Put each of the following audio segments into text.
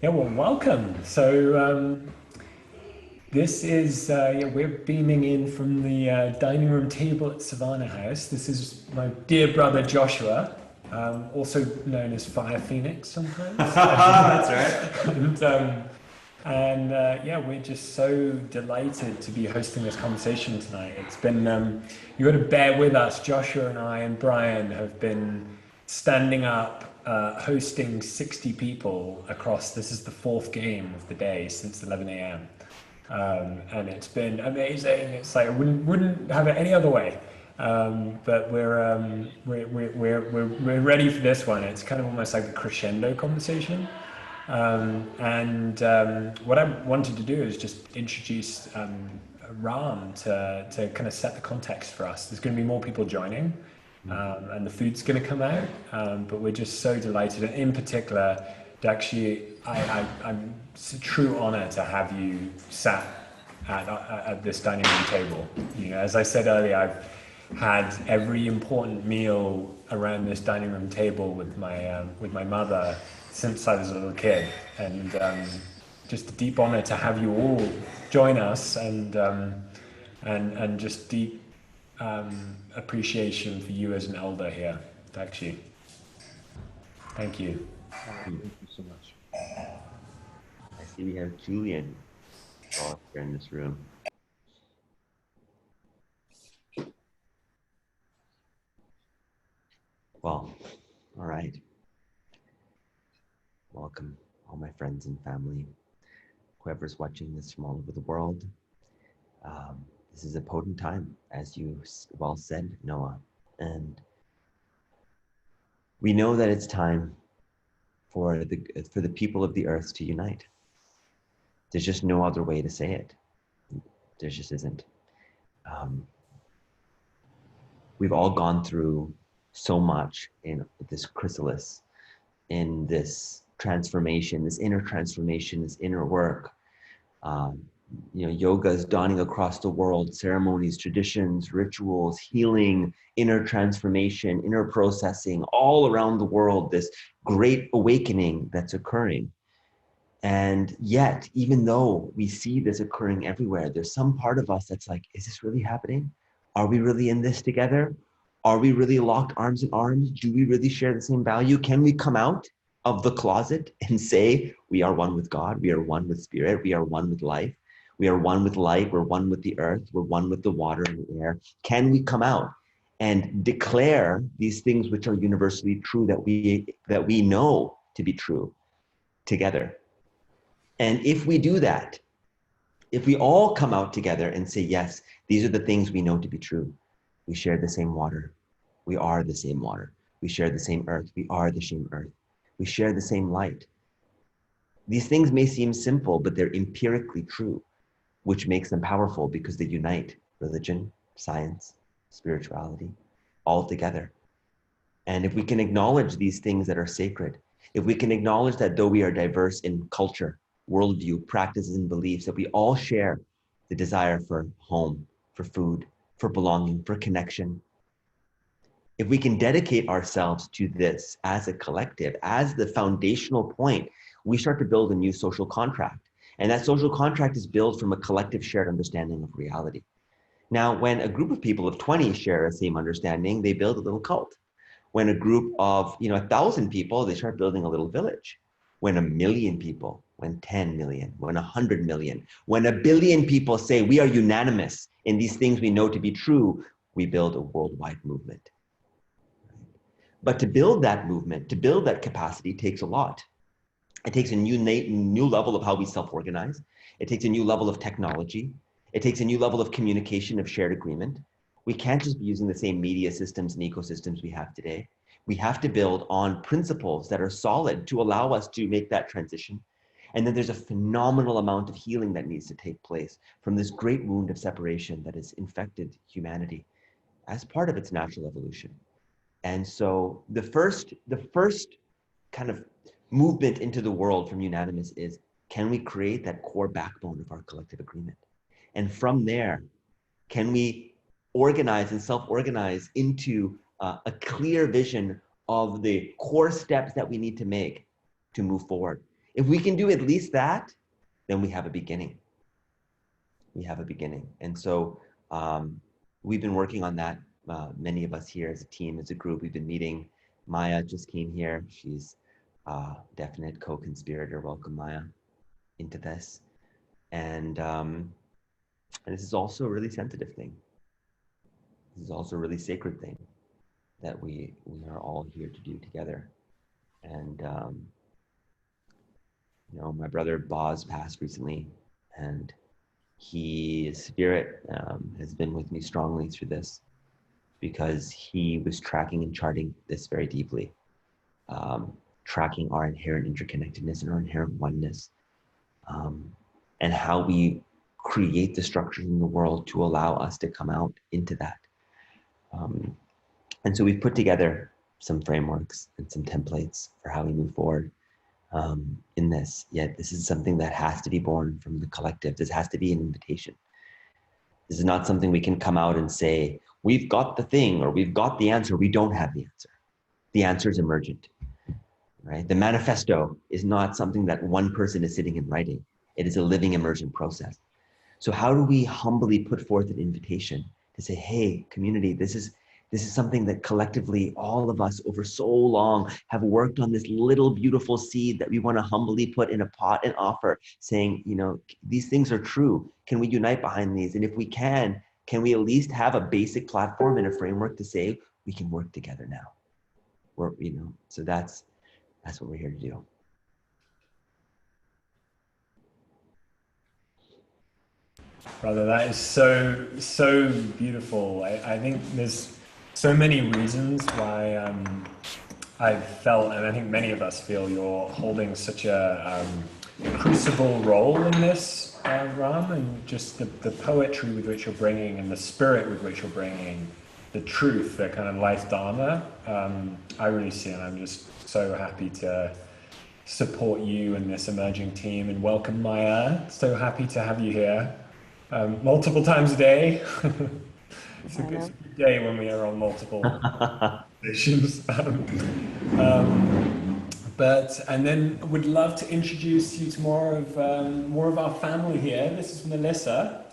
Yeah, well, welcome. So this is we're beaming in from the dining room table at Savannah House. This is my dear brother Joshua, also known as Fire Phoenix sometimes. That's right. And yeah, we're just so delighted to be hosting this conversation tonight. It's been you got to bear with us. Joshua and I and Brian have been standing up, hosting 60 people across. This is the fourth game of the day since 11 a.m. And it's been amazing. It's like I wouldn't have it any other way. But we're ready for this one. It's kind of almost like a crescendo conversation. And what I wanted to do is just introduce Ram to kind of set the context for us. There's going to be more people joining, and the food's going to come out. But we're just so delighted, and in particular, to actually, it's a true honor to have you sat at this dining room table. You know, as I said earlier, I've had every important meal around this dining room table with my mother since I was a little kid, and just a deep honor to have you all join us, and just deep appreciation for you as an elder here. Actually, thank you. Thank you so much. I see we have Julian here in this room. Well, all right. Welcome, all my friends and family, whoever's watching this from all over the world. This is a potent time, as you well said, Noah. And we know that it's time for the people of the earth to unite. There's just no other way to say it. There just isn't. We've all gone through so much in this chrysalis, in this transformation, this inner transformation, this inner work. Yoga is dawning across the world, ceremonies, traditions, rituals, healing, inner transformation, inner processing, all around the world, this great awakening that's occurring. And yet, even though we see this occurring everywhere, there's some part of us that's like, is this really happening? Are we really in this together? Are we really locked arms in arms? Do we really share the same value? Can we come out of the closet and say, we are one with God, we are one with spirit, we are one with life, we are one with light, we're one with the earth, we're one with the water and the air? Can we come out and declare these things which are universally true, that we know to be true together? And if we do that, if we all come out together and say, yes, these are the things we know to be true. We share the same water. We are the same water. We share the same earth. We are the same earth. We share the same light. These things may seem simple, but they're empirically true, which makes them powerful because they unite religion, science, spirituality, all together. And if we can acknowledge these things that are sacred, if we can acknowledge that though we are diverse in culture, worldview, practices, and beliefs, that we all share the desire for home, for food, for belonging, for connection. If we can dedicate ourselves to this as a collective, as the foundational point, we start to build a new social contract. And that social contract is built from a collective shared understanding of reality. Now, when a group of people of 20 share the same understanding, they build a little cult. When a group of 1,000 people, they start building a little village. When 1 million people, when 10 million, when 100 million, when 1 billion people say we are unanimous in these things we know to be true, we build a worldwide movement. But to build that movement, to build that capacity takes a lot. It takes a new level of how we self-organize. It takes a new level of technology. It takes a new level of communication, of shared agreement. We can't just be using the same media systems and ecosystems we have today. We have to build on principles that are solid to allow us to make that transition. And then there's a phenomenal amount of healing that needs to take place from this great wound of separation that has infected humanity as part of its natural evolution. And so the first kind of movement into the world from Unanimous is, can we create that core backbone of our collective agreement? And from there, can we organize and self-organize into a clear vision of the core steps that we need to make to move forward? If we can do at least that, then we have a beginning. We have a beginning. And so we've been working on that. Many of us here as a team, as a group, we've been meeting. Maya just came here. She's a definite co-conspirator. Welcome, Maya, into this. And this is also a really sensitive thing. This is also a really sacred thing that we are all here to do together. And you know, my brother Boz passed recently, and his spirit has been with me strongly through this, because he was tracking and charting this very deeply, tracking our inherent interconnectedness and our inherent oneness, and how we create the structures in the world to allow us to come out into that. And so we've put together some frameworks and some templates for how we move forward in this. Yet this is something that has to be born from the collective. This has to be an invitation. This is not something we can come out and say, we've got the thing, or we've got the answer. We don't have the answer. The answer is emergent, right? The manifesto is not something that one person is sitting and writing. It is a living emergent process. So how do we humbly put forth an invitation to say, hey, community, this is something that collectively all of us over so long have worked on, this little beautiful seed that we want to humbly put in a pot and offer, saying, you know, these things are true. Can we unite behind these? And if we can we at least have a basic platform and a framework to say we can work together now? Or, you know, so that's what we're here to do. Brother, that is so beautiful. I think there's so many reasons why I felt, and I think many of us feel, you're holding such a crucible role in this, Ram, and just the poetry with which you're bringing, and the spirit with which you're bringing the truth, the kind of life dharma. I really see, and I'm just so happy to support you and this emerging team, and welcome Maya. So happy to have you here. Multiple times a day. It's a good day when we are on multiple stations. And then would love to introduce you to more of our family here. This is Melissa.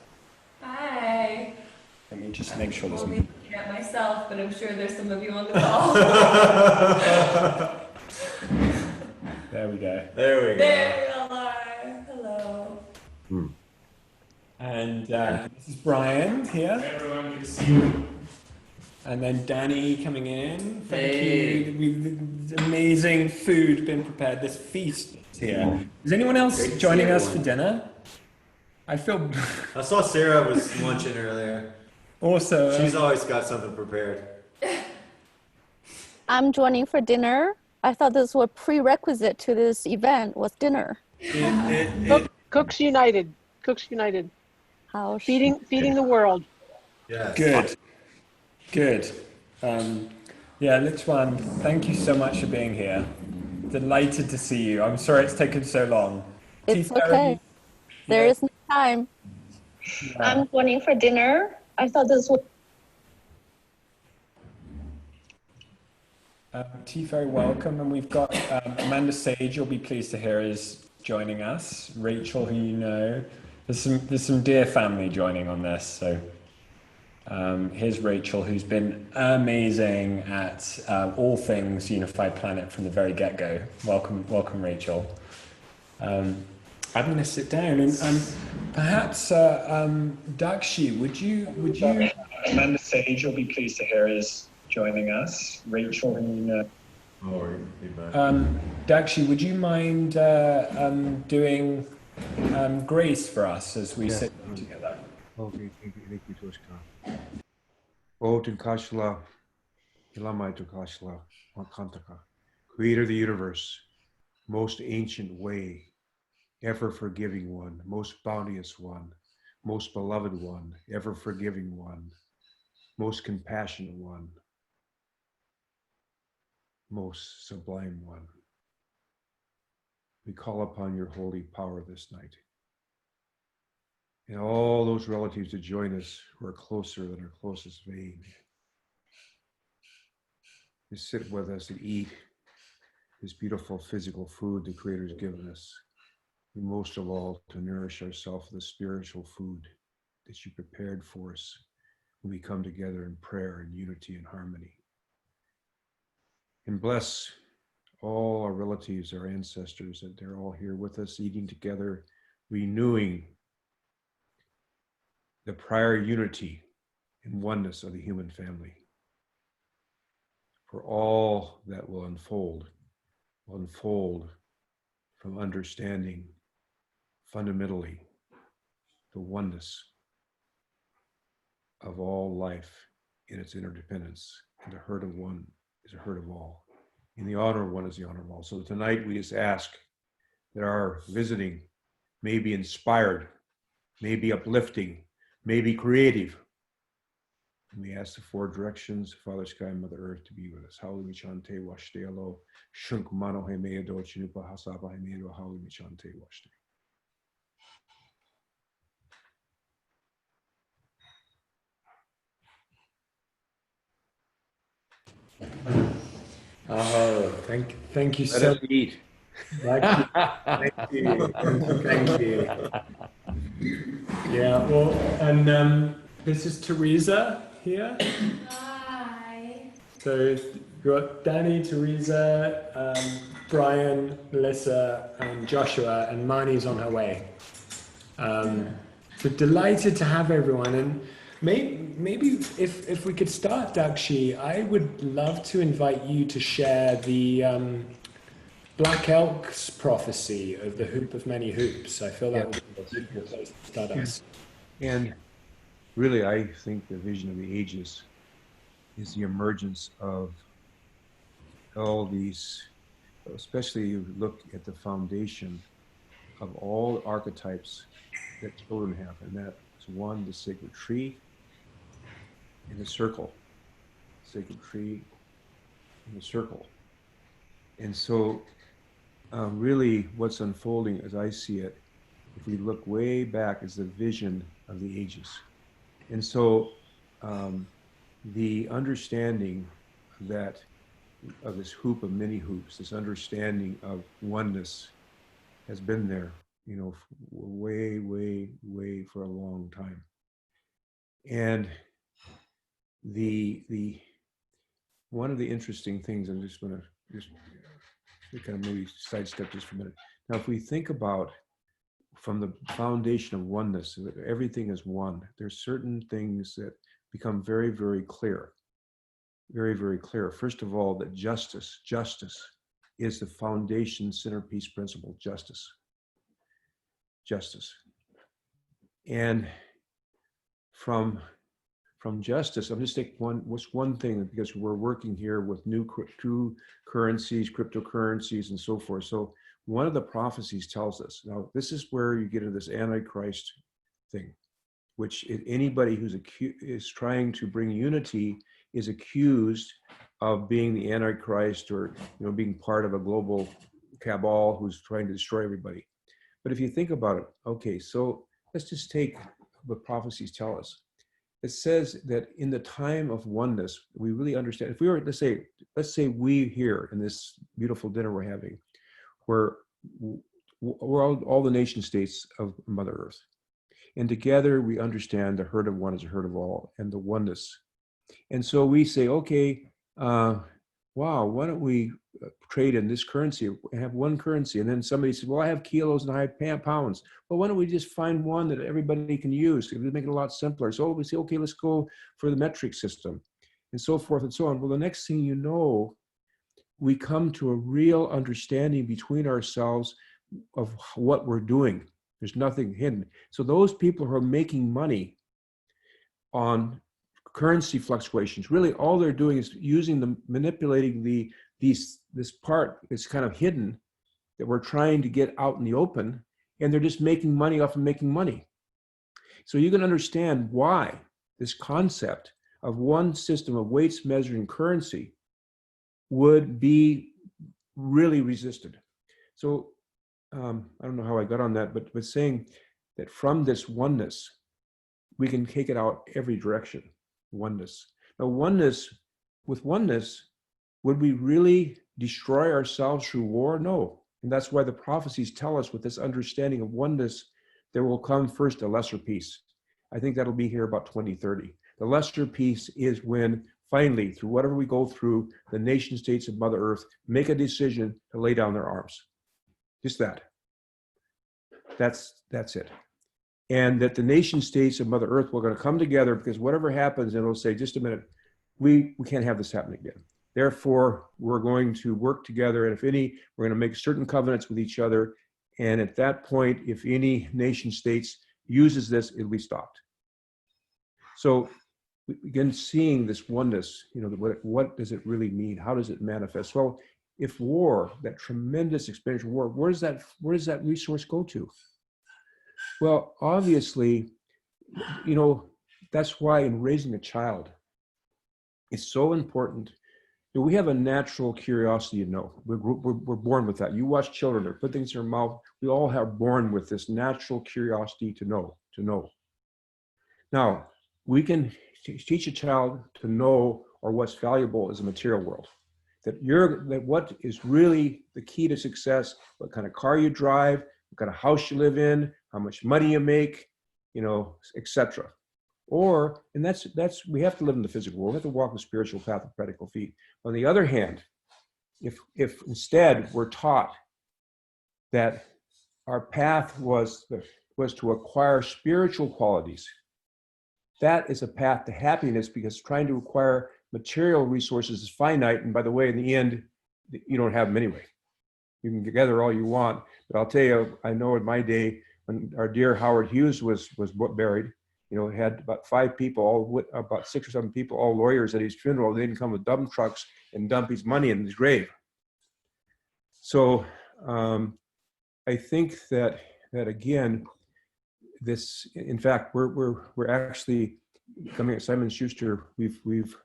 Hi. Let me just make sure there's. I'll be looking at myself, but I'm sure there's some of you on the call. There we go. There you all are. Hello. And this is Brian here. Hey everyone, good to see you. And then Danny coming in. Thank you. We've amazing food been prepared. This feast is here. Is anyone else joining us for dinner? I saw Sarah was lunching earlier. Also, She's always got something prepared. I'm joining for dinner. I thought this was prerequisite to this event was dinner. Cooks United. Cooks United. How feeding the world. Yes. Good. Yeah, Lichwan, thank you so much for being here. Delighted to see you. I'm sorry it's taken so long. It's okay. There is no time. Yeah. I'm joining for dinner. I thought this was. T-Ferry, welcome. And we've got Amanda Sage, you'll be pleased to hear, is joining us. Rachel, who you know. There's some dear family joining on this. So here's Rachel, who's been amazing at all things Unified Planet from the very get-go. Welcome, Rachel. I'm going to sit down and perhaps Dakshi, would you Amanda Sage, you'll be pleased to hear, is joining us. Rachel, who you know. Dakshi, would you mind doing grace for us as we sit together? Okay, thank you, Toshka. Oten Kashla, Ilamaitu Kashla, Makantaka, Creator of the universe, most ancient way, ever forgiving one, most bounteous one, most beloved one, ever forgiving one, most compassionate one, most sublime one. We call upon your holy power this night. And all those relatives to join us who are closer than our closest vein. To sit with us and eat this beautiful physical food the Creator's given us, and most of all, to nourish ourselves with the spiritual food that you prepared for us when we come together in prayer and unity and harmony. And bless all our relatives, our ancestors, that they're all here with us, eating together, renewing the prior unity and oneness of the human family. For all that will unfold from understanding fundamentally the oneness of all life in its interdependence. And the hurt of one is a hurt of all. And the honor of one is the honor of all. So tonight we just ask that our visiting may be inspired, may be uplifting, may be creative. And we ask the four directions, Father Sky and Mother Earth, to be with us. Hauli Michante Washte Alo, Shunk Mano Hemeado, Chinupa Hasaba Hemeado, Hauli Michante Washte. Oh, thank you Let so us eat. much. Thank you. Thank you. Yeah, well, and this is Teresa here. Hi. So we've got Danny, Teresa, Brian, Melissa, and Joshua, and Marnie's on her way. So delighted to have everyone, and maybe if we could start, Dakshi, I would love to invite you to share the Black Elk's prophecy of the hoop of many hoops. I feel that would be a good place to start us. And really, I think the vision of the ages is the emergence of all these, especially you look at the foundation of all the archetypes that children have, and that is one, the sacred tree and the circle. Sacred tree and the circle. And so really what's unfolding as I see it, if we look way back, is the vision of the ages. And so the understanding that of this hoop of many hoops, this understanding of oneness has been there, you know, way for a long time. And the one of the interesting things, I'm just going to just kind of maybe sidestep this for a minute. Now, if we think about from the foundation of oneness, that everything is one, there's certain things that become very clear, very clear. First of all, that justice is the foundation centerpiece principle, justice. And from justice, I'm just taking one thing, because we're working here with new currencies, cryptocurrencies, and so forth. So one of the prophecies tells us, now this is where you get into this Antichrist thing, which anybody who's is trying to bring unity is accused of being the Antichrist, or being part of a global cabal who's trying to destroy everybody. But if you think about it, okay, so let's just take what prophecies tell us. It says that in the time of oneness, we really understand. If we were, let's say we here in this beautiful dinner we're having, we're all the nation states of Mother Earth. And together we understand the hurt of one is a hurt of all, and the oneness. And so we say, okay, wow, why don't we trade in this currency and have one currency? And then somebody says, well, I have kilos and I have pounds. Well, why don't we just find one that everybody can use? It would make it a lot simpler. So we say, okay, let's go for the metric system, and so forth and so on. Well, the next thing you know, we come to a real understanding between ourselves of what we're doing. There's nothing hidden. So those people who are making money on currency fluctuations, really all they're doing is manipulating this part that's kind of hidden, that we're trying to get out in the open, and they're just making money off of making money. So you can understand why this concept of one system of weights measuring currency would be really resisted. So I don't know how I got on that, but saying that from this oneness, we can take it out every direction. Oneness. Now, with oneness, Would we really destroy ourselves through war? No. And that's why the prophecies tell us, with this understanding of oneness, there will come first a lesser peace. I think that'll be here about 2030. The lesser peace is when finally, through whatever we go through, the nation states of Mother Earth make a decision to lay down their arms. Just that. That's it. And that the nation states of Mother Earth were going to come together, because whatever happens, it'll say, just a minute, we can't have this happen again. Therefore, we're going to work together, and if any, we're going to make certain covenants with each other. And at that point, if any nation states uses this, it'll be stopped. So we begin seeing this oneness. You know, what does it really mean? How does it manifest? Well, if war, that tremendous expenditure of war, where does that resource go to? Well, obviously, you know, that's why in raising a child, it's so important. We have a natural curiosity to know. We're born with that. You watch children, they put things in their mouth. We all are born with this natural curiosity to know. Now, we can teach a child to know, or what's valuable is the material world. That what is really the key to success, what kind of car you drive, what kind of house you live in, how much money you make, you know, etc. And that's we have to live in the physical world. We have to walk the spiritual path of practical feet. On the other hand, if instead we're taught that our path was to acquire spiritual qualities, that is a path to happiness, because trying to acquire material resources is finite. And by the way, in the end, you don't have them anyway. You can gather all you want, but I'll tell you, I know in my day, when our dear Howard Hughes was buried, you know, had about 5 people, about 6 or 7 people, all lawyers at his funeral. They didn't come with dump trucks and dump his money in his grave. So I think that again, this, in fact, we're actually coming at Simon Schuster. We've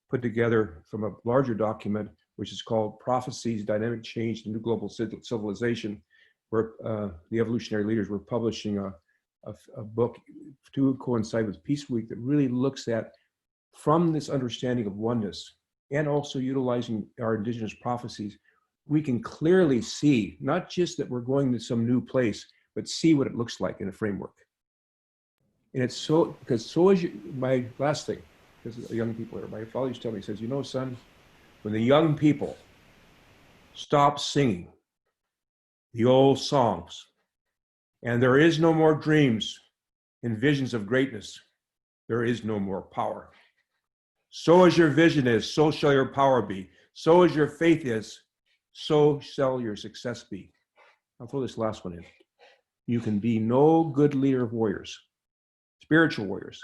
put together from a larger document, which is called Prophecies, Dynamic Change, the New Global Civilization, where the evolutionary leaders were publishing a book to coincide with Peace Week that really looks at, from this understanding of oneness and also utilizing our indigenous prophecies, we can clearly see not just that we're going to some new place, but see what it looks like in a framework. And it's so, because so is my last thing, because the young people here, my father used to tell me, he says, you know, son, when the young people stop singing the old songs, and there is no more dreams and visions of greatness, there is no more power. So as your vision is, so shall your power be. So as your faith is, so shall your success be. I'll throw this last one in. You can be no good leader of warriors, spiritual warriors,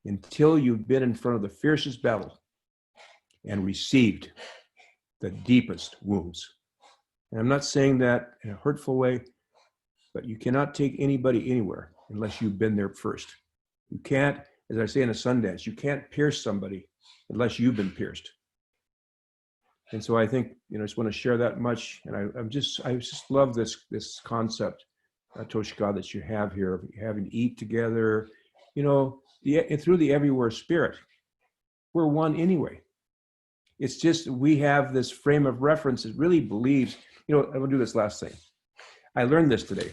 until you've been in front of the fiercest battle and received the deepest wounds. And I'm not saying that in a hurtful way, but you cannot take anybody anywhere unless you've been there first. You can't, as I say in a Sundance, you can't pierce somebody unless you've been pierced. And so I think, you know, I just want to share that much. And I just love this concept, Toshika, that you have here of having to eat together, you know, through the everywhere spirit. We're one anyway. It's just we have this frame of reference that really believes, you know, I'm gonna do this last thing. I learned this today.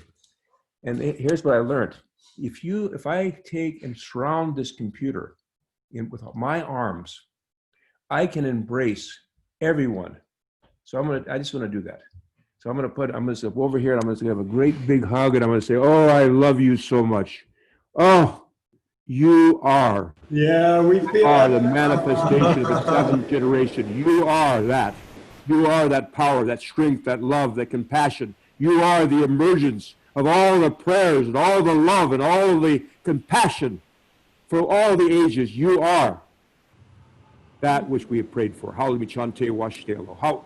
And here's what I learned. If I take and surround this computer with my arms, I can embrace everyone. So I just want to do that. So I'm going to step over here and I'm going to have a great big hug and I'm going to say, oh, I love you so much. Oh, you are. Yeah, we feel are the manifestation of the 7th generation. You are that. You are that power, that strength, that love, that compassion. You are the emergence of all the prayers and all the love and all the compassion for all the ages. You are that which we have prayed for. Hallelujah, Chante, Washtelo. How?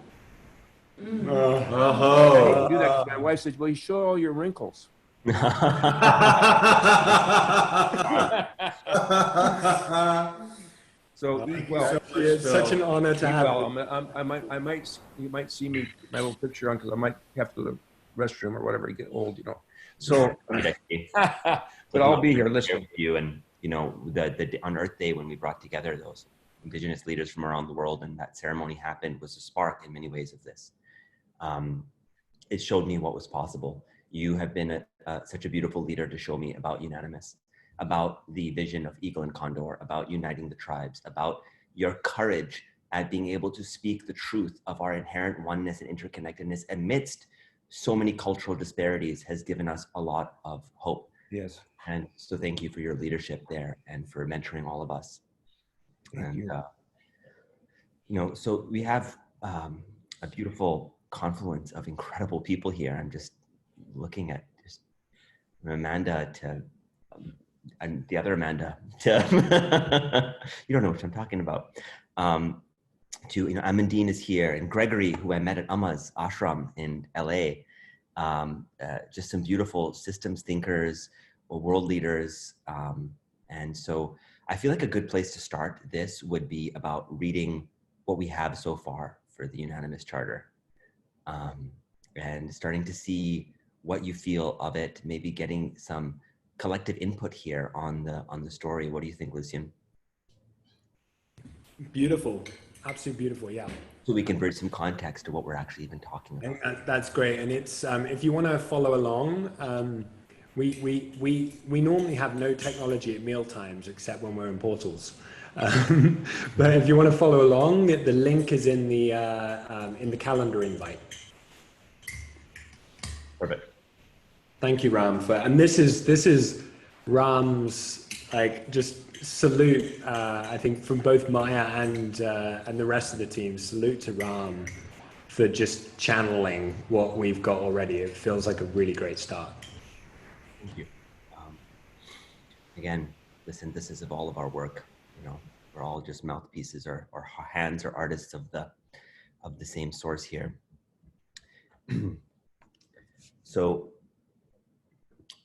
I hate to do that because my wife says, well, you show all your wrinkles. So, well, it's such an honor to have you. You might see me, my little picture on, because I might have to go to the restroom or whatever, you get old, you know. So, but I'll be here listening to you. And, you know, the on Earth Day when we brought together those indigenous leaders from around the world, and that ceremony happened was a spark in many ways of this. It showed me what was possible. You have been such a beautiful leader to show me about Unanimous, about the vision of Eagle and Condor, about uniting the tribes, about your courage at being able to speak the truth of our inherent oneness and interconnectedness amidst so many cultural disparities has given us a lot of hope. Yes. And so thank you for your leadership there and for mentoring all of us. Thank you. You know, so we have a beautiful confluence of incredible people here. I'm just looking at just Amanda to, and the other Amanda to, you don't know what I'm talking about. To, you know, Amandine is here, and Gregory, who I met at Amma's ashram in LA. Just some beautiful systems thinkers, world leaders. And so I feel like a good place to start this would be about reading what we have so far for the Unanimous Charter, and starting to see what you feel of it, maybe getting some collective input here on the story. What do you think, Lucian? Beautiful, absolutely beautiful, yeah. So we can bring some context to what we're actually even talking about. And that's great. And it's if you want to follow along, we normally have no technology at meal times except when we're in portals. But if you want to follow along, the link is in the calendar invite. Perfect. Thank you, Ram. And this is Ram's, like, just salute. I think from both Maya and the rest of the team. Salute to Ram for just channeling what we've got already. It feels like a really great start. Thank you. Again, listen, this is of all of our work. You know, we're all just mouthpieces or hands or artists of the same source here. So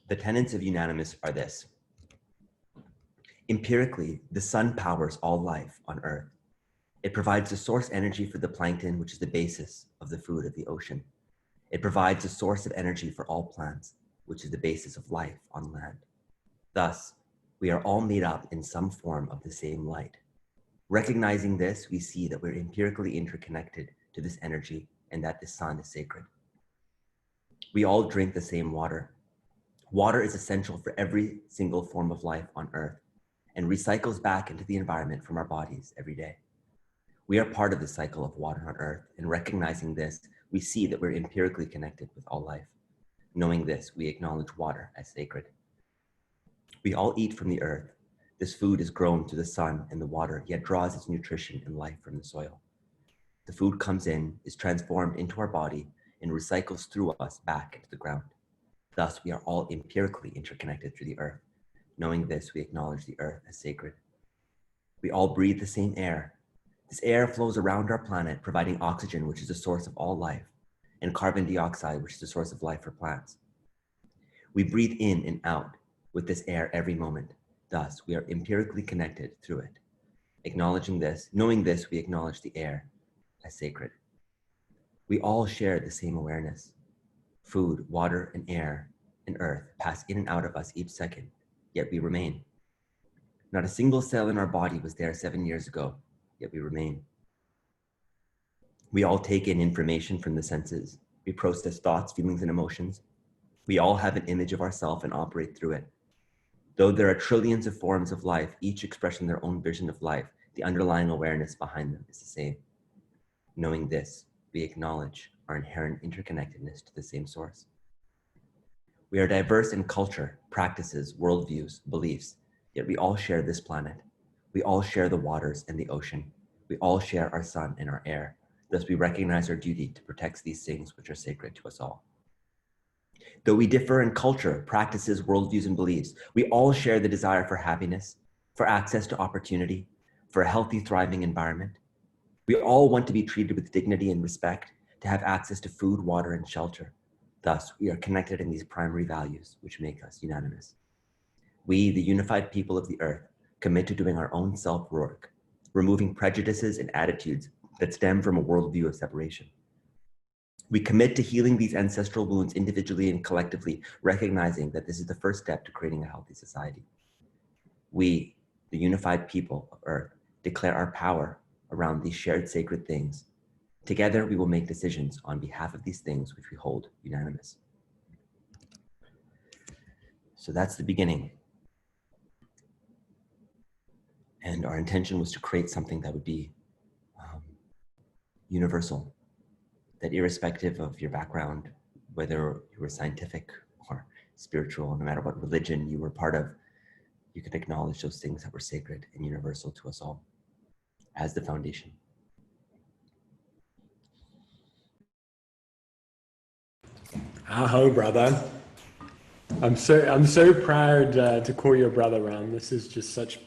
the tenets of Unanimous are this. Empirically, the sun powers all life on Earth. It provides the source energy for the plankton, which is the basis of the food of the ocean. It provides a source of energy for all plants, which is the basis of life on land. Thus, we are all made up in some form of the same light. Recognizing this, we see that we're empirically interconnected to this energy and that the sun is sacred. We all drink the same water. Water is essential for every single form of life on Earth and recycles back into the environment from our bodies every day. We are part of the cycle of water on Earth, and recognizing this, we see that we're empirically connected with all life. Knowing this, we acknowledge water as sacred. We all eat from the earth. This food is grown through the sun and the water, yet draws its nutrition and life from the soil. The food comes in, is transformed into our body, and recycles through us back into the ground. Thus, we are all empirically interconnected through the earth. Knowing this, we acknowledge the earth as sacred. We all breathe the same air. This air flows around our planet, providing oxygen, which is the source of all life, and carbon dioxide, which is the source of life for plants. We breathe in and out with this air every moment. Thus, we are empirically connected through it. Acknowledging this, knowing this, we acknowledge the air as sacred. We all share the same awareness. Food, water, and air and earth pass in and out of us each second, yet we remain. Not a single cell in our body was there 7 years ago, yet we remain. We all take in information from the senses. We process thoughts, feelings, and emotions. We all have an image of ourselves and operate through it. Though there are trillions of forms of life, each expressing their own vision of life, the underlying awareness behind them is the same. Knowing this, we acknowledge our inherent interconnectedness to the same source. We are diverse in culture, practices, worldviews, beliefs, yet we all share this planet. We all share the waters and the ocean. We all share our sun and our air. Thus, we recognize our duty to protect these things which are sacred to us all. Though we differ in culture, practices, worldviews, and beliefs, we all share the desire for happiness, for access to opportunity, for a healthy, thriving environment. We all want to be treated with dignity and respect, to have access to food, water, and shelter. Thus, we are connected in these primary values, which make us unanimous. We, the unified people of the earth, commit to doing our own self-work, removing prejudices and attitudes that stem from a worldview of separation. We commit to healing these ancestral wounds individually and collectively, recognizing that this is the first step to creating a healthy society. We, the unified people of Earth, declare our power around these shared sacred things. Together, we will make decisions on behalf of these things which we hold unanimous. So that's the beginning. And our intention was to create something that would be universal, that irrespective of your background, whether you were scientific or spiritual, no matter what religion you were part of, you could acknowledge those things that were sacred and universal to us all as the foundation. Aho, brother. I'm so proud to call you a brother, Ram. This is just such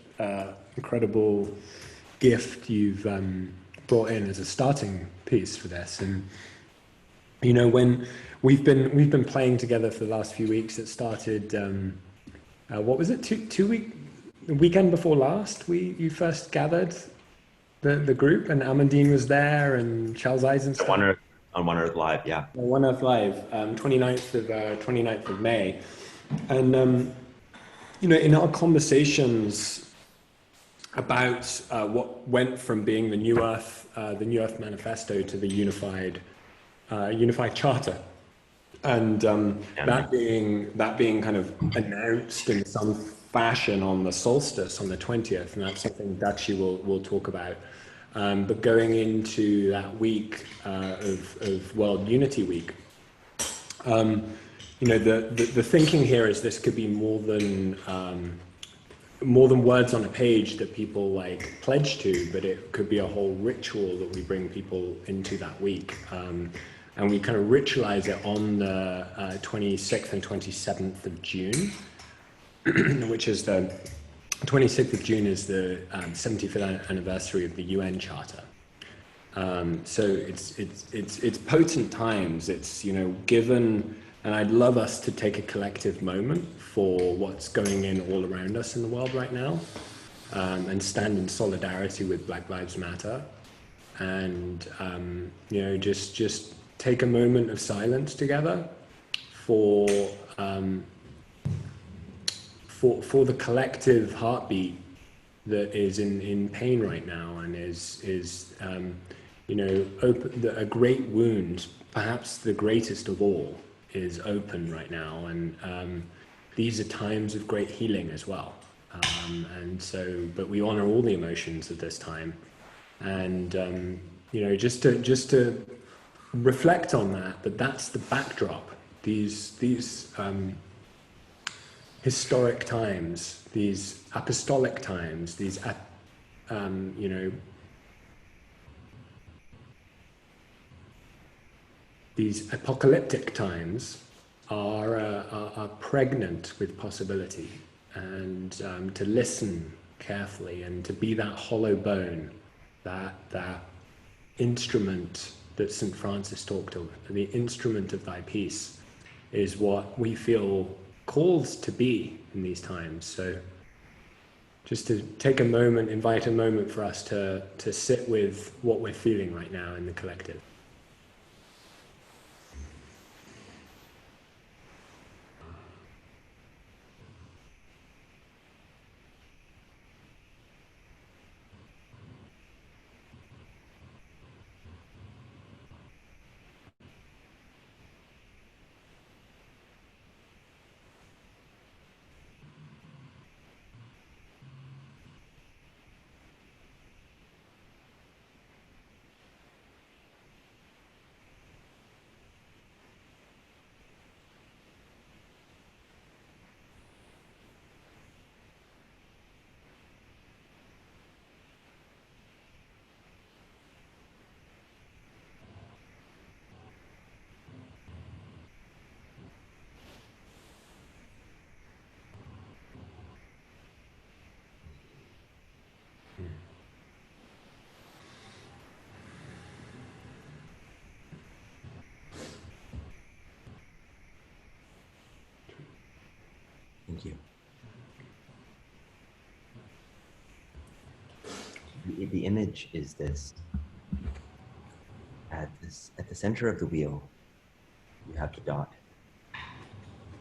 incredible gift you've brought in as a starting piece for this. And you know, when we've been playing together for the last few weeks, it started. What was it? The weekend before last, you first gathered the group, and Amandine was there, and Charles Eisenstein. On One Earth Live, yeah. One Earth Live, 29th of May. And, you know, in our conversations about what went from being the New Earth Manifesto to the Unified Charter, and that being kind of announced in some fashion on the solstice on the 20th, and that's something Dachi will talk about. But going into that week of World Unity Week, you know, the thinking here is this could be more than words on a page that people like pledge to, but it could be a whole ritual that we bring people into that week. And we kind of ritualize it on the 26th and 27th of June, which is the 26th of June is the 75th anniversary of the UN Charter. So it's potent times. It's, you know, given, and I'd love us to take a collective moment for what's going in all around us in the world right now, and stand in solidarity with Black Lives Matter, and you know, just take a moment of silence together for the collective heartbeat that is in pain right now, and is you know, a great wound, perhaps the greatest of all, is open right now, and these are times of great healing as well. And so, but we honor all the emotions of this time, and you know, just to reflect on that. But that's the backdrop. These historic times, these apostolic times, these you know, these apocalyptic times are pregnant with possibility, and to listen carefully and to be that hollow bone, that instrument that St. Francis talked of, the instrument of thy peace, is what we feel called to be in these times. So just to take a moment, invite a moment for us to sit with what we're feeling right now in the collective. Thank you. The image is this. At the center of the wheel, you have the dot.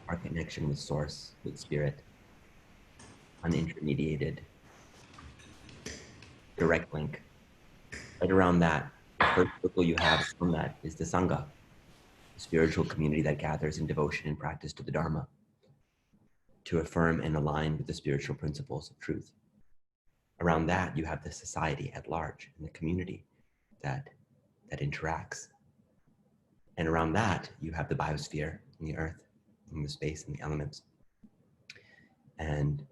Our connection with source, with spirit, unintermediated. direct link. Right around that, the first circle you have from that is the Sangha, a spiritual community that gathers in devotion and practice to the Dharma, to affirm and align with the spiritual principles of truth. Around that, you have the society at large and the community that interacts. And around that, you have the biosphere and the earth and the space and the elements. And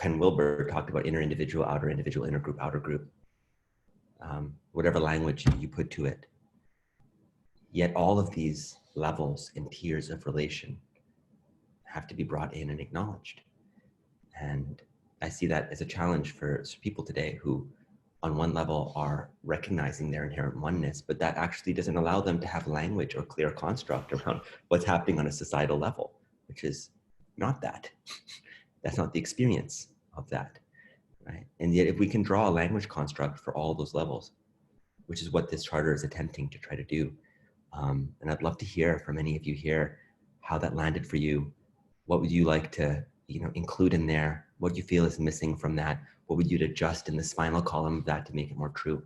Ken Wilber talked about inner individual, inner group, outer group. Whatever language you put to it. Yet all of these levels and tiers of relation have to be brought in and acknowledged. And I see that as a challenge for people today who, on one level, are recognizing their inherent oneness, but that actually doesn't allow them to have language or clear construct around what's happening on a societal level, which is not that. That's not the experience of that, right? And yet if we can draw a language construct for all those levels, which is what this charter is attempting to try to do. And I'd love to hear from any of you here how that landed for you. What would you like to, include in there? What you feel is missing from that? What would you adjust in the spinal column of that to make it more true?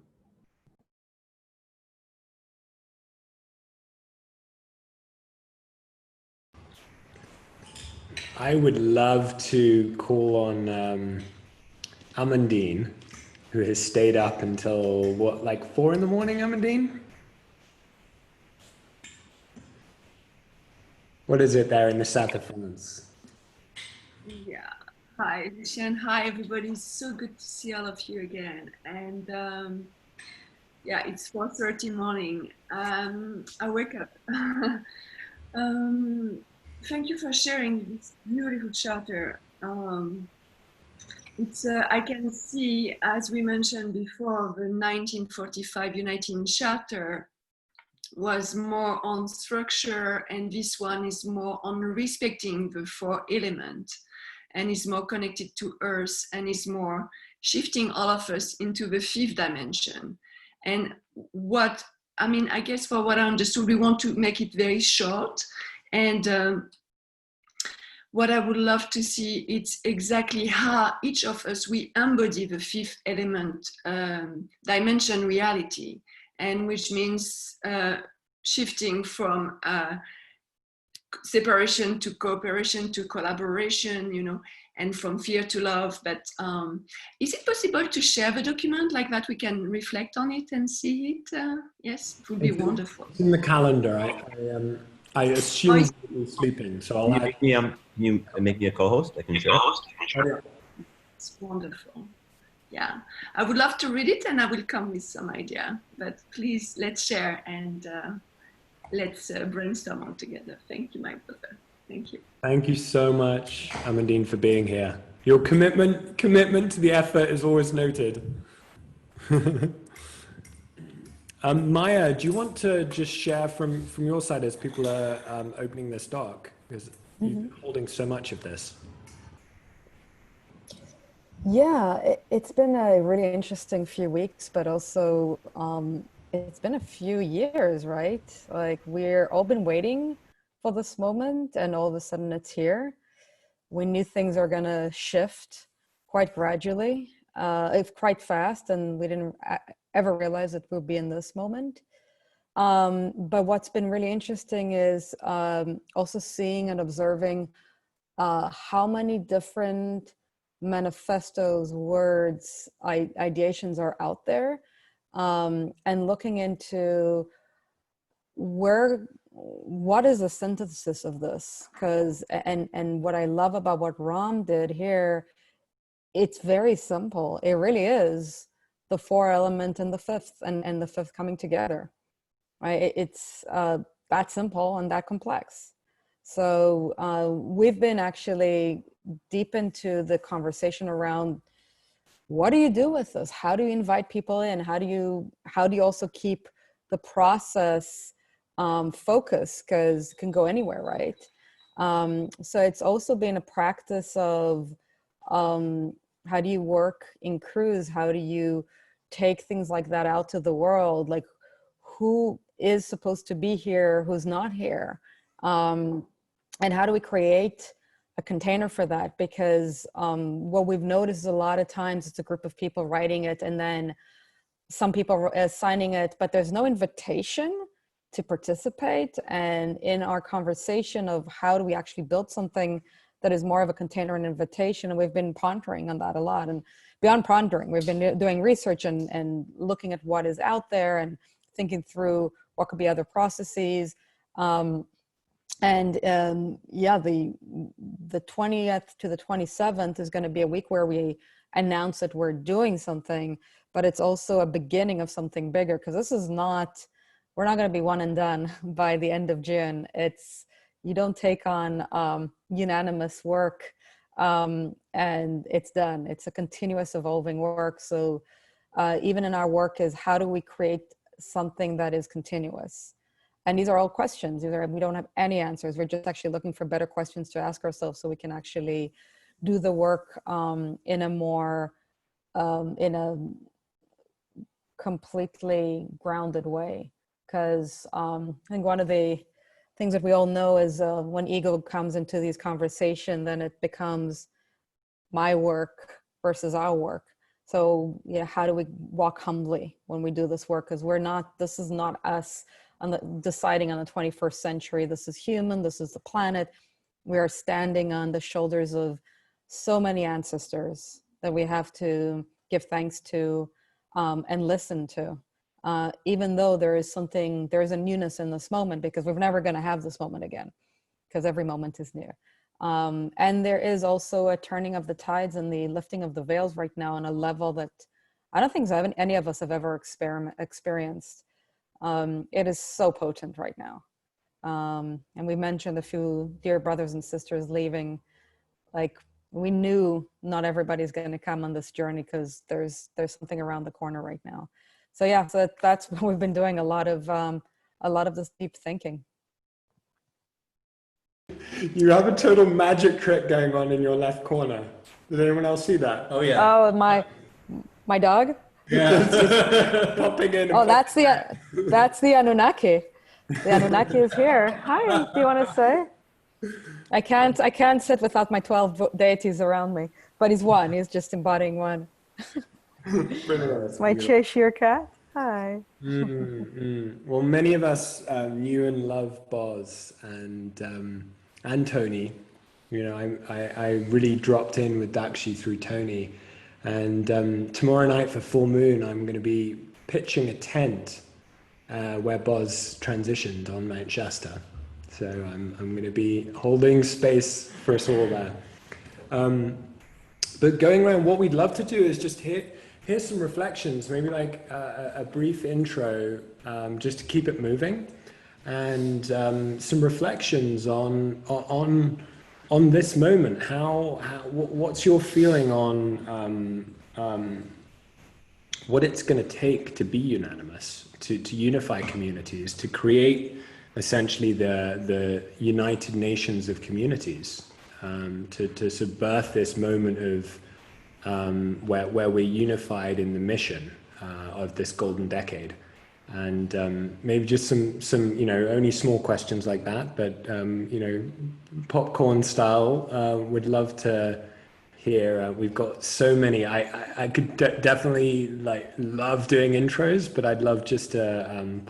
I would love to call on Amandine, who has stayed up until what, like 4 in the morning, Amandine? What is it there in the south of France? Yeah. Hi, Lucian. Hi, everybody. It's so good to see all of you again. And yeah, it's 4:30 morning. I wake up. Thank you for sharing this beautiful charter. I can see, as we mentioned before, the 1945 Uniting Charter was more on structure, and this one is more on respecting the 4 elements, and is more connected to Earth, and is more shifting all of us into the 5th dimension. And I guess for what I understood, we want to make it very short. And what I would love to see, it's exactly how each of us, we embody the 5th element dimension reality, and which means shifting from separation to cooperation to collaboration, and from fear to love. But is it possible to share the document like that? We can reflect on it and see it. Yes, it would be wonderful. It's in the calendar. I assume you'll be sleeping, so I'll Can you make me a co-host? I can share. It's wonderful. Yeah, I would love to read it, and I will come with some idea. But please, let's share and let's brainstorm all together. Thank you, my brother. Thank you. Thank you so much, Amandine, for being here. Your commitment to the effort is always noted. Maya, do you want to just share from your side as people are opening this doc? Because you've been holding so much of this. Yeah, it's been a really interesting few weeks, but also it's been a few years, right? Like we're all been waiting for this moment, and all of a sudden it's here. We knew things are gonna shift quite gradually, if quite fast, and we didn't ever realize it would be in this moment. But what's been really interesting is also seeing and observing how many different manifestos, words, ideations are out there, and looking into what is the synthesis of this? Because and what I love about what Ram did here, it's very simple. It really is the 4 element and the 5th, and the 5th coming together, right? It's that simple and that complex. So we've been actually deep into the conversation around what do you do with this? How do you invite people in? How do you also keep the process focused, because it can go anywhere, right? So it's also been a practice of how do you work in crews? How do you take things like that out to the world? Like who is supposed to be here, who's not here? And how do we create a container for that, because what we've noticed is a lot of times it's a group of people writing it and then some people signing it, but there's no invitation to participate. And in our conversation of how do we actually build something that is more of a container and invitation, and we've been pondering on that a lot. And beyond pondering, we've been doing research and looking at what is out there and thinking through what could be other processes. Yeah, the 20th to the 27th is going to be a week where we announce that we're doing something, but it's also a beginning of something bigger, because this is not, we're not going to be one and done by the end of June. It's, you don't take on unanimous work and it's done. It's a continuous evolving work. So even in our work is, how do we create something that is continuous? And these are all questions. We don't have any answers. We're just actually looking for better questions to ask ourselves so we can actually do the work in a more, in a completely grounded way. Because I think one of the things that we all know is when ego comes into these conversations, then it becomes my work versus our work. So yeah, how do we walk humbly when we do this work? Because we're not, this is not us deciding on the 21st century. This is human, this is the planet. We are standing on the shoulders of so many ancestors that we have to give thanks to and listen to. Even though there is something, there is a newness in this moment, because we're never going to have this moment again, because every moment is new. And there is also a turning of the tides and the lifting of the veils right now on a level that I don't think any of us have ever experienced. It is so potent right now. And we mentioned a few dear brothers and sisters leaving. Like, we knew not everybody's going to come on this journey, because there's something around the corner right now. So yeah, so that's what we've been doing, a lot of this deep thinking. You have a total magic trick going on in your left corner. Did anyone else see that? Oh yeah. Oh, my dog? Yeah. Popping in. Oh, that's the Anunnaki. The Anunnaki is here. Hi, do you want to say? I can't sit without my 12 deities around me, but he's one. He's just embodying one. It's my Cheshire cat. Hi. Well, many of us knew and loved Boz and Tony. You know, I really dropped in with Dakshi through Tony. And tomorrow night for full moon, I'm going to be pitching a tent where Boz transitioned on Mount Shasta. So I'm going to be holding space for us all there. But going around, what we'd love to do is just here's some reflections, maybe like a brief intro, just to keep it moving, and some reflections on this moment. What's your feeling on what it's going to take to be unanimous, to unify communities, to create essentially the United Nations of communities, to subvert this moment of where we're unified in the mission of this golden decade. And maybe just some only small questions like that, but popcorn style, would love to hear. We've got so many. I could definitely love doing intros, but I'd love just to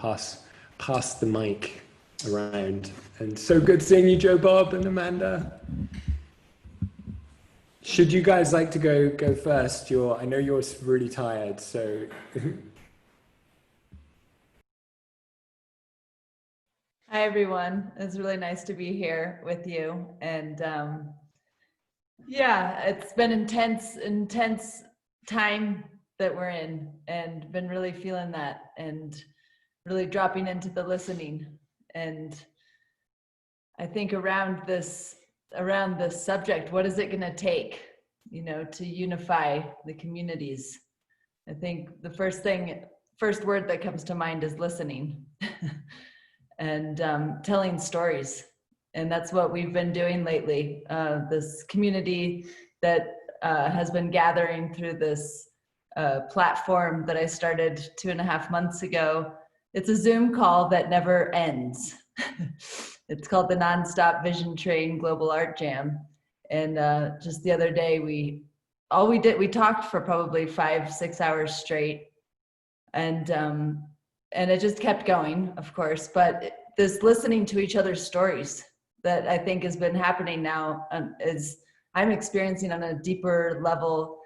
pass the mic around. And so good seeing you, Joe Bob and Amanda. Should you guys like to go first? I know you're really tired, so. Hi everyone, it's really nice to be here with you. And yeah, it's been intense time that we're in, and been really feeling that and really dropping into the listening. And I think around this subject, what is it going to take, to unify the communities? I think the first word that comes to mind is listening. And telling stories. And that's what we've been doing lately. This community that has been gathering through this platform that I started 2.5 months ago. It's a Zoom call that never ends. It's called the Nonstop Vision Train Global Art Jam. And just the other day, we talked for probably 5-6 hours straight, and it just kept going, of course. But this listening to each other's stories that I think has been happening now is I'm experiencing on a deeper level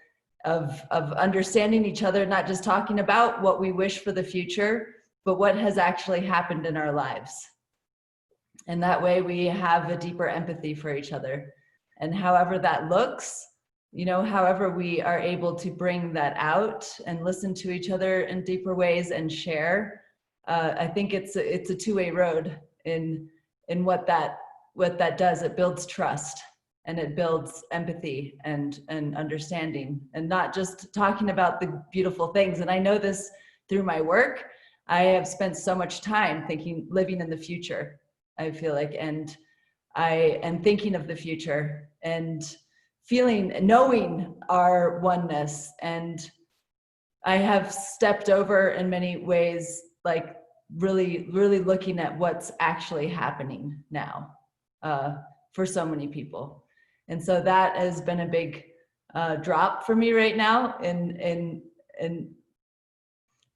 of understanding each other, not just talking about what we wish for the future, but what has actually happened in our lives. And that way we have a deeper empathy for each other. And however that looks, however we are able to bring that out and listen to each other in deeper ways and share, I think it's a two-way road in what that does. It builds trust, and it builds empathy and understanding, and not just talking about the beautiful things. And I know this through my work. I have spent so much time living in the future, I feel like, and I am thinking of the future and knowing our oneness. And I have stepped over in many ways, like really, really looking at what's actually happening now for so many people. And so that has been a big drop for me right now. And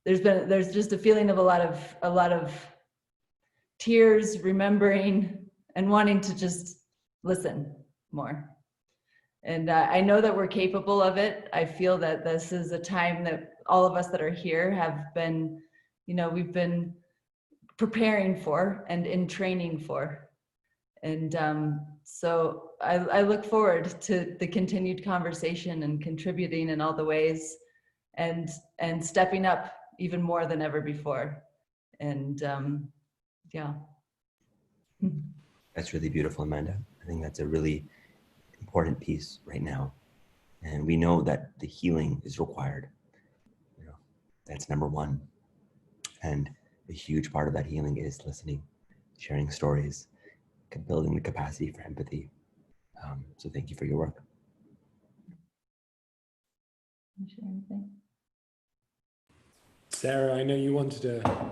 there's just a feeling of a lot of tears, remembering, and wanting to just listen more. And I know that we're capable of it. I feel that this is a time that all of us that are here have been, we've been preparing for and in training for. And so I look forward to the continued conversation and contributing in all the ways, and stepping up even more than ever before. And yeah. That's really beautiful, Amanda. I think that's a really important piece right now. And we know that the healing is required. That's number one. And a huge part of that healing is listening, sharing stories, building the capacity for empathy. So thank you for your work. Sarah, I know you wanted to.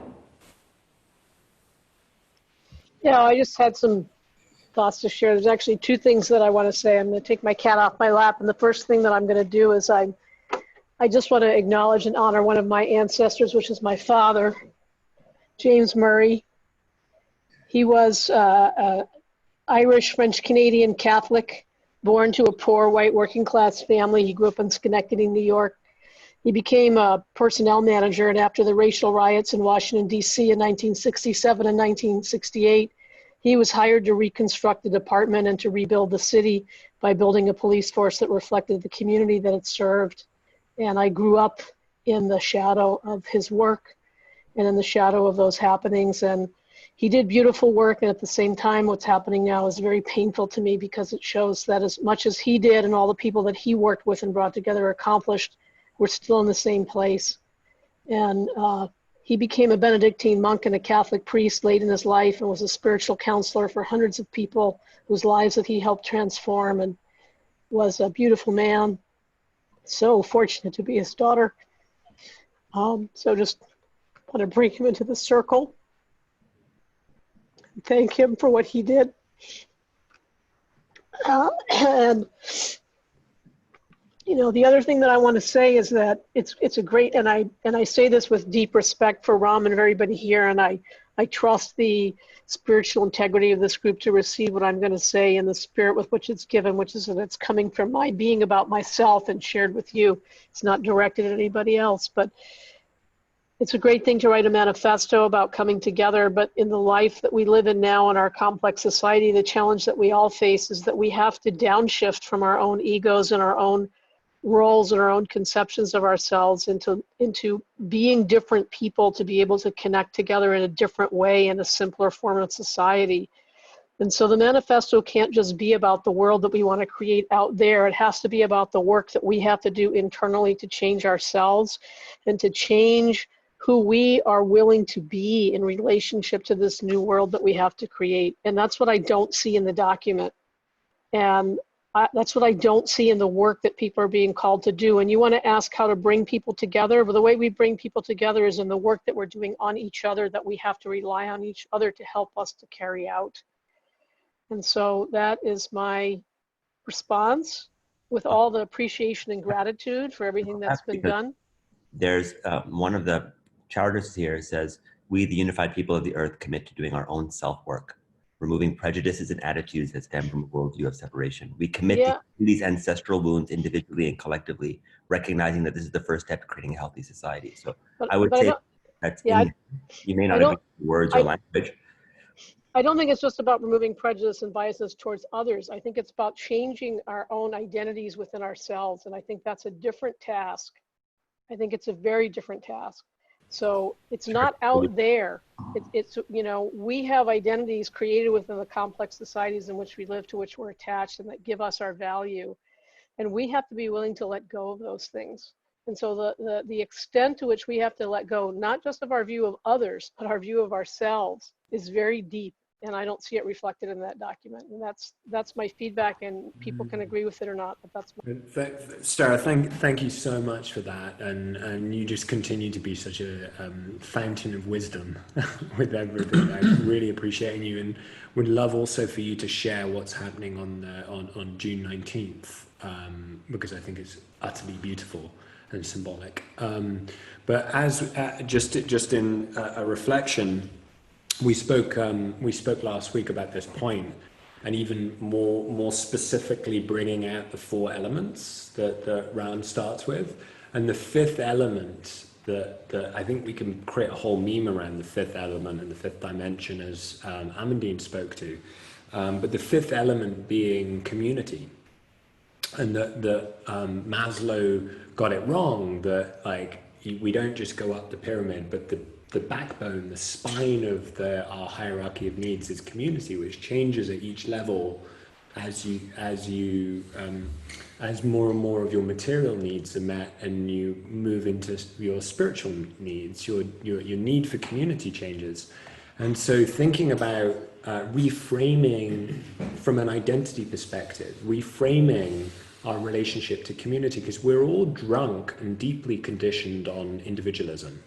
Yeah, I just had some thoughts to share. There's actually two things that I want to say. I'm going to take my cat off my lap, and the first thing that I'm going to do is I just want to acknowledge and honor one of my ancestors, which is my father, James Murray. He was Irish, French, Canadian Catholic, born to a poor white working class family. He grew up in Schenectady, New York. He became a personnel manager, and after the racial riots in Washington, D.C. in 1967 and 1968, he was hired to reconstruct the department and to rebuild the city by building a police force that reflected the community that it served. And I grew up in the shadow of his work and in the shadow of those happenings. And he did beautiful work, and at the same time, what's happening now is very painful to me, because it shows that as much as he did and all the people that he worked with and brought together accomplished, we're still in the same place. And he became a Benedictine monk and a Catholic priest late in his life, and was a spiritual counselor for hundreds of people whose lives that he helped transform, and was a beautiful man. So fortunate to be his daughter. So just want to bring him into the circle. Thank him for what he did. And the other thing that I want to say is that it's a great, and I say this with deep respect for Ram and everybody here, and I trust the spiritual integrity of this group to receive what I'm going to say in the spirit with which it's given, which is that it's coming from my being about myself and shared with you. It's not directed at anybody else, but it's a great thing to write a manifesto about coming together. But in the life that we live in now in our complex society, the challenge that we all face is that we have to downshift from our own egos and our own roles and our own conceptions of ourselves into being different people to be able to connect together in a different way in a simpler form of society. And so the manifesto can't just be about the world that we want to create out there. It has to be about the work that we have to do internally to change ourselves and to change who we are willing to be in relationship to this new world that we have to create. And that's what I don't see in the document. And that's what I don't see in the work that people are being called to do. And you want to ask how to bring people together. But the way we bring people together is in the work that we're doing on each other, that we have to rely on each other to help us to carry out. And so that is my response with all the appreciation and gratitude for everything that's been done? There's one of the charters here says, "We, the unified people of the earth, commit to doing our own self-work, removing prejudices and attitudes that stem from a worldview of separation. We commit to these ancestral wounds individually and collectively, recognizing that this is the first step to creating a healthy society." So I would say that's you may not agree with the words or language. I don't think it's just about removing prejudice and biases towards others. I think it's about changing our own identities within ourselves. And I think that's a different task. I think it's a very different task. So it's not out there. It's, you know, we have identities created within the complex societies in which we live, to which we're attached, and that give us our value. And we have to be willing to let go of those things. And so the extent to which we have to let go, not just of our view of others, but our view of ourselves, is very deep. And I don't see it reflected in that document. And that's my feedback, and people can agree with it or not, but that's my... Sarah, thank you so much for that. And you just continue to be such a fountain of wisdom with everything. I'm really appreciating you, and would love also for you to share what's happening on June 19th, because I think it's utterly beautiful and symbolic. But as just in a reflection, we spoke last week about this point, and even more specifically bringing out the 4 elements that Ram starts with, and the 5th element that I think we can create a whole meme around the 5th element and the 5th dimension, as Amandine spoke to, but the 5th element being community, and that Maslow got it wrong, that like we don't just go up the pyramid, but the backbone, the spine of our hierarchy of needs is community, which changes at each level as more and more of your material needs are met, and you move into your spiritual needs. Your need for community changes, and so thinking about reframing from an identity perspective, reframing our relationship to community, because we're all drunk and deeply conditioned on individualism.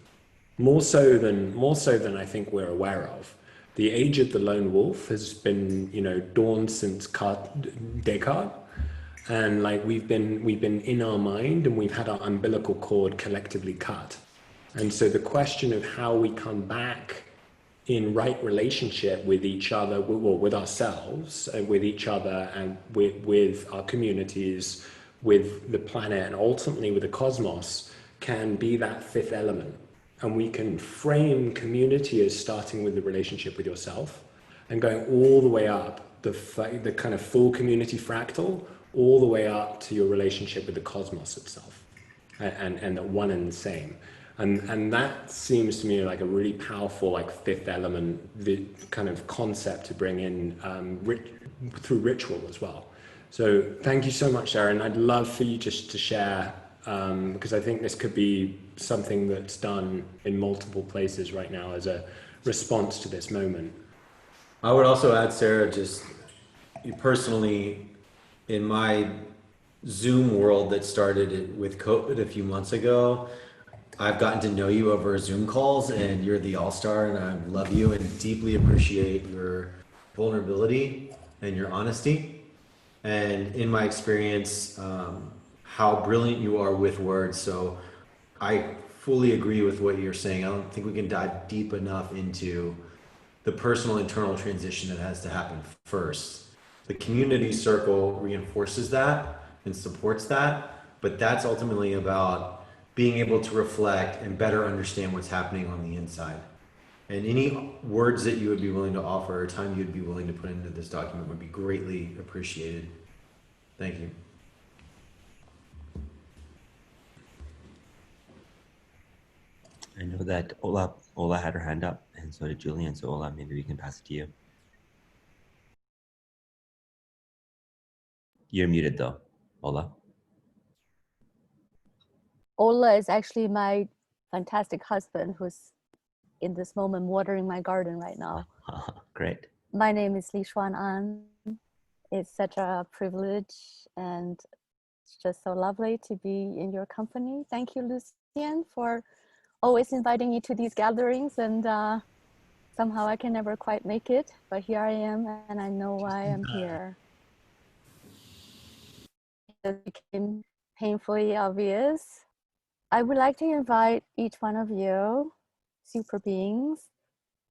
More so than I think we're aware of. The age of the lone wolf has been, dawned since Descartes, and like we've been in our mind, and we've had our umbilical cord collectively cut. And so the question of how we come back in right relationship with each other, with ourselves, and with each other, and with our communities, with the planet, and ultimately with the cosmos, can be that 5th element. And we can frame community as starting with the relationship with yourself and going all the way up the kind of full community fractal, all the way up to your relationship with the cosmos itself, and the one and the same. And that seems to me like a really powerful, like 5th element, the kind of concept to bring in through ritual as well. So thank you so much, Sarah. And I'd love for you just to share, because I think this could be something that's done in multiple places right now as a response to this moment. I would also add, Sarah, just personally, in my Zoom world that started with COVID a few months ago, I've gotten to know you over Zoom calls, and you're the all-star, and I love you and deeply appreciate your vulnerability and your honesty. And in my experience, how brilliant you are with words. So I fully agree with what you're saying. I don't think we can dive deep enough into the personal internal transition that has to happen first. The community circle reinforces that and supports that, but that's ultimately about being able to reflect and better understand what's happening on the inside. And any words that you would be willing to offer, or time you'd be willing to put into this document, would be greatly appreciated. Thank you. I know that Ola had her hand up, and so did Julian. So Ola, maybe we can pass it to you. You're muted though, Ola. Ola is actually my fantastic husband, who's in this moment watering my garden right now. Great. My name is Li Xuan An. It's such a privilege, and it's just so lovely to be in your company. Thank you, Lucian, for always inviting me to these gatherings, and somehow I can never quite make it, but here I am, and I know why I'm here. just became painfully obvious. I would like to invite each one of you, super beings,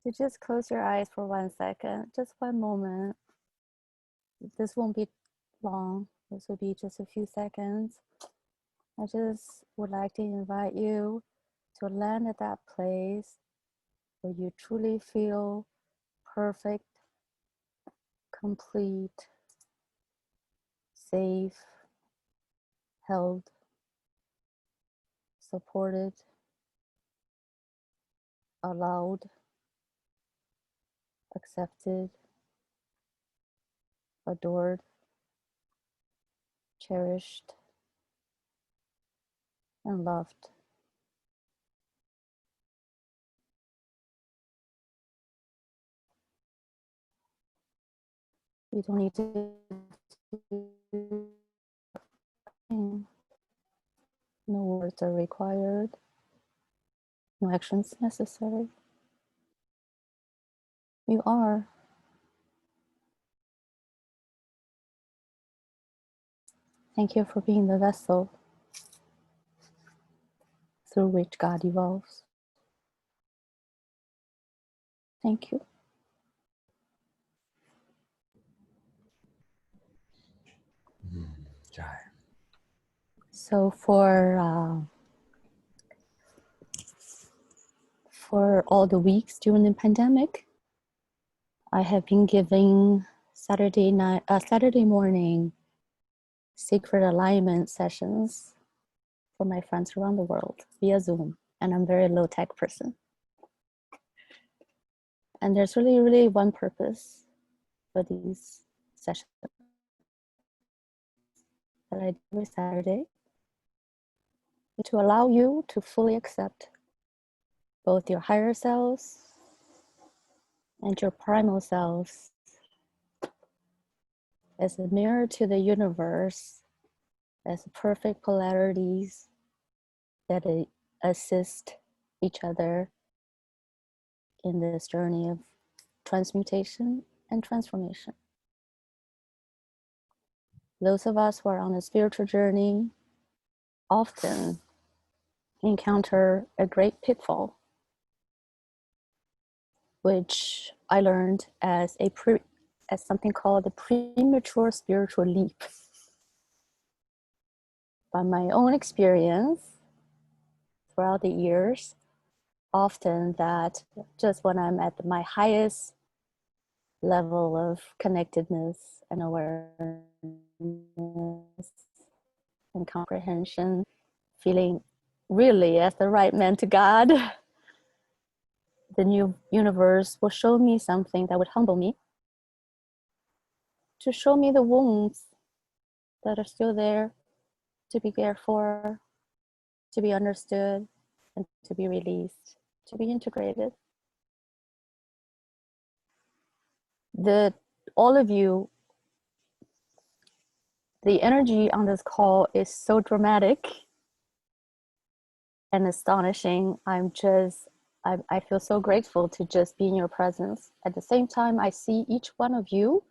to just close your eyes for 1 second, just 1 moment. This won't be long. This will be just a few seconds. I just would like to invite you to land at that place where you truly feel perfect, complete, safe, held, supported, allowed, accepted, adored, cherished, and loved. You don't need to do anything. No words are required. No actions necessary. You are. Thank you for being the vessel through which God evolves. Thank you. Jai. So for all the weeks during the pandemic, I have been giving Saturday morning sacred alignment sessions for my friends around the world via Zoom, and I'm a very low-tech person. And there's really one purpose for these sessions that I do every Saturday, to allow you to fully accept both your higher selves and your primal selves as a mirror to the universe, as perfect polarities that assist each other in this journey of transmutation and transformation. Those of us who are on a spiritual journey often encounter a great pitfall, which I learned as something called the premature spiritual leap. By my own experience throughout the years, often that just when I'm at my highest level of connectedness and awareness and comprehension, feeling really as the right man to God, the new universe will show me something that would humble me, to show me the wounds that are still there, to be cared for, to be understood, and to be released, to be integrated. All of you, the energy on this call is so dramatic and astonishing. I feel so grateful to just be in your presence. At the same time, I see each one of you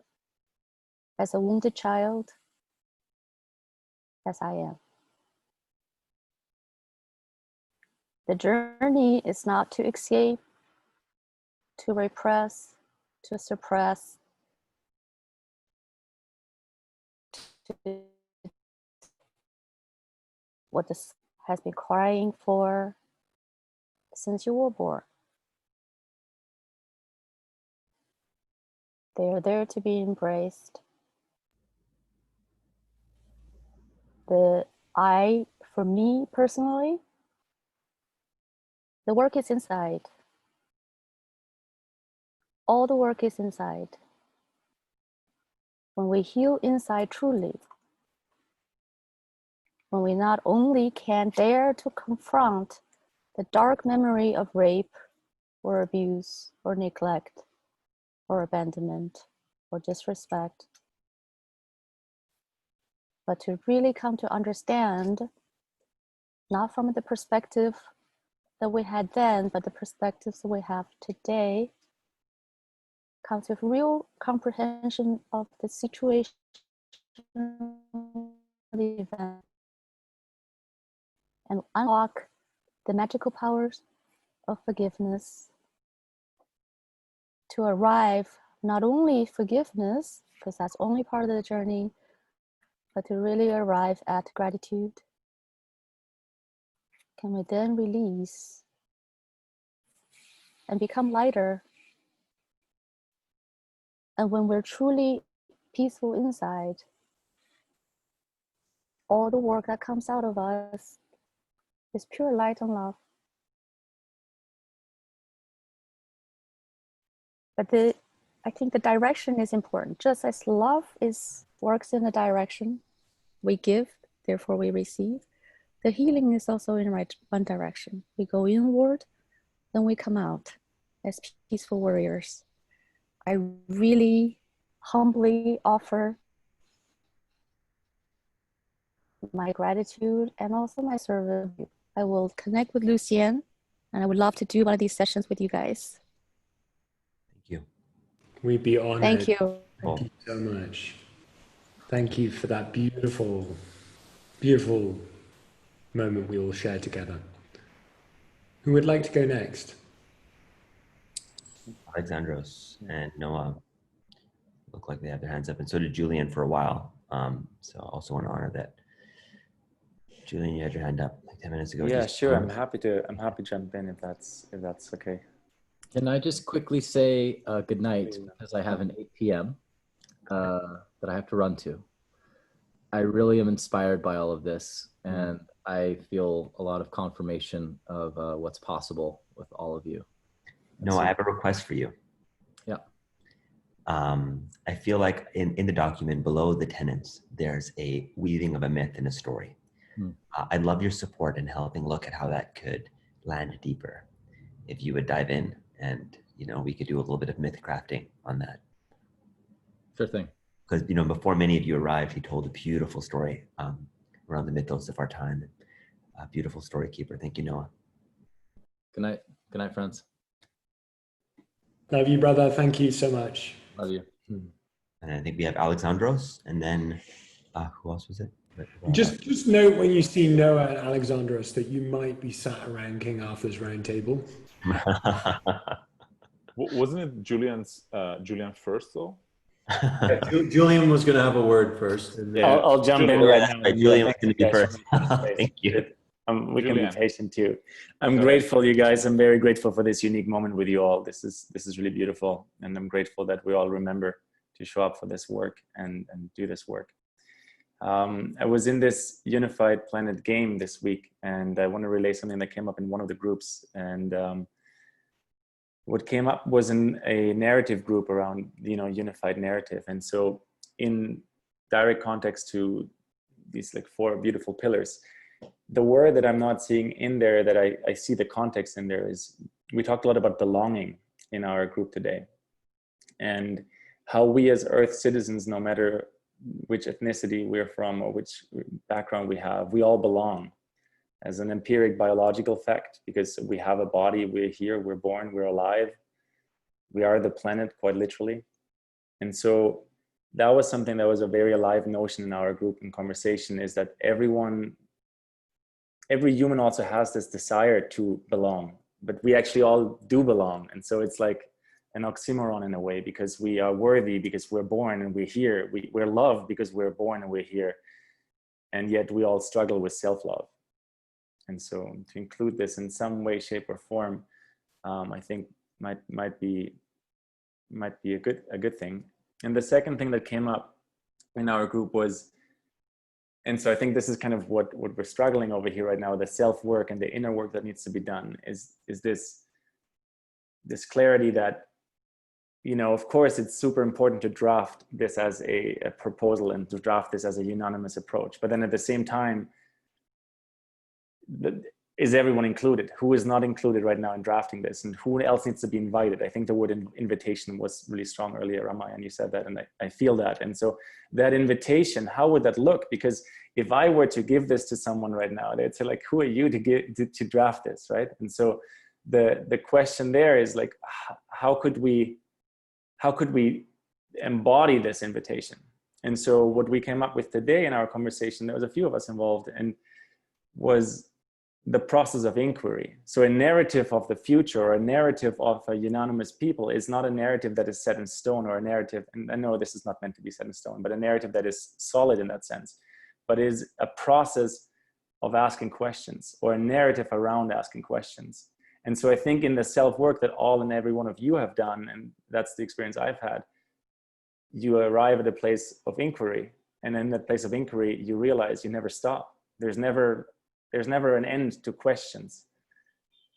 as a wounded child, as I am. The journey is not to escape, to repress, to suppress, to what this has been crying for since you were born. They are there to be embraced. For me personally, the work is inside. All the work is inside. When we heal inside truly, when we not only can dare to confront the dark memory of rape or abuse or neglect or abandonment or disrespect, but to really come to understand, not from the perspective that we had then, but the perspectives that we have today, come to real comprehension of the situation the event and unlock the magical powers of forgiveness to arrive not only forgiveness, because that's only part of the journey, but to really arrive at gratitude. Can we then release and become lighter? And when we're truly peaceful inside, all the work that comes out of us is pure light and love. But I think the direction is important. Just as love works in a direction, we give, therefore we receive. The healing is also in one direction. We go inward, then we come out as peaceful warriors. I really humbly offer my gratitude and also my service. I will connect with Lucian, and I would love to do one of these sessions with you guys. Thank you. We'd be honored. Thank you. Thank you so much. Thank you for that beautiful, beautiful moment we all shared together. Who would like to go next? Alexandros and Noah look like they have their hands up, and so did Julian for a while. So I also want to honor that. Julian, you had your hand up like 10 minutes ago. Yeah, sure. I'm happy to jump in if that's okay. Can I just quickly say good night, because I have an 8 p.m. That I have to run to. I really am inspired by all of this, and I feel a lot of confirmation of what's possible with all of you. No, I have a request for you. Yeah. I feel like in the document below the tenets, there's a weaving of a myth and a story. I'd love your support in helping look at how that could land deeper. If you would dive in and, we could do a little bit of myth crafting on that. Sure thing. Because, before many of you arrived, he told a beautiful story around the mythos of our time. A beautiful story keeper. Thank you, Noah. Good night. Good night, friends. Love you, brother. Thank you so much. Love you. And I think we have Alexandros, and then who else was it? Just note when you see Noah and Alexandros that you might be sat around King Arthur's round table. Wasn't it Julian first though? Yeah, Julian was going to have a word first. I'll jump in right now. Julian was going to be first. Thank you. We can be patient too. I'm grateful, you guys. I'm very grateful for this unique moment with you all. This is really beautiful, and I'm grateful that we all remember to show up for this work and do this work. I was in this Unified Planet game this week, and I want to relay something that came up in one of the groups. And what came up was in a narrative group around, unified narrative. And so in direct context to these like 4 beautiful pillars, the word that I'm not seeing in there that I see the context in there is, we talked a lot about belonging in our group today, and how we as Earth citizens, no matter which ethnicity we're from or which background we have, we all belong as an empiric biological fact, because we have a body, we're here, we're born, we're alive. We are the planet, quite literally. And so that was something that was a very alive notion in our group and conversation, is that every human also has this desire to belong, but we actually all do belong. And so it's like an oxymoron in a way, because we are worthy because we're born and we're here. We're loved because we're born and we're here. And yet we all struggle with self-love. And so to include this in some way, shape, or form, I think might be a good thing. And the second thing that came up in our group was, and so I think this is kind of what we're struggling over here right now, the self-work and the inner work that needs to be done, is this clarity that, of course, it's super important to draft this as a proposal and to draft this as a unanimous approach. But then at the same time, is everyone included? Who is not included right now in drafting this? And who else needs to be invited? I think the word invitation was really strong earlier, Ramaya, and you said that, and I feel that. And so that invitation, how would that look? Because if I were to give this to someone right now, they'd say like, who are you to draft this, right? And so the question there is like, how could we embody this invitation? And so what we came up with today in our conversation, there was a few of us involved, and was the process of inquiry. So a narrative of the future, or a narrative of a unanimous people, is not a narrative that is set in stone, or a narrative, and I know this is not meant to be set in stone, but a narrative that is solid in that sense, but is a process of asking questions, or a narrative around asking questions. And so I think in the self-work that all and every one of you have done, and that's the experience I've had, you arrive at a place of inquiry. And in that place of inquiry, you realize you never stop. There's never an end to questions.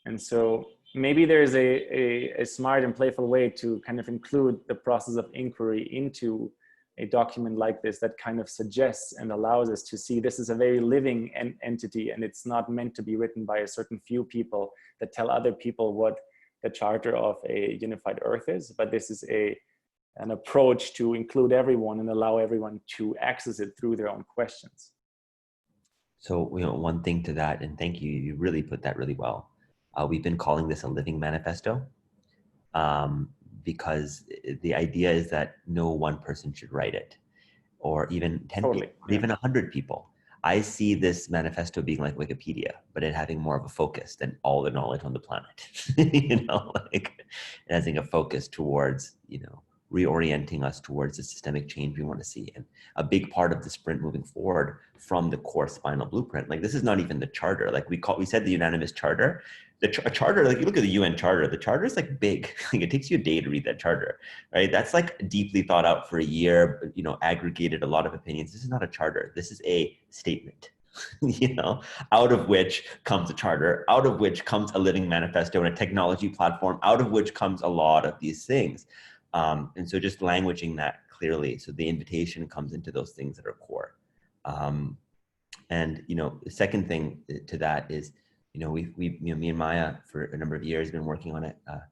And so maybe there's a smart and playful way to kind of include the process of inquiry into a document like this, that kind of suggests and allows us to see this is a very living entity, and it's not meant to be written by a certain few people that tell other people what the charter of a unified earth is, but this is an approach to include everyone and allow everyone to access it through their own questions. So, one thing to that, and thank you, you really put that really well. We've been calling this a living manifesto, because the idea is that no one person should write it, or even 10 people, or even 100 people. I see this manifesto being like Wikipedia, but it having more of a focus than all the knowledge on the planet. Like it having a focus towards, reorienting us towards the systemic change we want to see. And a big part of the sprint moving forward from the core spinal blueprint, like this is not even the charter. Like we said the unanimous charter, a charter, like you look at the UN charter, the charter is like big. Like it takes you a day to read that charter, right? That's like deeply thought out for a year, aggregated a lot of opinions. This is not a charter. This is a statement, out of which comes a charter, out of which comes a living manifesto and a technology platform, out of which comes a lot of these things. And so just languaging that clearly. So the invitation comes into those things that are core. And, the second thing to that is, me and Maya for a number of years been working on a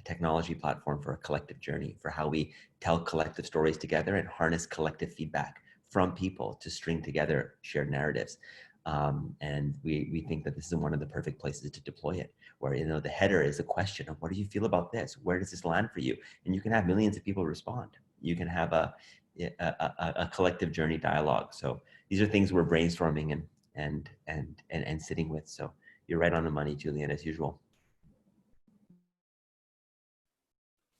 technology platform for a collective journey, for how we tell collective stories together and harness collective feedback from people to string together shared narratives. And we think that this is one of the perfect places to deploy it, where the header is a question of what do you feel about this? Where does this land for you? And you can have millions of people respond. You can have a collective journey dialogue. So these are things we're brainstorming and sitting with. So you're right on the money, Julian, as usual.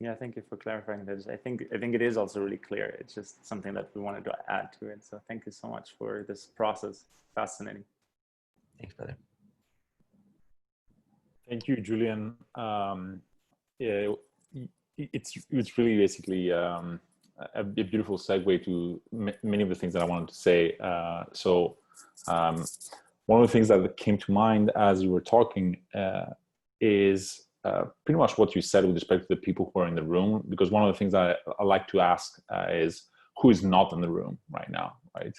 Yeah, thank you for clarifying this. I think it is also really clear. It's just something that we wanted to add to it. So thank you so much for this process. Fascinating. Thanks, brother. Thank you, Julian. It's really basically a beautiful segue to many of the things that I wanted to say. One of the things that came to mind as you were talking is pretty much what you said with respect to the people who are in the room, because one of the things that I like to ask is who is not in the room right now, right?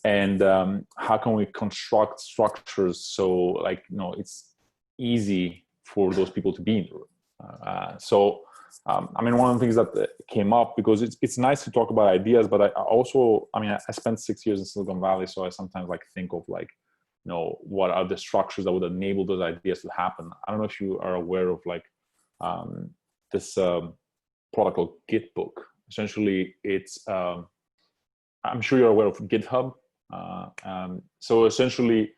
And how can we construct structures so it's easy for those people to be in the room? One of the things that came up, because it's nice to talk about ideas, but I spent 6 years in Silicon Valley, so I sometimes think of what are the structures that would enable those ideas to happen. I don't know if you are aware of this product called Gitbook. Essentially, it's I'm sure you're aware of GitHub. So essentially,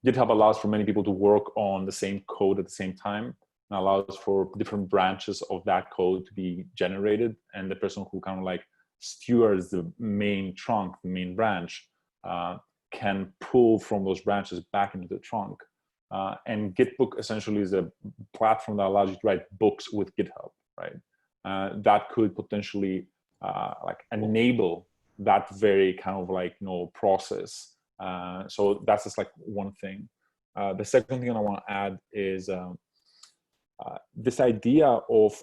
GitHub allows for many people to work on the same code at the same time, and allows for different branches of that code to be generated. And the person who kind of stewards the main trunk, the main branch, can pull from those branches back into the trunk. And Gitbook essentially is a platform that allows you to write books with GitHub, right? That could potentially enable that very kind of process. So that's just one thing. The second thing I want to add is this idea of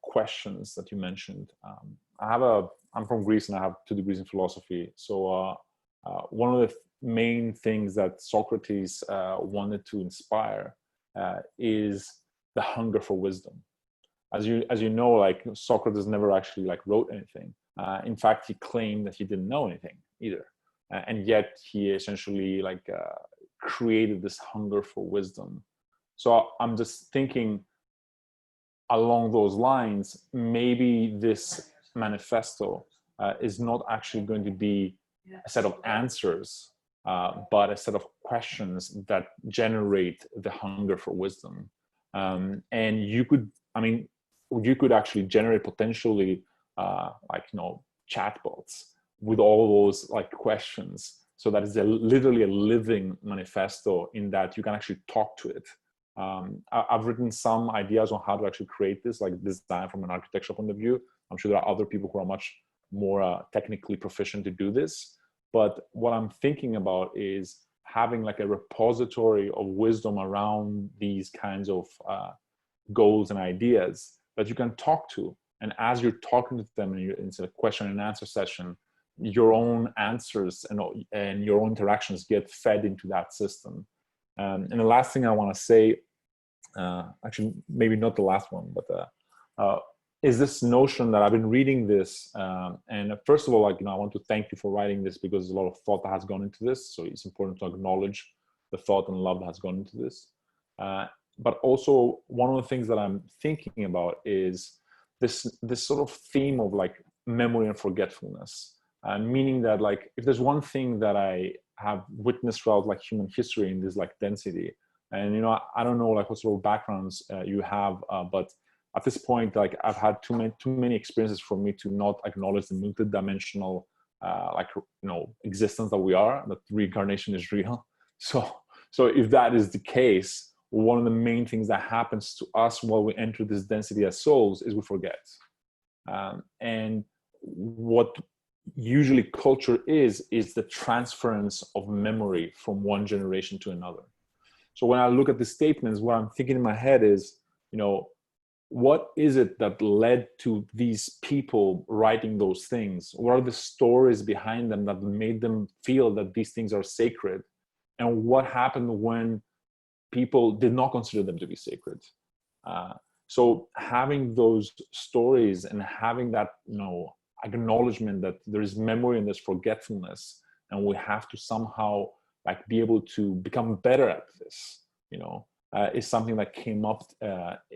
questions that you mentioned. I'm from Greece and I have 2 degrees in philosophy. So one of the main things that Socrates wanted to inspire is the hunger for wisdom. As you know, Socrates never actually wrote anything. In fact, he claimed that he didn't know anything either, and yet he essentially created this hunger for wisdom. So I'm just thinking along those lines, maybe this manifesto is not actually going to be a set of answers, but a set of questions that generate the hunger for wisdom. And you could, I mean, you could actually generate potentially like, you know, chatbots with all those like questions. So that is literally a living manifesto in that you can actually talk to it. I've written some ideas on how to actually create this, like design from an architectural point of view. I'm sure there are other people who are much more technically proficient to do this. But what I'm thinking about is having like a repository of wisdom around these kinds of goals and ideas that you can talk to. And as you're talking to them, and it's a question and answer session, your own answers and your own interactions get fed into that system. And the last thing I want to say, actually maybe not the last one, but is this notion that I've been reading this, and first of all, like, you know, I want to thank you for writing this, because there's a lot of thought that has gone into this. So it's important to acknowledge the thought and love that has gone into this. But also, one of the things that I'm thinking about is this sort of theme of like memory and forgetfulness. Meaning that, like, if there's one thing that I have witnessed throughout like human history in this like density, and, you know, I don't know like what sort of backgrounds you have, but at this point, like, I've had too many experiences for me to not acknowledge the multidimensional like, you know, existence that we are, that reincarnation is real. So if that is the case, one of the main things that happens to us while we enter this density as souls is we forget. And what usually culture is the transference of memory from one generation to another. So when I look at the statements, what I'm thinking in my head is, you know, what is it that led to these people writing those things? What are the stories behind them that made them feel that these things are sacred? And what happened when people did not consider them to be sacred? So having those stories and having that, you know, acknowledgement that there is memory and there's forgetfulness, and we have to somehow like be able to become better at this, you know, is something that came up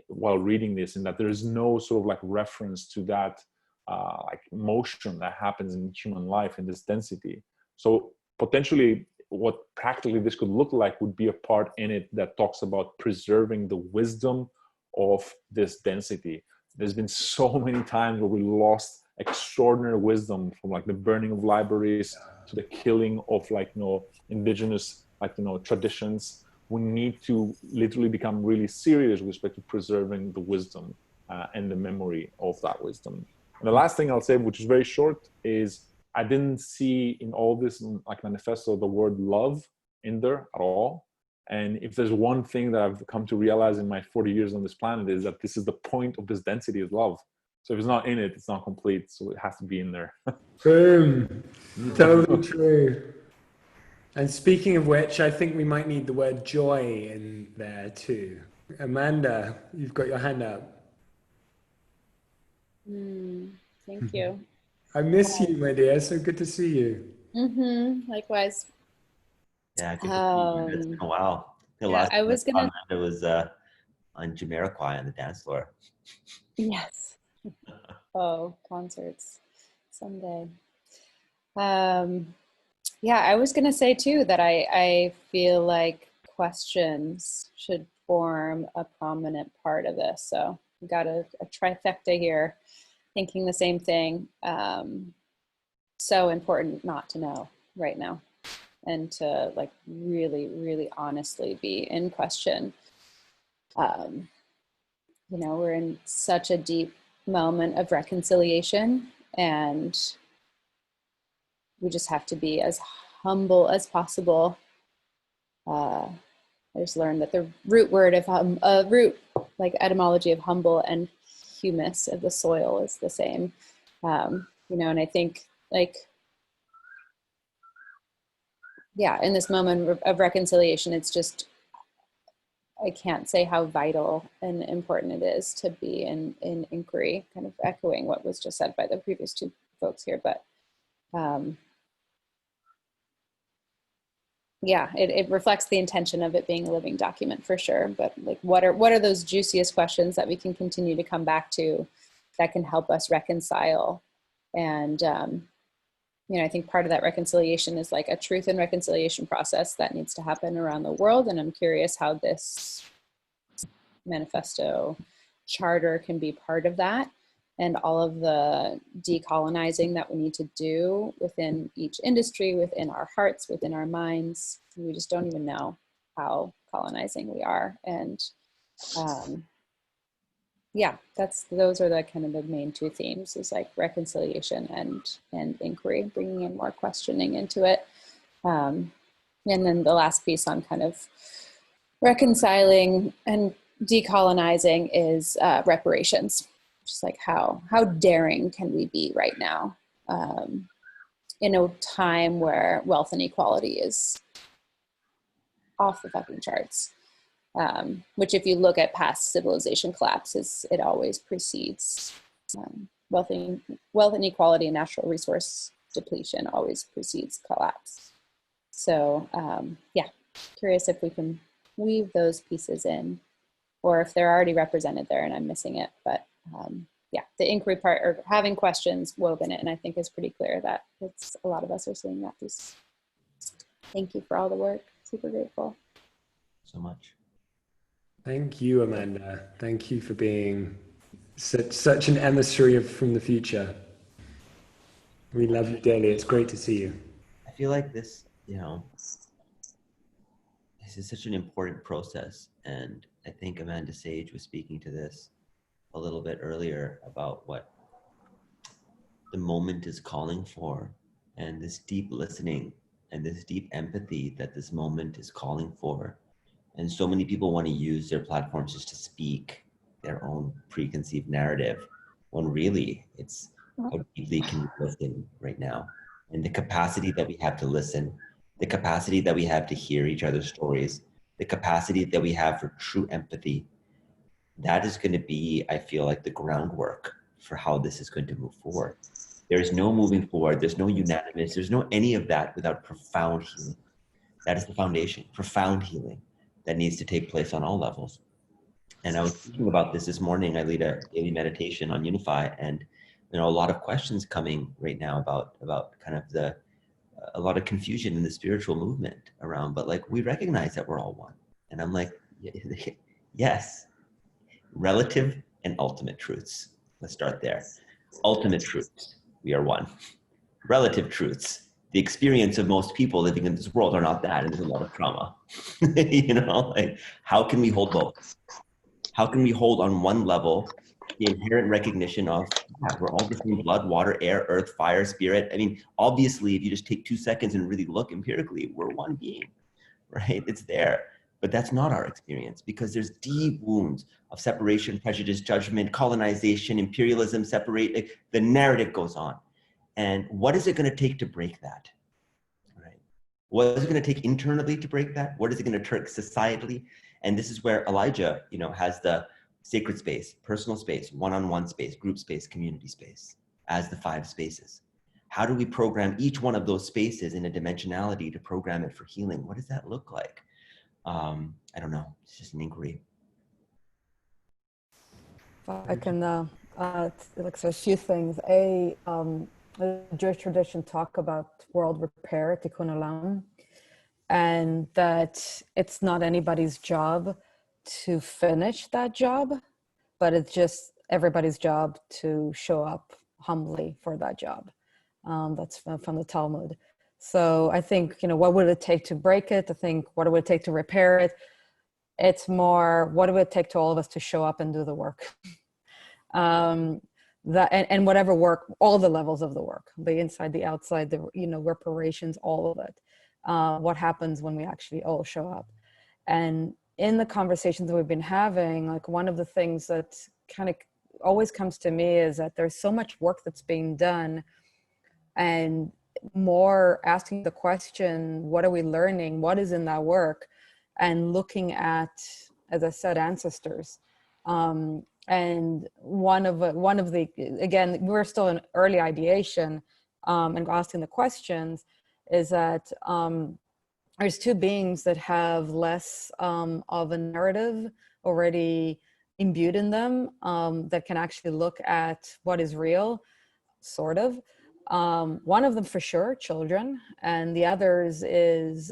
while reading this, and that there is no sort of like reference to that like motion that happens in human life in this density. So potentially what practically this could look like would be a part in it that talks about preserving the wisdom of this density. There's been so many times where we lost extraordinary wisdom, from like the burning of libraries to the killing of like, you know, indigenous like, you know, traditions. We need to literally become really serious with respect to preserving the wisdom and the memory of that wisdom. And the last thing I'll say, which is very short, is I didn't see in all this like manifesto the word love in there at all. And if there's one thing that I've come to realize in my 40 years on this planet, is that this is the point of this density, is love. So if it's not in it, it's not complete. So it has to be in there. Boom. Totally true. And speaking of which, I think we might need the word joy in there too. Amanda, you've got your hand up. Thank you. I miss you, my dear. So good to see you. Likewise. Yeah, good to see you. It's been a while. The last I was gonna. It was on Jamiroquai on the dance floor. Yes. Oh, concerts someday. Yeah, I was gonna say too that I feel like questions should form a prominent part of this. So we got a trifecta here, thinking the same thing. So important not to know right now, and to like really, really honestly be in question. You know, we're in such a deep moment of reconciliation, and we just have to be as humble as possible. I just learned that the root word of root, like etymology of humble and humus of the soil, is the same. You know, and I think like, yeah, in this moment of reconciliation, it's just, I can't say how vital and important it is to be in inquiry, kind of echoing what was just said by the previous two folks here. But yeah, it reflects the intention of it being a living document for sure. But like, what are those juiciest questions that we can continue to come back to that can help us reconcile And, you know, I think part of that reconciliation is like a truth and reconciliation process that needs to happen around the world. And I'm curious how this manifesto charter can be part of that, and all of the decolonizing that we need to do within each industry, within our hearts, within our minds. We just don't even know how colonizing we are. And yeah, those are the kind of the main two themes, is like reconciliation and inquiry, bringing in more questioning into it. And then the last piece on kind of reconciling and decolonizing is reparations. Just like how daring can we be right now in a time where wealth inequality is off the fucking charts. Which if you look at past civilization collapses, it always precedes wealth inequality and natural resource depletion always precedes collapse. So yeah, curious if we can weave those pieces in, or if they're already represented there and I'm missing it. But yeah, the inquiry part, or having questions woven in, I think is pretty clear that it's a lot of us are seeing that piece. Thank you for all the work. Super grateful. So much. Thank you, Amanda. Thank you for being such an emissary from the future. We love you dearly. It's great to see you. I feel like this, you know, this is such an important process. And I think Amanda Sage was speaking to this a little bit earlier about what the moment is calling for, and this deep listening and this deep empathy that this moment is calling for. And so many people want to use their platforms just to speak their own preconceived narrative, when really it's how deeply can we listen right now. And the capacity that we have to listen, the capacity that we have to hear each other's stories, the capacity that we have for true empathy, that is going to be, I feel like, the groundwork for how this is going to move forward. There's no moving forward. There's no unanimous. There's no any of that without profound healing. That is the foundation, profound healing that needs to take place on all levels. And I was thinking about this morning. I lead a daily meditation on Unify, and you know, a lot of questions coming right now about kind of a lot of confusion in the spiritual movement around, but like, we recognize that we're all one. And I'm like, yes, relative and ultimate truths. Let's start there. Ultimate truths, we are one. Relative truths, the experience of most people living in this world are not that, and there's a lot of trauma. You know, like, how can we hold both? How can we hold on one level the inherent recognition of, yeah, we're all the same blood, water, air, earth, fire, spirit. I mean, obviously, if you just take 2 seconds and really look empirically, we're one being, right? It's there. But that's not our experience, because there's deep wounds of separation, prejudice, judgment, colonization, imperialism, separate. The narrative goes on. And what is it going to take to break that? Right? What is it going to take internally to break that? What is it going to take societally? And this is where Elijah, you know, has the sacred space, personal space, one-on-one space, group space, community space as the 5 spaces. How do we program each one of those spaces in a dimensionality to program it for healing? What does that look like? I don't know. It's just an inquiry. I can, like, so a few things. The Jewish tradition talk about world repair, tikkun olam, and that it's not anybody's job to finish that job, but it's just everybody's job to show up humbly for that job. That's from the Talmud. So I think, you know, what would it take to break it? I think, what would it take to repair it? It's more, what would it take to all of us to show up and do the work? And whatever work, all the levels of the work, the inside, the outside, the, you know, reparations, all of it. What happens when we actually all show up? And in the conversations that we've been having, like, one of the things that kind of always comes to me is that there's so much work that's being done, and more asking the question, what are we learning? What is in that work? And looking at, as I said, ancestors. And one of the, again, we're still in early ideation and asking the questions, is that there's 2 beings that have less of a narrative already imbued in them, that can actually look at what is real. sort of. One of them for sure, children, and the others is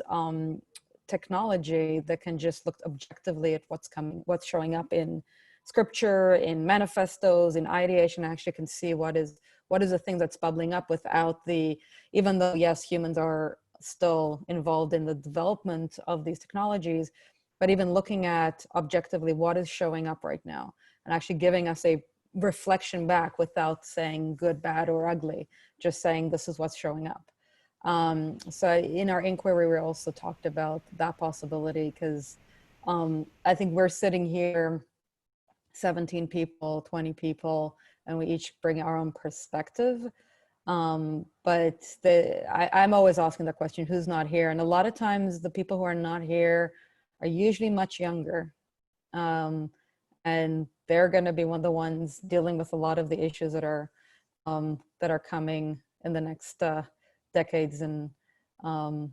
technology that can just look objectively at what's showing up in scripture, in manifestos, in ideation. Actually can see what is the thing that's bubbling up without even though yes, humans are still involved in the development of these technologies, but even looking at objectively what is showing up right now and actually giving us a reflection back without saying good, bad, or ugly, just saying this is what's showing up. So in our inquiry, we also talked about that possibility because I think we're sitting here, 17 people, 20 people, and we each bring our own perspective. But I'm always asking the question, who's not here? And a lot of times the people who are not here are usually much younger. And they're going to be one of the ones dealing with a lot of the issues that are coming in the next decades and a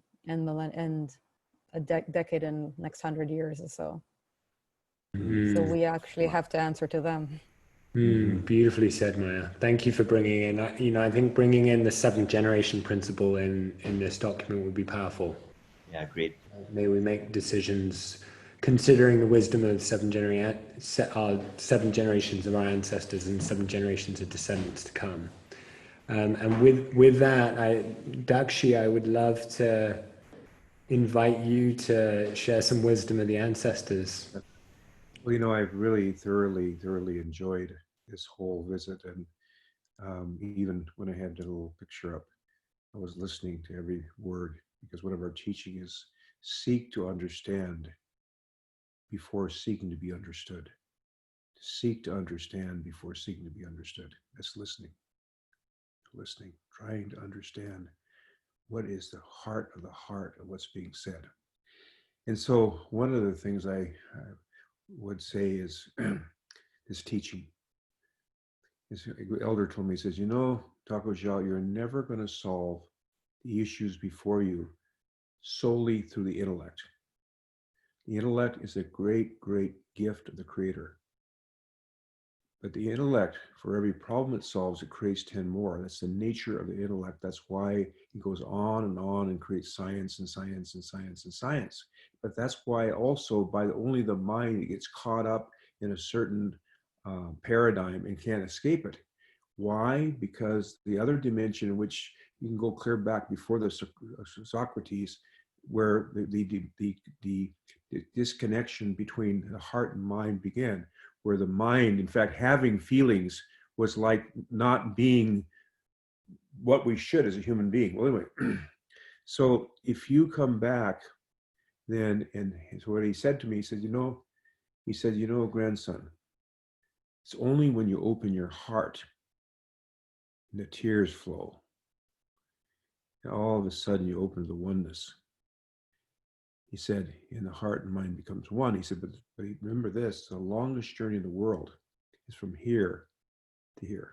decade and next 100 years or so. So we actually have to answer to them. Beautifully said, Maya. Thank you for bringing in. I think bringing in the 7th generation principle in this document would be powerful. Yeah, great. May we make decisions considering the wisdom of 7 generations of our ancestors and 7 generations of descendants to come. And with that, Dakshi, I would love to invite you to share some wisdom of the ancestors. Well, I've really thoroughly enjoyed this whole visit, and even when I had the little picture up, I was listening to every word, because one of our teaching is seek to understand before seeking to be understood. To seek to understand before seeking to be understood. That's listening, trying to understand what is the heart of what's being said. And so one of the things I would say is this teaching. This elder told me, he says, Taco Xiao, you're never going to solve the issues before you solely through the intellect. The intellect is a great, great gift of the Creator. But the intellect, for every problem it solves, it creates 10 more. That's the nature of the intellect. That's why it goes on and creates science and science and science and science. But that's why also by only the mind, it gets caught up in a certain paradigm and can't escape it. Why? Because the other dimension in which you can go clear back before the Socrates, where the disconnection between the heart and mind began, where the mind, in fact, having feelings was like not being what we should as a human being. Well, anyway, so if you come back then, and so what he said to me, he said, grandson, it's only when you open your heart and the tears flow, and all of a sudden you open to the oneness. He said, and the heart and mind becomes one. He said, but remember this, the longest journey in the world is from here to here,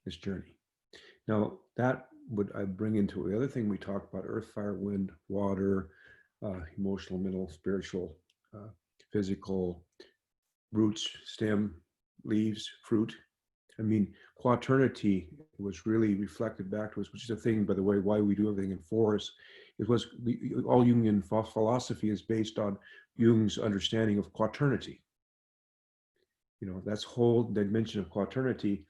this journey. Now, that would I bring into the other thing we talked about, earth, fire, wind, water, emotional, mental, spiritual, physical, roots, stem, leaves, fruit. I mean, quaternity was really reflected back to us, which is a thing, by the way, why we do everything in fours. It was all Jungian philosophy is based on Jung's understanding of quaternity. That's whole dimension of quaternity.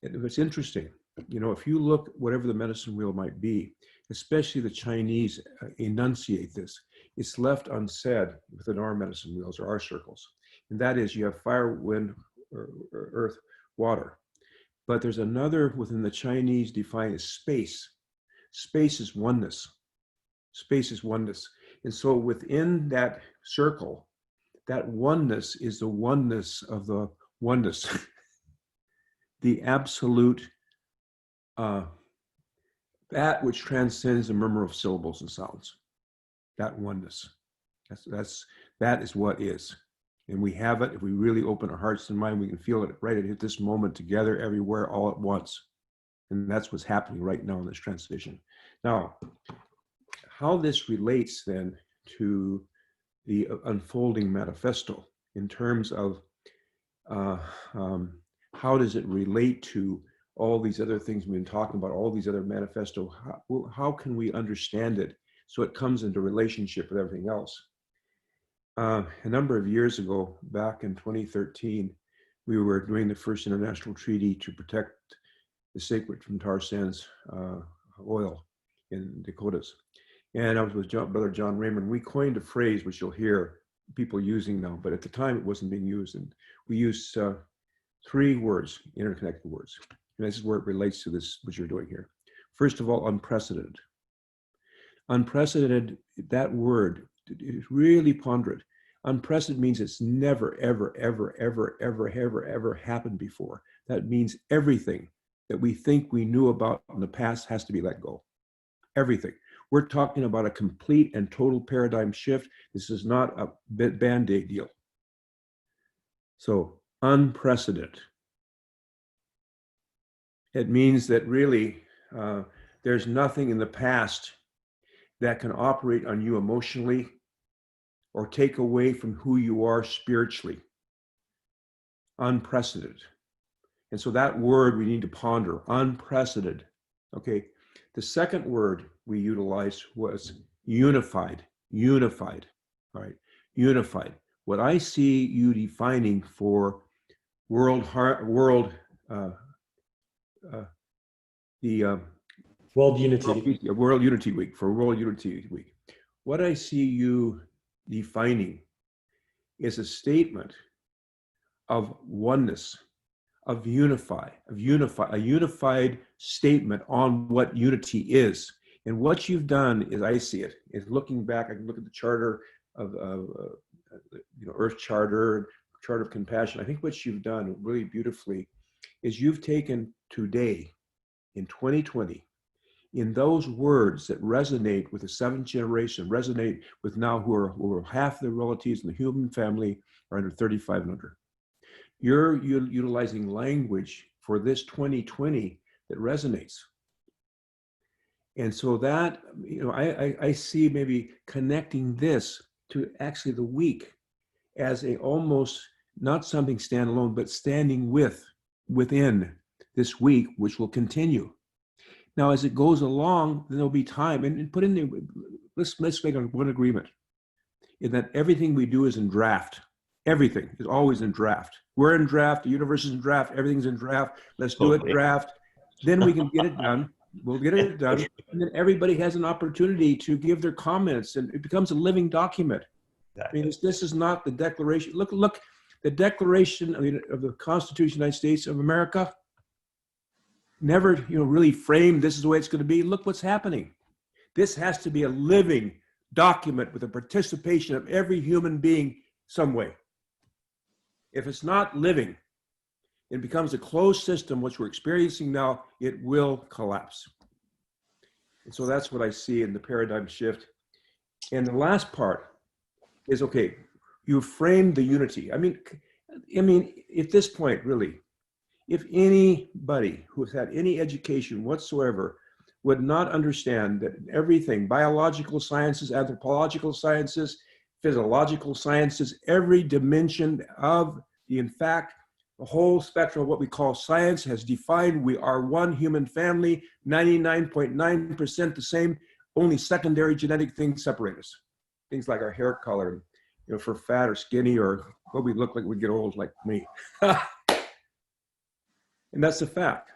It's interesting. If you look, whatever the medicine wheel might be, especially the Chinese enunciate this, it's left unsaid within our medicine wheels or our circles. And that is, you have fire, wind, or earth, water. But there's another within the Chinese defined as space. Space is oneness. Space is oneness. And so within that circle, that oneness is the oneness of the oneness. The absolute, that which transcends the murmur of syllables and sounds. That oneness. That is what is. And we have it. If we really open our hearts and mind, we can feel it right at this moment, together, everywhere, all at once. And that's what's happening right now in this transition. Now, how this relates then to the unfolding manifesto in terms of how does it relate to all these other things we've been talking about, all these other manifesto, how can we understand it so it comes into relationship with everything else? A number of years ago, back in 2013, we were doing the first international treaty to protect the sacred from tar sands oil in Dakotas. And I was with Brother John Raymond. We coined a phrase which you'll hear people using now, but at the time it wasn't being used. And we used 3 words, interconnected words. And this is where it relates to this, what you're doing here. First of all, unprecedented. Unprecedented, that word, really ponder it. Unprecedented means it's never, ever, ever, ever, ever, ever, ever happened before. That means everything that we think we knew about in the past has to be let go. Everything. We're talking about a complete and total paradigm shift. This is not a Band-Aid deal. So, unprecedented. It means that really there's nothing in the past that can operate on you emotionally or take away from who you are spiritually. Unprecedented. And so that word we need to ponder, unprecedented. Okay. The second word we utilized was unified. Unified. All right. Unified. What I see you defining for World Unity Week, for World Unity Week. What I see you defining is a statement of oneness, a unified statement on what unity is. And what you've done, as I see it, is looking back. I can look at the charter of Earth Charter, Charter of Compassion. I think what you've done really beautifully is you've taken today, in 2020, in those words that resonate with the 7th generation, resonate with now who are half the relatives in the human family are under 35 and under. You're utilizing language for this 2020 that resonates. And so that, I see maybe connecting this to actually the week as a almost not something standalone, but standing within this week, which will continue. Now, as it goes along, there'll be time, and put in there, let's make one agreement, in that everything we do is in draft. Everything is always in draft. We're in draft, the universe is in draft, everything's in draft. Let's do it draft. Then we can get it done. We'll get it done. And then everybody has an opportunity to give their comments, and it becomes a living document. Exactly. I mean, this is not the Declaration. Look, the Declaration of the Constitution of the United States of America never, really framed this is the way it's going to be. Look what's happening. This has to be a living document with the participation of every human being some way. If it's not living, it becomes a closed system, which we're experiencing now, it will collapse. And so that's what I see in the paradigm shift. And the last part is, okay, you framed the unity. I mean, at this point, really, if anybody who's had any education whatsoever would not understand that everything, biological sciences, anthropological sciences, physiological sciences, every dimension of in fact, the whole spectrum of what we call science has defined we are one human family, 99.9% the same, only secondary genetic things separate us. Things like our hair color, for fat or skinny or what we look like when we get old, like me. And that's a fact.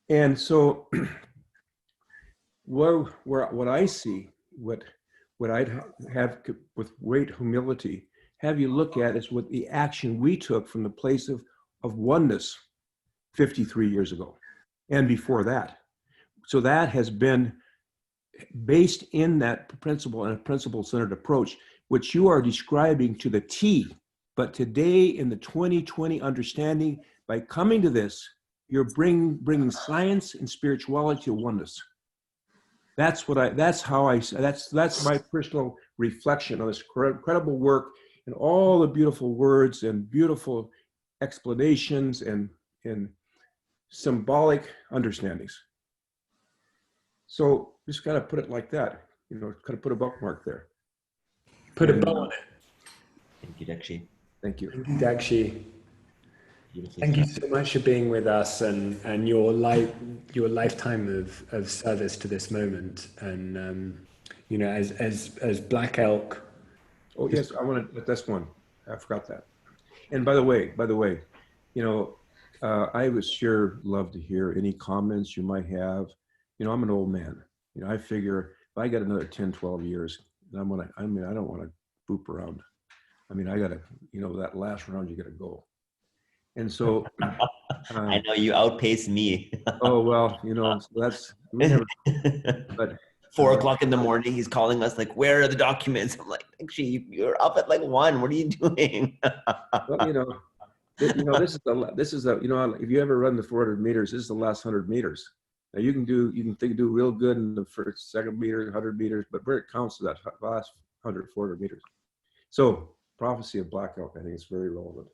And so what I see, what I'd have with great humility, have you look at is what the action we took from the place of oneness 53 years ago and before that. So that has been based in that principle and a principle-centered approach, which you are describing to the T. But today in the 2020 understanding, by coming to this, you're bringing science and spirituality to oneness. That's my personal reflection on this incredible work and all the beautiful words and beautiful explanations and symbolic understandings. So just kind of put it like that, kind of put a bookmark there. Put a bow on it. Thank you, Dakshi. Thank you. Thank you, Dakshi. Beautifully Thank you said. so much for being with us and your lifetime of service to this moment. And you know, as Black Elk. Oh yes, I want to. That's one. I forgot that. And by the way, you know, I would sure love to hear any comments you might have. You know, I'm an old man. You know, I figure if I got another 10, 12 years, I don't want to boop around. I mean, I got to, you know, that last round, you got to go. And so. I know you outpace me. Oh, well, you know, so that's, we never, but. 4 o'clock in the morning, he's calling us like, where are the documents? I'm like, actually, you're up at like 1. What are you doing? Well, you know, this is you know, if you ever run the 400 meters, this is the last 100 meters. Now you can do real good in the first, second meter, 100 meters, but where it counts to that last 100, 400 meters. So prophecy of Black Elk, I think it's very relevant.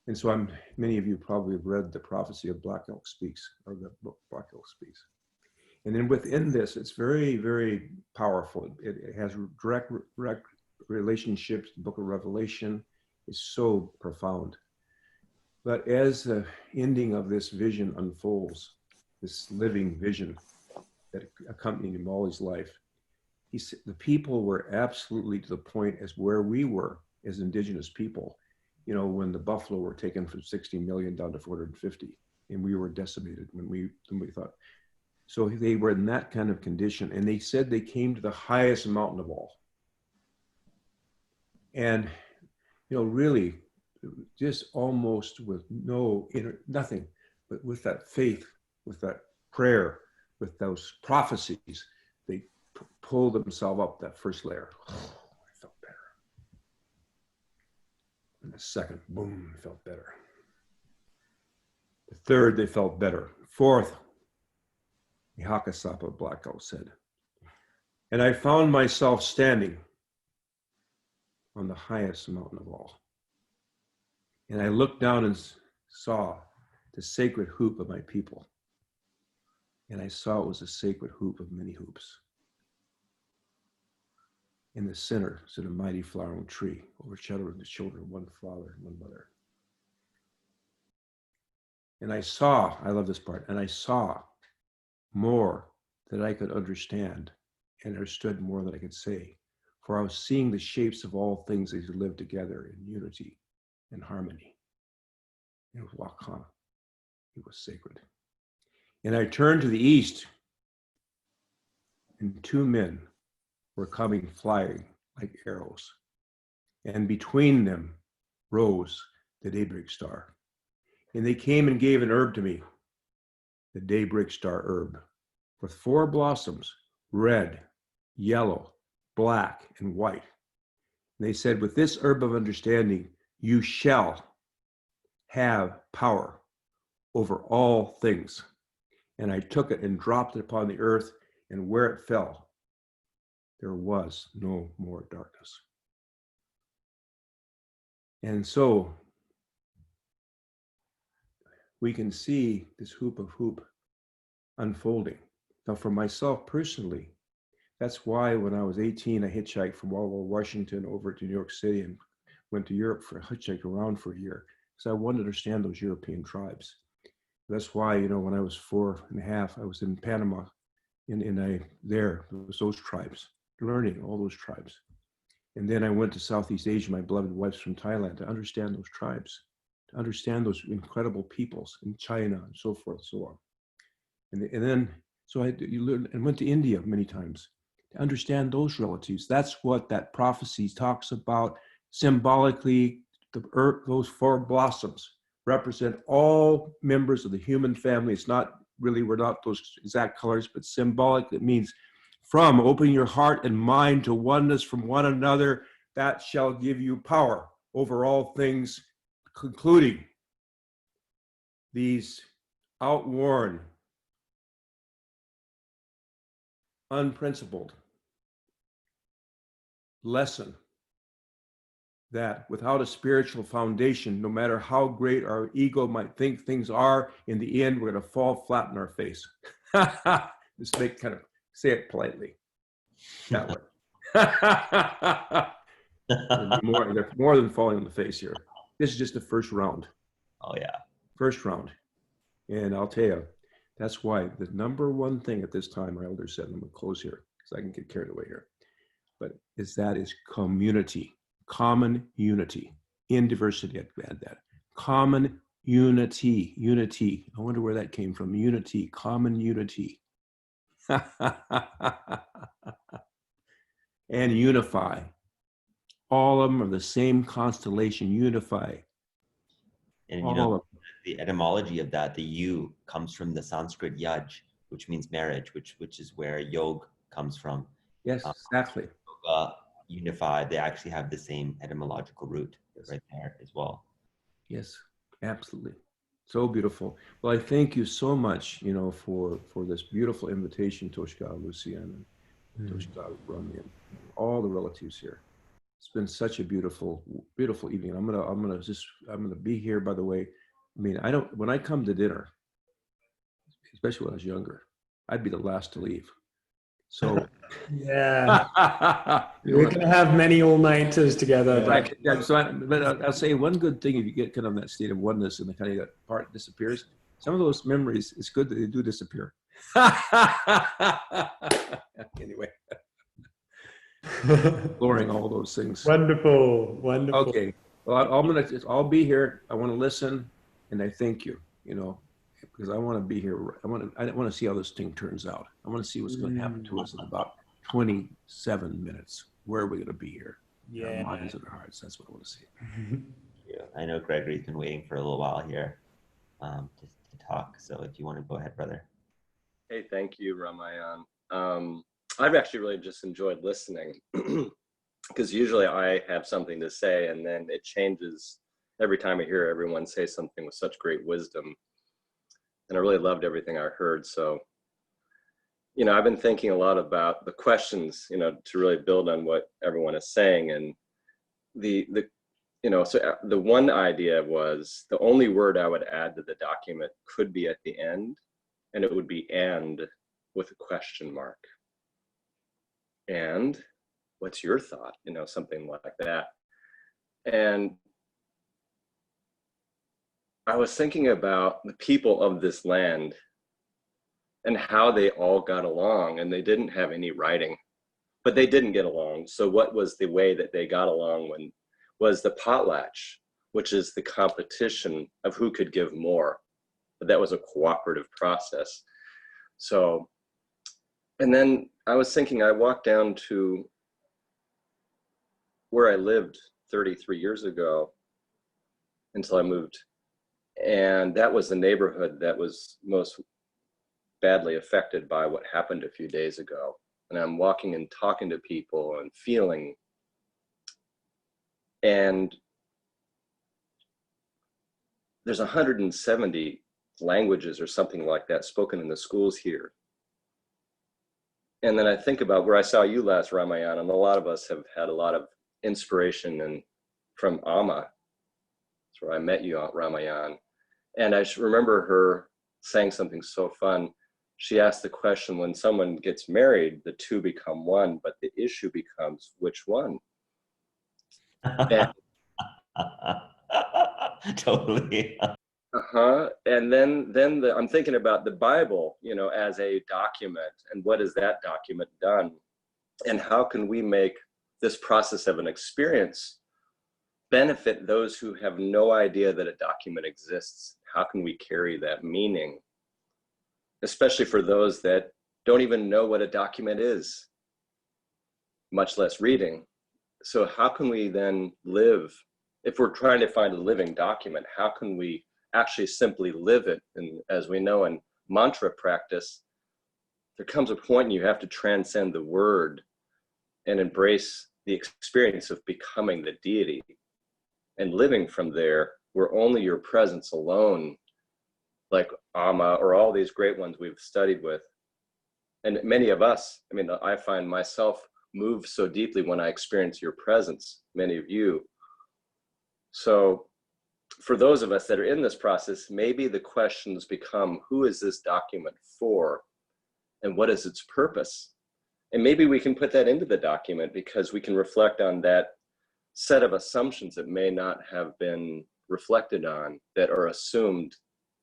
And so many of you probably have read the prophecy of Black Elk Speaks, or the book Black Elk Speaks. And then within this, it's very, very powerful. It has direct relationships. The book of Revelation is so profound. But as the ending of this vision unfolds, this living vision that accompanied Molly's life, the people were absolutely to the point as where we were as indigenous people, you know, when the buffalo were taken from 60 million down to 450, and we were decimated when we thought. So they were in that kind of condition, and they said they came to the highest mountain of all. And, you know, really, just almost with nothing, but with that faith, with that prayer, with those prophecies, they pulled themselves up that first layer. Oh, I felt better. And the second, boom, felt better. The third, they felt better. Fourth, Hakasapa Black Elk said, and I found myself standing on the highest mountain of all. And I looked down and saw the sacred hoop of my people. And I saw it was a sacred hoop of many hoops. In the center stood a mighty flowering tree, overshadowing the children, one father and one mother. And I love this part, and I saw more than I could understand, and understood more than I could say. For I was seeing the shapes of all things as they live together in unity and harmony. It was Wakana. It was sacred. And I turned to the east, and 2 men were coming flying like arrows. And between them rose the daybreak star. And they came and gave an herb to me, the daybreak star herb, with 4 blossoms, red, yellow, black, and white. And they said, with this herb of understanding, you shall have power over all things. And I took it and dropped it upon the earth, and where it fell, there was no more darkness. And so we can see this hoop of hoop unfolding. Now, for myself personally, that's why when I was 18, I hitchhiked from Washington over to New York City and went to Europe for a hitchhike around for a year, because I wanted to understand those European tribes. That's why, you know, when I was 4.5, I was in Panama, there was those tribes, learning all those tribes. And then I went to Southeast Asia, my beloved wife's from Thailand, to understand those tribes, to understand those incredible peoples in China and so forth and so on. And then, so you learn, and went to India many times to understand those relatives. That's what that prophecy talks about symbolically. Those 4 blossoms represent all members of the human family. It's not really, we're not those exact colors, but symbolic. It means from opening your heart and mind to oneness from one another, that shall give you power over all things, concluding these outworn, unprincipled lesson that without a spiritual foundation, no matter how great our ego might think things are, in the end, we're going to fall flat in our face. Just say it politely. That way. They're more than falling on the face here. This is just the first round. Oh yeah. First round. And I'll tell you, that's why the number one thing at this time, our elders said, and I'm going to close here because I can get carried away here, but is community, common unity in diversity. I'd add that. Common unity. I wonder where that came from. Unity, common unity. And unify. All of them are the same constellation, unify. And you know, the etymology of that, the U comes from the Sanskrit yaj, which means marriage, which is where yog comes from. Yes, exactly. Unify, they actually have the same etymological root right there as well. Yes, absolutely. So beautiful. Well, I thank you so much, you know, for this beautiful invitation, Toshka, Lucian, and Toshka, Rami, and all the relatives here. It's been such a beautiful, beautiful evening. I'm gonna be here. By the way, I mean, when I come to dinner, especially when I was younger, I'd be the last to leave. So yeah, we're gonna have many all-nighters together. Yeah, but I'll say one good thing: if you get kind of that state of oneness and the kind of that part disappears, some of those memories, it's good that they do disappear. Anyway. Exploring all those things. Wonderful. Okay. Well, I'll be here. I want to listen, and I thank you. You know, because I want to be here. I want to see how this thing turns out. I want to see what's going to happen to us in about 27 minutes. Where are we going to be here? Yeah. Our minds and our hearts. That's what I want to see. Yeah. I know Gregory's been waiting for a little while here, to talk. So if you want to go ahead, brother. Hey, thank you, Ramayan. I've actually really just enjoyed listening because usually I have something to say and then it changes every time I hear everyone say something with such great wisdom. And I really loved everything I heard. So, you know, I've been thinking a lot about the questions, you know, to really build on what everyone is saying. And the one idea was the only word I would add to the document could be at the end, and it would be "and" with a question mark. And what's your thought? You know, something like that. And I was thinking about the people of this land and how they all got along, and they didn't have any writing, but they didn't get along. So what was the way that they got along was the potlatch, which is the competition of who could give more. But that was a cooperative process. So, and then I was thinking, I walked down to where I lived 33 years ago until I moved. And that was the neighborhood that was most badly affected by what happened a few days ago. And I'm walking and talking to people and feeling. And there's 170 languages or something like that spoken in the schools here. And then I think about where I saw you last, Ramayan, and a lot of us have had a lot of inspiration from Amma. That's where I met you, Ramayan. And I remember her saying something so fun. She asked the question, when someone gets married, the two become one, but the issue becomes which one? And, totally. And then I'm thinking about the Bible, you know, as a document, and what has that document done? And how can we make this process of an experience benefit those who have no idea that a document exists? How can we carry that meaning? Especially for those that don't even know what a document is, much less reading. So how can we then live, if we're trying to find a living document, how can we actually simply live it? And as we know in mantra practice, there comes a point you have to transcend the word and embrace the experience of becoming the deity and living from there, where only your presence alone, like Amma or all these great ones we've studied with, and many of us, I mean, I find myself moved so deeply when I experience your presence, many of you. So for those of us that are in this process, maybe the questions become, who is this document for? And what is its purpose? And maybe we can put that into the document because we can reflect on that set of assumptions that may not have been reflected on that are assumed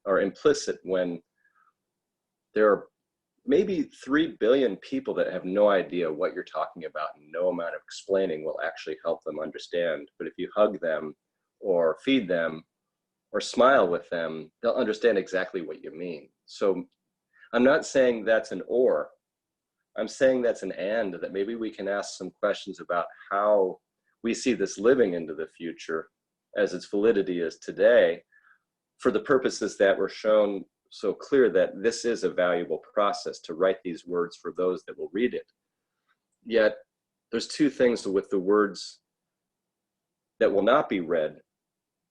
or implicit when there are maybe 3 billion people that have no idea what you're talking about, and no amount of explaining will actually help them understand. But if you hug them or feed them or smile with them, they'll understand exactly what you mean. So I'm not saying that's an or, I'm saying that's an and, that maybe we can ask some questions about how we see this living into the future as its validity is today, for the purposes that were shown so clear that this is a valuable process to write these words for those that will read it. Yet there's two things with the words that will not be read.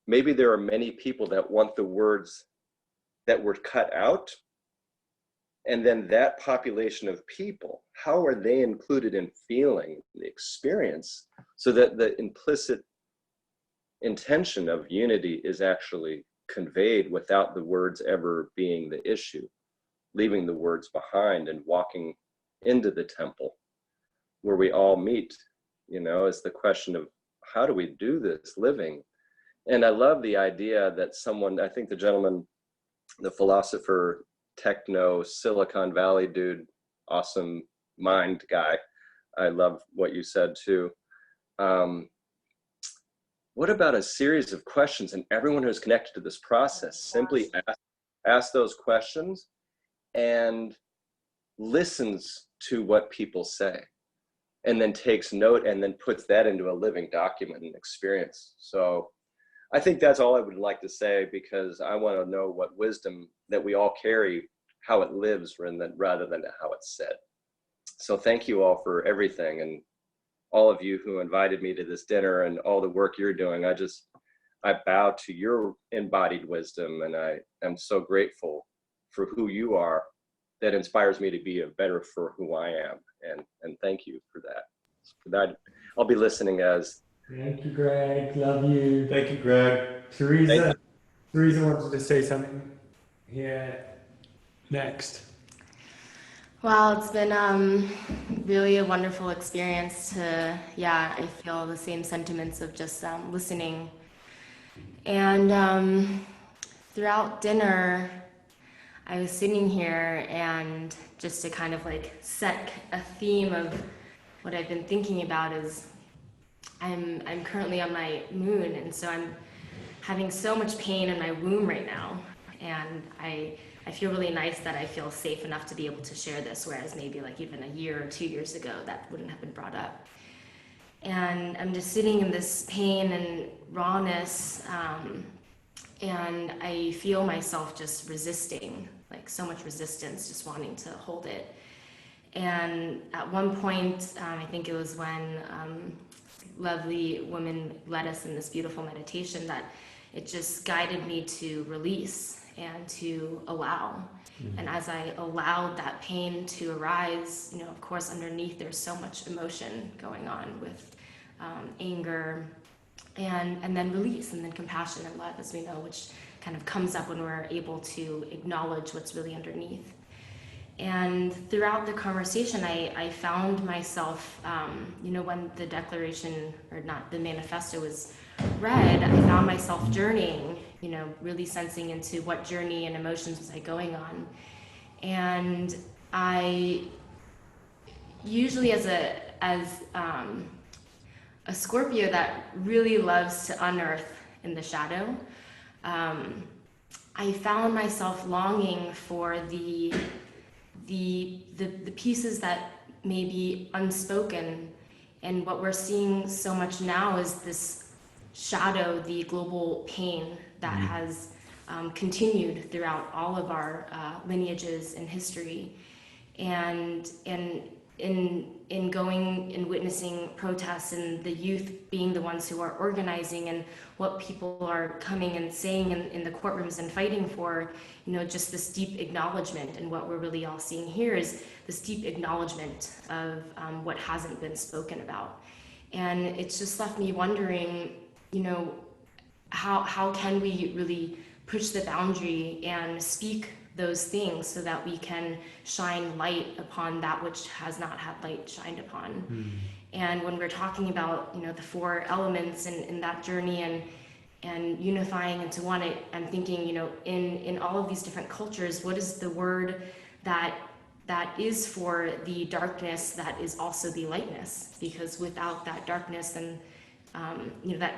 Maybe there are many people that want the words that were cut out, and then that population of people, how are they included in feeling the experience so that the implicit intention of unity is actually conveyed without the words ever being the issue, leaving the words behind and walking into the temple where we all meet, you know, is the question of how do we do this living? And I love the idea that someone, I think the gentleman, the philosopher, techno, Silicon Valley dude, awesome mind guy, I love what you said too. What about a series of questions, and everyone who's connected to this process simply ask those questions and listens to what people say, and then takes note and then puts that into a living document and experience. So I think that's all I would like to say, because I want to know what wisdom that we all carry, how it lives rather than how it's said. So thank you all for everything, and all of you who invited me to this dinner and all the work you're doing. I bow to your embodied wisdom, and I am so grateful for who you are. That inspires me to be better for who I am, and thank you for that. For that, I'll be listening as. Thank you, Greg. Love you. Thank you, Greg. Teresa wanted to say something here next. Wow, it's been really a wonderful experience to, I feel the same sentiments of just listening. And throughout dinner, I was sitting here, and just to kind of like set a theme of what I've been thinking about is I'm currently on my moon, and so I'm having so much pain in my womb right now. And I feel really nice that I feel safe enough to be able to share this, whereas maybe like even a year or 2 years ago, that wouldn't have been brought up. And I'm just sitting in this pain and rawness, and I feel myself just resisting, like so much resistance, just wanting to hold it. And at one point, I think it was when lovely woman led us in this beautiful meditation, that it just guided me to release and to allow. Mm-hmm. And as I allowed that pain to arise, you know, of course, underneath there's so much emotion going on with anger, and then release, and then compassion and love, as we know, which kind of comes up when we're able to acknowledge what's really underneath. And throughout the conversation, I found myself, when the declaration, or not, the manifesto was read, I found myself journeying, really sensing into what journey and emotions was I going on. And I usually, as a Scorpio that really loves to unearth in the shadow, I found myself longing for the pieces that may be unspoken. And what we're seeing so much now is this shadow, the global pain that has continued throughout all of our lineages and history. And in going and witnessing protests, and the youth being the ones who are organizing, and what people are coming and saying in the courtrooms and fighting for, just this deep acknowledgement. And what we're really all seeing here is this deep acknowledgement of what hasn't been spoken about. And it's just left me wondering, how can we really push the boundary and speak those things so that we can shine light upon that which has not had light shined upon. And when we're talking about, the 4 elements in that journey, and unifying into one. I'm thinking, you know, in all of these different cultures, what is the word that is for the darkness that is also the lightness? Because without that darkness, then you know,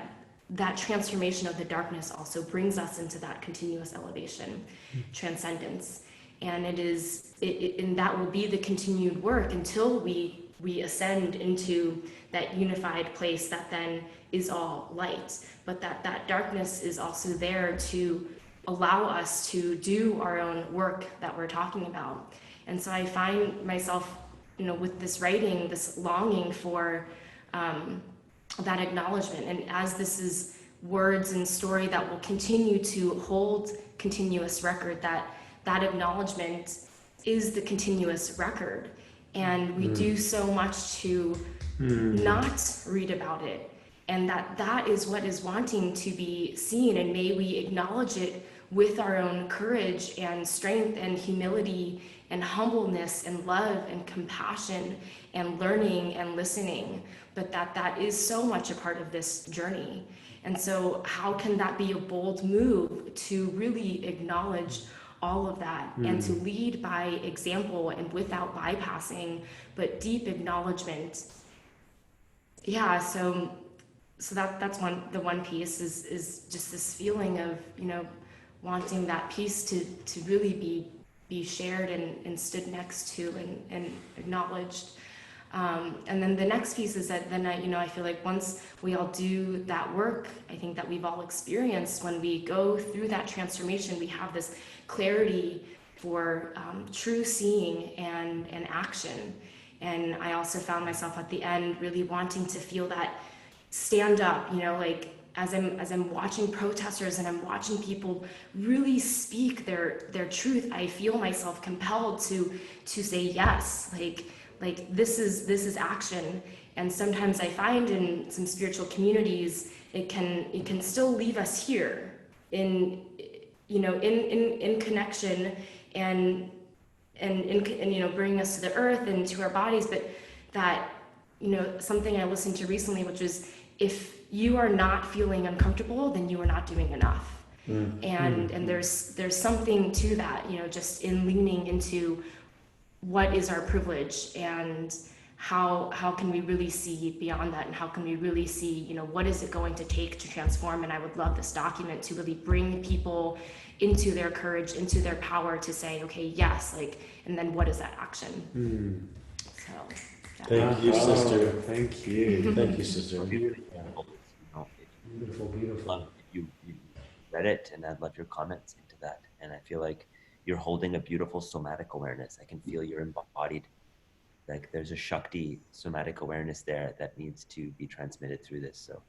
that transformation of the darkness also brings us into that continuous elevation, transcendence. And and that will be the continued work until we ascend into that unified place that then is all light. But that darkness is also there to allow us to do our own work that we're talking about. And so I find myself, you know, with this writing, this longing for that acknowledgement. And as this is words and story that will continue to hold continuous record, that acknowledgement is the continuous record. And we do so much to not read about it. And that is what is wanting to be seen. And may we acknowledge it with our own courage and strength and humility and humbleness and love and compassion and learning and listening. But that is so much a part of this journey. And so how can that be a bold move to really acknowledge all of that and to lead by example and without bypassing, but deep acknowledgement? Yeah, so that's the one piece is just this feeling of, you know, wanting that piece to really be shared and stood next to and acknowledged. And then the next piece is that then I feel like once we all do that work, I think that we've all experienced when we go through that transformation, we have this clarity for true seeing and action. And I also found myself at the end really wanting to feel that stand up, you know, like as I'm watching protesters and I'm watching people really speak their truth, I feel myself compelled to say yes, like this is action. And sometimes I find in some spiritual communities it can still leave us here in, you know, in connection and you know, bring us to the earth and to our bodies. But that, you know, something I listened to recently, which was, if you are not feeling uncomfortable, then you are not doing enough. And there's something to that, you know, just in leaning into what is our privilege and how can we really see beyond that, and how can we really see, you know, what is it going to take to transform. And I would love this document to really bring people into their courage, into their power to say, okay, yes, like, and then what is that action? So yeah. Thank you, sister. Thank you. Thank you, sister. Beautiful, beautiful. You read it, and I'd love your comments into that. And I feel like you're holding a beautiful somatic awareness. I can feel you're embodied. Like there's a Shakti somatic awareness there that needs to be transmitted through this. So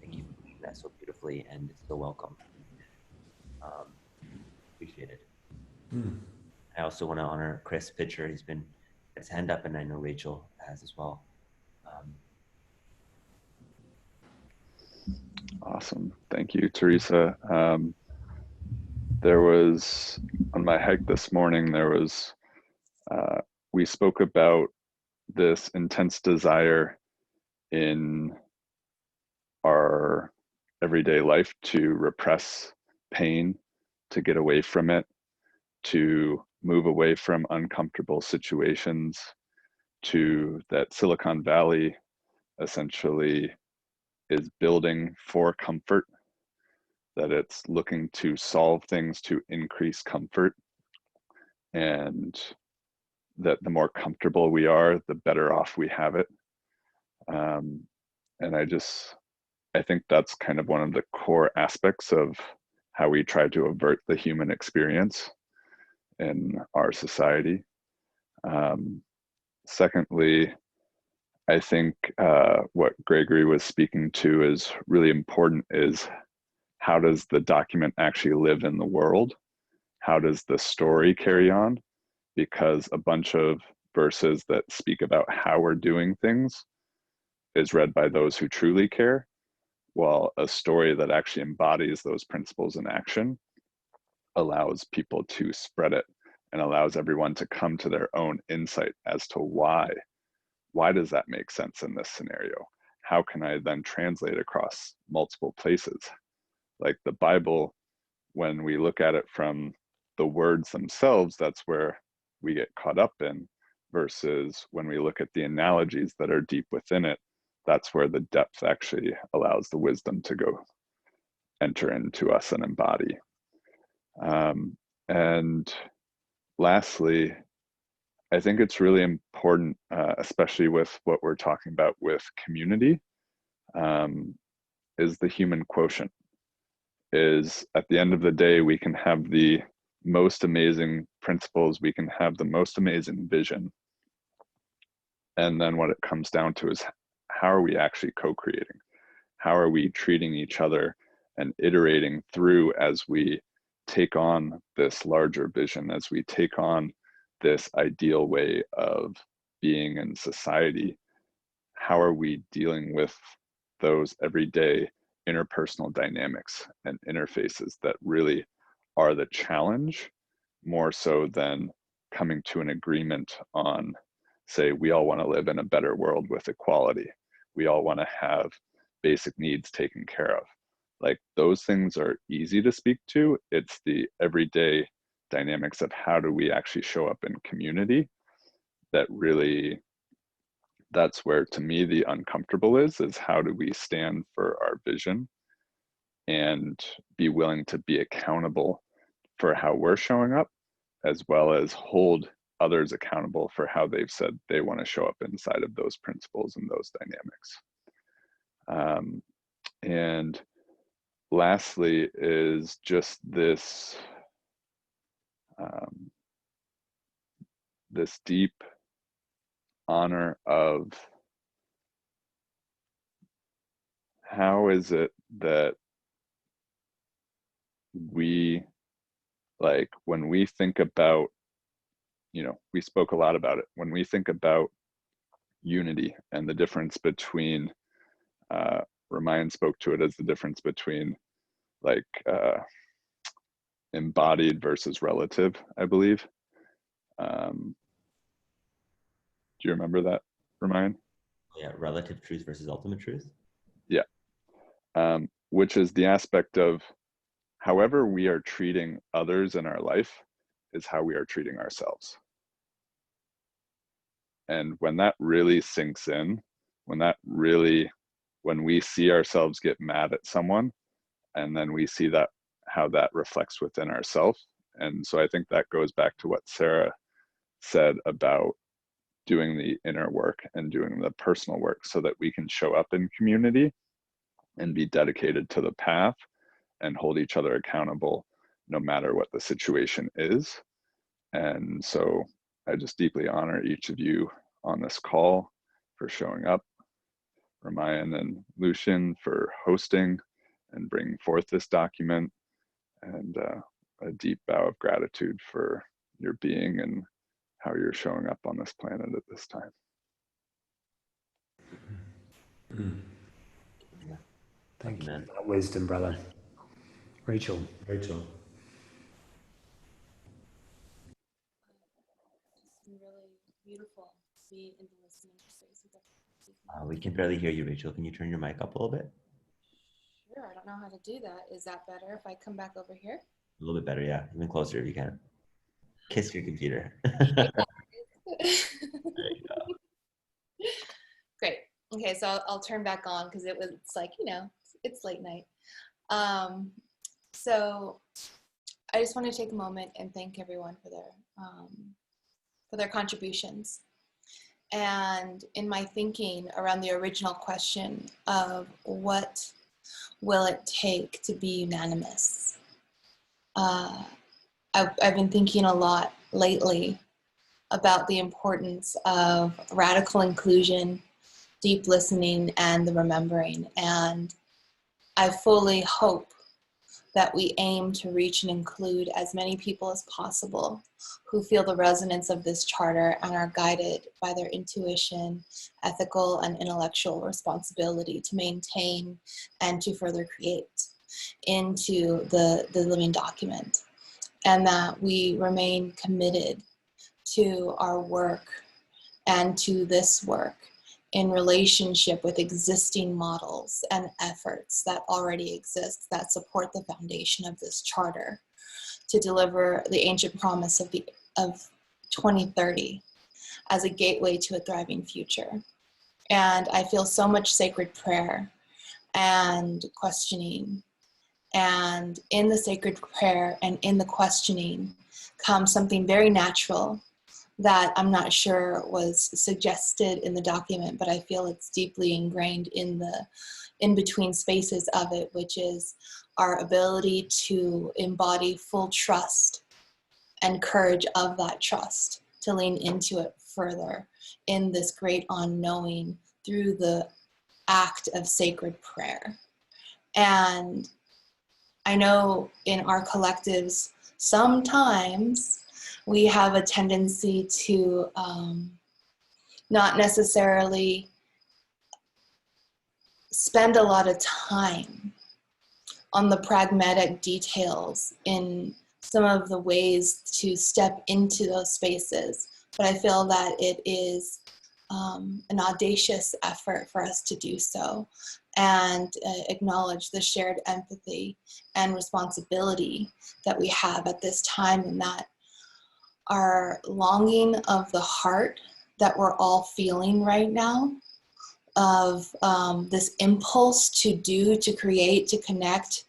thank you for doing that so beautifully, and it's so welcome. Appreciate it. I also want to honor Chris Pitcher. He's been his hand up, and I know Rachel has as well. Awesome. Thank you, Teresa. There was, on my hike this morning, we spoke about this intense desire in our everyday life to repress pain, to get away from it, to move away from uncomfortable situations, to that Silicon Valley essentially is building for comfort, that it's looking to solve things to increase comfort, and that the more comfortable we are, the better off we have it. And I think that's kind of one of the core aspects of how we try to avert the human experience in our society. Secondly, I think what Gregory was speaking to is really important, is how does the document actually live in the world? How does the story carry on? Because a bunch of verses that speak about how we're doing things is read by those who truly care, while a story that actually embodies those principles in action allows people to spread it and allows everyone to come to their own insight as to why. Why does that make sense in this scenario? How can I then translate across multiple places? Like the Bible, when we look at it from the words themselves, that's where we get caught up in, versus when we look at the analogies that are deep within it, that's where the depth actually allows the wisdom to go enter into us and embody. And lastly, I think it's really important, especially with what we're talking about with community, is the human quotient. Is at the end of the day, we can have the most amazing principles, we can have the most amazing vision. And then what it comes down to is, how are we actually co-creating? How are we treating each other and iterating through as we take on this larger vision, as we take on this ideal way of being in society? How are we dealing with those everyday interpersonal dynamics and interfaces that really are the challenge, more so than coming to an agreement on, say, we all want to live in a better world with equality. We all want to have basic needs taken care of. Like, those things are easy to speak to. It's the everyday dynamics of how do we actually show up in community that really, that's where, to me, the uncomfortable is how do we stand for our vision and be willing to be accountable for how we're showing up, as well as hold others accountable for how they've said they want to show up inside of those principles and those dynamics. And lastly is just this this deep honor of how is it that we, like, when we think about, we spoke a lot about it, when we think about unity and the difference between, Ramayan spoke to it as the difference between, like, embodied versus relative, I believe. Do you remember that, Ramayan? Yeah, relative truth versus ultimate truth. Yeah. Which is the aspect of however we are treating others in our life is how we are treating ourselves. And when that really sinks in, when we see ourselves get mad at someone, and then we see that, how that reflects within ourselves. And so I think that goes back to what Sarah said about doing the inner work and doing the personal work so that we can show up in community and be dedicated to the path and hold each other accountable no matter what the situation is. And so I just deeply honor each of you on this call for showing up, Ramayan and Lucian for hosting and bringing forth this document, and a deep bow of gratitude for your being and how you're showing up on this planet at this time. Thank you for that wisdom, brother. Rachel. Rachel. It's been really beautiful to be in the listening space with everyone. We can barely hear you, Rachel. Can you turn your mic up a little bit? Sure, I don't know how to do that. Is that better if I come back over here? A little bit better, yeah. Even closer if you can. Kiss your computer. There you go. Great. Okay, so I'll turn back on because it's like, it's late night. So I just want to take a moment and thank everyone for their contributions. And in my thinking around the original question of what will it take to be unanimous, I've been thinking a lot lately about the importance of radical inclusion, deep listening, and the remembering. And I fully hope that we aim to reach and include as many people as possible who feel the resonance of this charter and are guided by their intuition, ethical and intellectual responsibility to maintain and to further create into the living document. And that we remain committed to our work and to this work in relationship with existing models and efforts that already exist that support the foundation of this charter to deliver the ancient promise of 2030 as a gateway to a thriving future. And I feel so much sacred prayer and questioning. And in the sacred prayer and in the questioning comes something very natural that I'm not sure was suggested in the document, but I feel it's deeply ingrained in the in-between spaces of it, which is our ability to embody full trust and courage of that trust, to lean into it further in this great unknowing through the act of sacred prayer. And I know in our collectives, sometimes we have a tendency to not necessarily spend a lot of time on the pragmatic details in some of the ways to step into those spaces. But I feel that it is an audacious effort for us to do so and acknowledge the shared empathy and responsibility that we have at this time, and that our longing of the heart that we're all feeling right now, of this impulse to do, to create, to connect,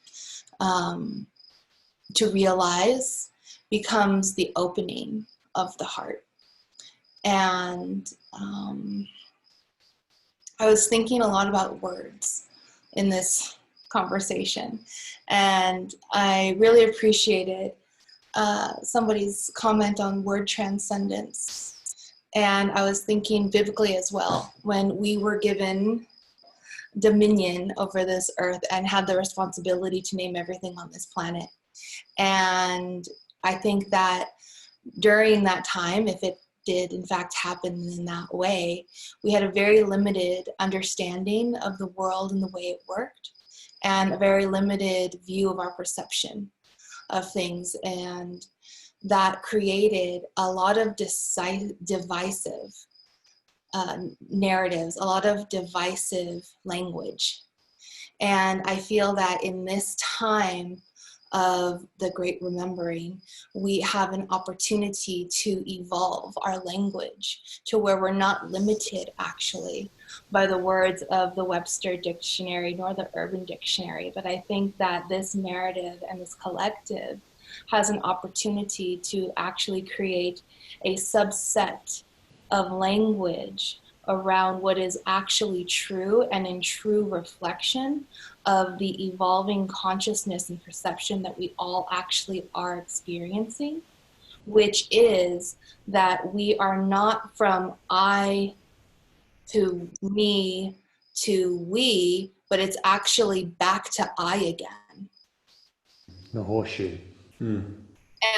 to realize, becomes the opening of the heart. And I was thinking a lot about words in this conversation, and I really appreciated somebody's comment on word transcendence. And I was thinking biblically as well, when we were given dominion over this earth and had the responsibility to name everything on this planet. And I think that during that time, if it did in fact happen in that way, we had a very limited understanding of the world and the way it worked, and a very limited view of our perception of things. And that created a lot of divisive narratives, a lot of divisive language. And I feel that in this time of the Great Remembering, we have an opportunity to evolve our language to where we're not limited actually by the words of the Webster Dictionary nor the Urban Dictionary. But I think that this narrative and this collective has an opportunity to actually create a subset of language around what is actually true and in true reflection of the evolving consciousness and perception that we all actually are experiencing, which is that we are not from I to me to we, but it's actually back to I again. The horseshoe.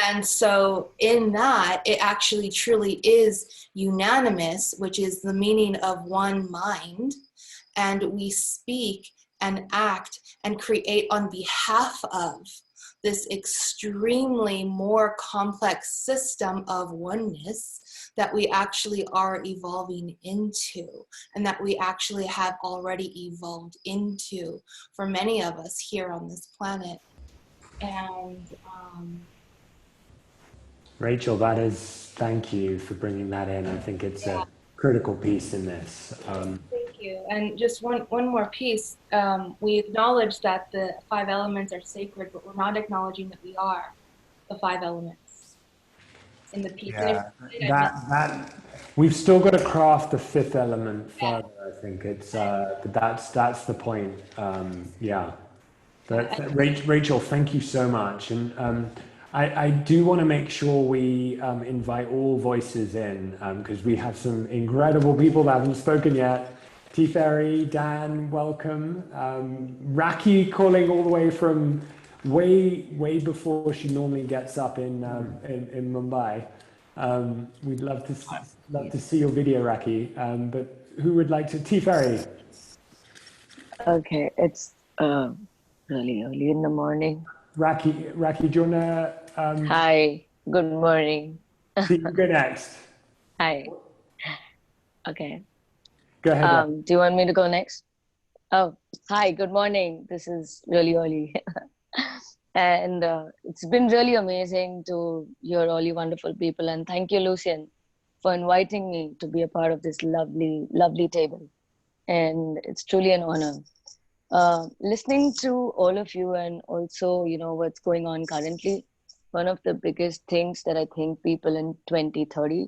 And so in that, it actually truly is unanimous, which is the meaning of one mind. And we speak and act and create on behalf of this extremely more complex system of oneness that we actually are evolving into, and that we actually have already evolved into for many of us here on this planet. And Rachel, that is, thank you for bringing that in. I think it's a critical piece in this. Thank you. And just one more piece. We acknowledge that the 5 elements are sacred, but we're not acknowledging that we are the 5 elements in the piece. Yeah, that we've still got to craft the 5th element further. I think it's but that's the point. Yeah. But Rachel, thank you so much. And I do want to make sure we invite all voices in, because we have some incredible people that haven't spoken yet. T. Ferry, Dan, welcome. Raki calling all the way from way before she normally gets up in Mumbai. We'd love to see your video, Raki. But who would like to? T. Ferry. Okay, it's really early in the morning. Raki, do you wanna? Hi, good morning. You go next. Hi. Okay. Go ahead. Do you want me to go next? Oh, hi, good morning. This is really early. And it's been really amazing to hear all you wonderful people. And thank you, Lucian, for inviting me to be a part of this lovely, lovely table. And it's truly an honor. Listening to all of you and also, what's going on currently, one of the biggest things that I think people in 2030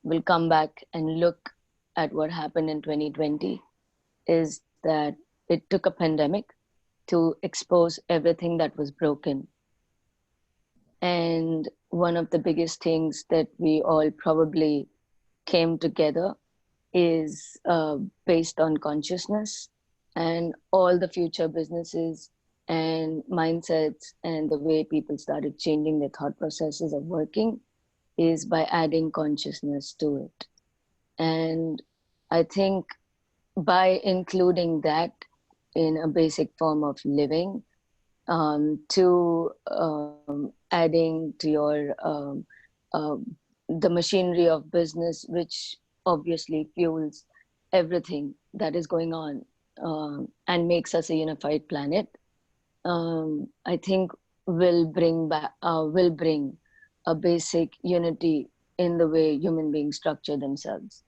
will come back and look at what happened in 2020 is that it took a pandemic to expose everything that was broken. And one of the biggest things that we all probably came together is based on consciousness, and all the future businesses and mindsets and the way people started changing their thought processes of working is by adding consciousness to it. And I think by including that in a basic form of living, to adding to your the machinery of business, which obviously fuels everything that is going on and makes us a unified planet, I think will bring a basic unity in the way human beings structure themselves.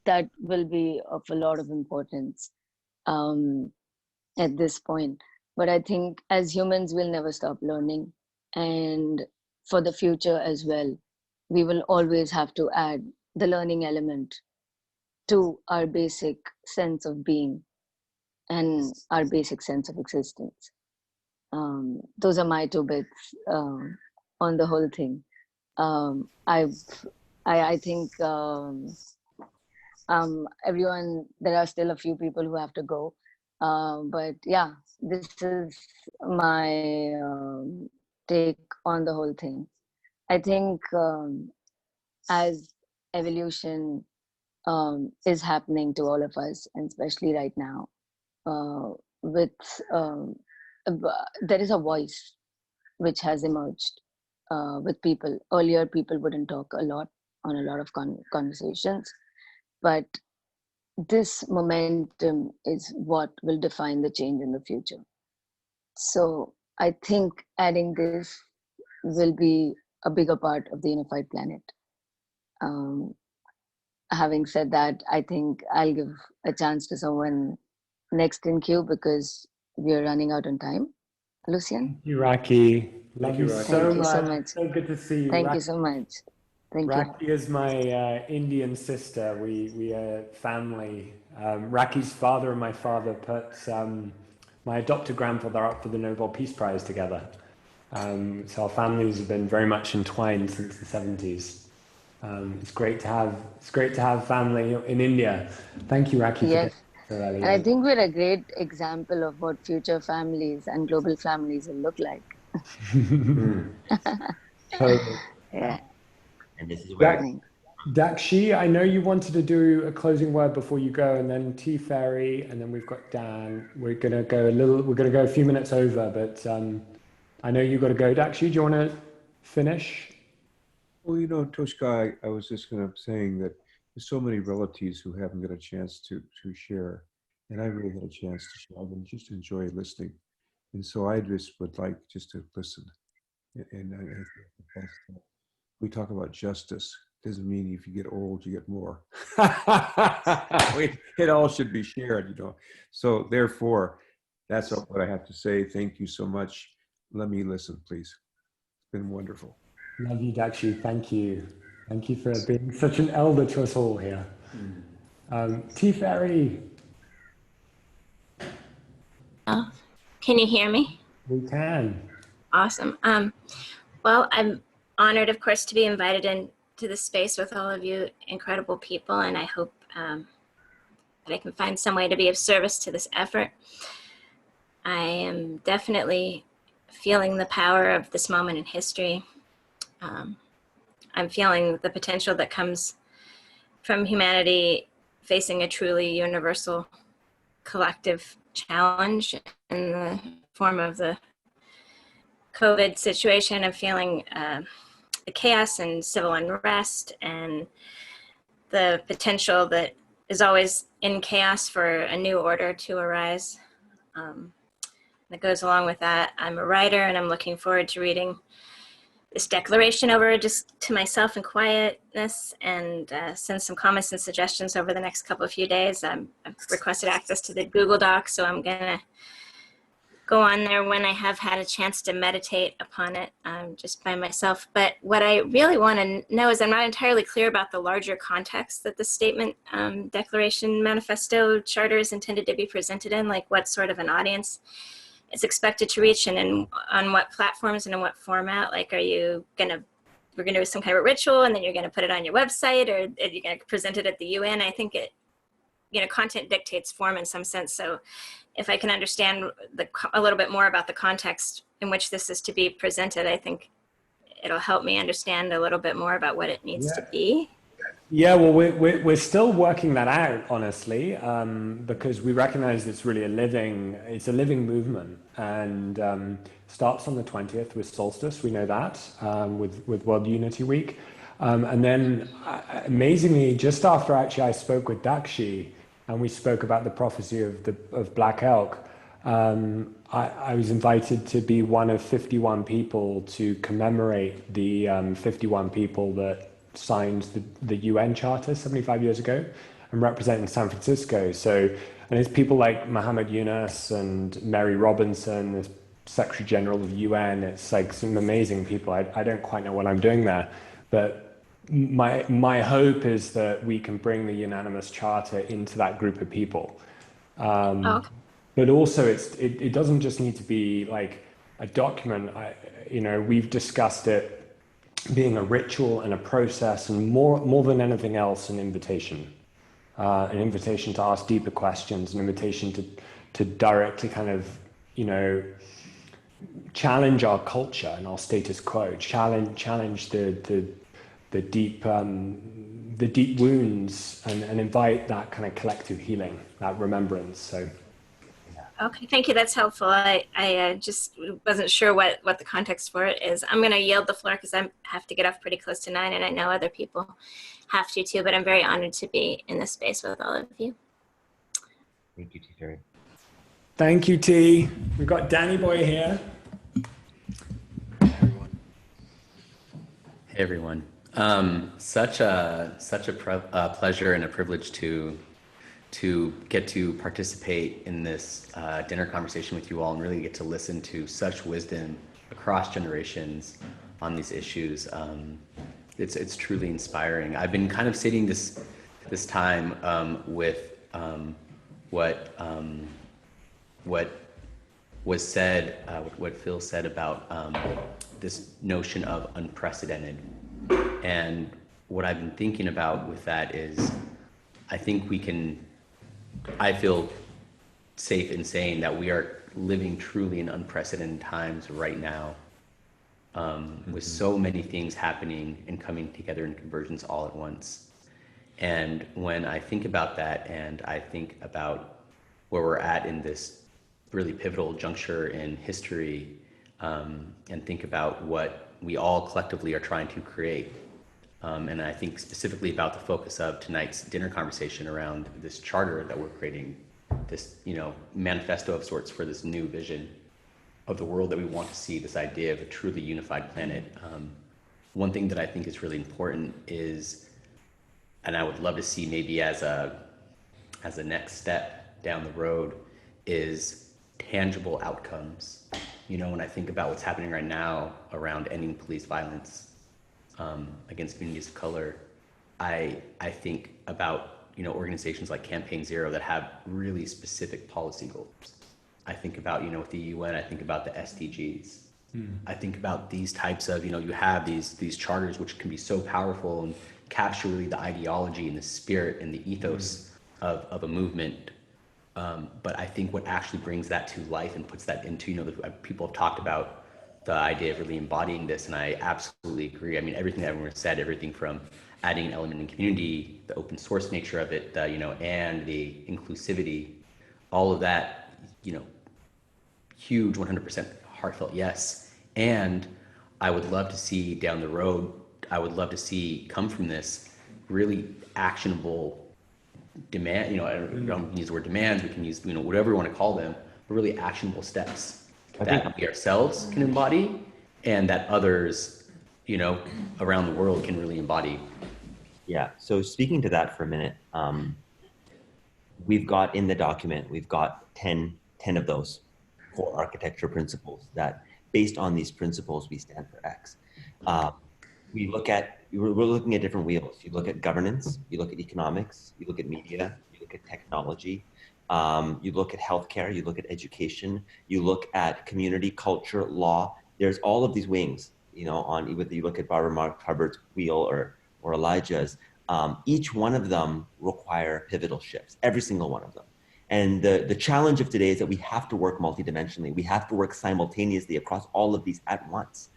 That will be of a lot of importance at this point. But I think as humans, we'll never stop learning. And for the future as well, we will always have to add the learning element to our basic sense of being and our basic sense of existence. Those are my 2 bits on the whole thing. I think everyone, there are still a few people who have to go. But yeah, this is my take on the whole thing. I think as evolution is happening to all of us, and especially right now, there is a voice which has emerged with people. Earlier, people wouldn't talk a lot on a lot of conversations, but this momentum is what will define the change in the future. So I think adding this will be a bigger part of the unified planet. Having said that, I think I'll give a chance to someone next in queue because we're running out on time. Lucian? Thank you, Raki. Love you Thank so you so much. much. So good to see you. Thank you so much. Thank you. Raki is my Indian sister. We are family. Raki's father and my father put my adopted grandfather up for the Nobel Peace Prize together. So our families have been very much entwined since the 70s. It's great to have family in India. Thank you, Raki. Yes. For so early. And I think we're a great example of what future families and global families will look like. Totally. Yeah. And this is where Dakshi, I know you wanted to do a closing word before you go, and then T Ferry, and then we've got Dan. We're gonna go a few minutes over, but I know you got to go. Dakshi, do you want to finish? Well, Toshka, I was just saying that there's so many relatives who haven't got a chance to share, and I really had a chance to share. I've been just enjoy listening, and so I just would like just to listen. And we talk about justice. Doesn't mean if you get old, you get more. It all should be shared, So therefore, that's what I have to say. Thank you so much. Let me listen, please. It's been wonderful. Love you, Dakshi. Thank you. Thank you for being such an elder to us all here. T Ferry. Can you hear me? We can. Awesome. Well, I'm honored, of course, to be invited into this space with all of you incredible people, and I hope that I can find some way to be of service to this effort. I am definitely feeling the power of this moment in history. I'm feeling the potential that comes from humanity facing a truly universal collective challenge in the form of the COVID situation. I'm feeling the chaos and civil unrest and the potential that is always in chaos for a new order to arise. That goes along with that. I'm a writer, and I'm looking forward to reading this declaration over just to myself in quietness, and send some comments and suggestions over the next few days. I've requested access to the Google Doc, so I'm gonna go on there when I have had a chance to meditate upon it, just by myself. But what I really want to know is, I'm not entirely clear about the larger context that the statement, declaration, manifesto, charter is intended to be presented in, like what sort of an audience it's expected to reach, and on what platforms and in what format. Like, we're gonna do some kind of ritual, and then you're gonna put it on your website, or are you gonna present it at the UN? I think content dictates form in some sense. So if I can understand a little bit more about the context in which this is to be presented, I think it'll help me understand a little bit more about what it needs to be. Yeah, well, we're still working that out, honestly, because we recognize it's really a living movement, and starts on the 20th with Solstice. We know that, with World Unity Week, and then amazingly, just after actually I spoke with Dakshi, and we spoke about the prophecy of Black Elk, I was invited to be one of 51 people to commemorate the 51 people that signed the UN Charter 75 years ago and representing San Francisco. So, and it's people like Muhammad Yunus and Mary Robinson, the Secretary General of the UN. It's like some amazing people. I don't quite know what I'm doing there, but my hope is that we can bring the Unanimous Charter into that group of people. But also it doesn't just need to be like a document. We've discussed it being a ritual and a process, and more than anything else, an invitation to ask deeper questions, an invitation to directly kind of, challenge our culture and our status quo, challenge the deep wounds, and invite that kind of collective healing, that remembrance. So. Okay, thank you. That's helpful. I just wasn't sure what the context for it is. I'm going to yield the floor because I have to get off pretty close to 9, and I know other people have to too, but I'm very honored to be in this space with all of you. Thank you, T. Terry. Thank you, T. We've got Danny Boy here. Hey, everyone. Such a pleasure and a privilege to get to participate in this dinner conversation with you all, and really get to listen to such wisdom across generations on these issues. It's truly inspiring. I've been kind of sitting this time with what was said, what Phil said about this notion of unprecedented, and what I've been thinking about with that is, I feel safe in saying that we are living truly in unprecedented times right now, with so many things happening and coming together in convergence all at once. And when I think about that, and I think about where we're at in this really pivotal juncture in history, and think about what we all collectively are trying to create, and I think specifically about the focus of tonight's dinner conversation around this charter that we're creating, this, manifesto of sorts for this new vision of the world that we want to see, this idea of a truly unified planet. One thing that I think is really important is, and I would love to see maybe as a next step down the road, is tangible outcomes. When I think about what's happening right now around ending police violence against communities of color, I think about organizations like Campaign Zero that have really specific policy goals. I think about with the UN, I think about the SDGs. I think about these types of you have these charters which can be so powerful and capture really the ideology and the spirit and the ethos of a movement. But I think what actually brings that to life and puts that into people have talked about the idea of really embodying this, and I absolutely agree. I mean, everything that everyone said, everything from adding an element in community, the open source nature of it, and the inclusivity, all of that, huge 100% heartfelt yes. And I would love to see down the road, I would love to see come from this really actionable demand, you know, I don't use the word demands, we can use, you know, whatever we want to call them, but really actionable steps that we ourselves can embody and that others, you know, around the world can really embody. Yeah, so speaking to that for a minute, we've got in the document, we've got 10 of those core architecture principles that based on these principles, we stand for X. We're looking at different wheels. You look at governance, you look at economics, you look at media, you look at technology, you look at healthcare, you look at education, you look at community, culture, law. There's all of these wings, you know, on whether you look at Barbara Mark Hubbard's wheel or Elijah's. Each one of them require pivotal shifts, every single one of them. And the challenge of today is that we have to work multidimensionally. We have to work simultaneously across all of these at once.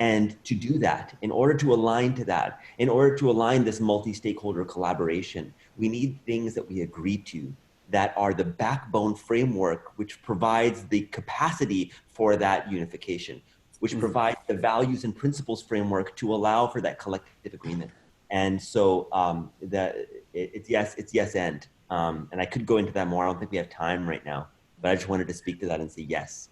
And to do that, in order to align to that, in order to align this multi-stakeholder collaboration, we need things that we agree to that are the backbone framework which provides the capacity for that unification, which provides the values and principles framework to allow for that collective agreement. And so it's yes and. And I could go into that more. I don't think we have time right now, but I just wanted to speak to that and say yes,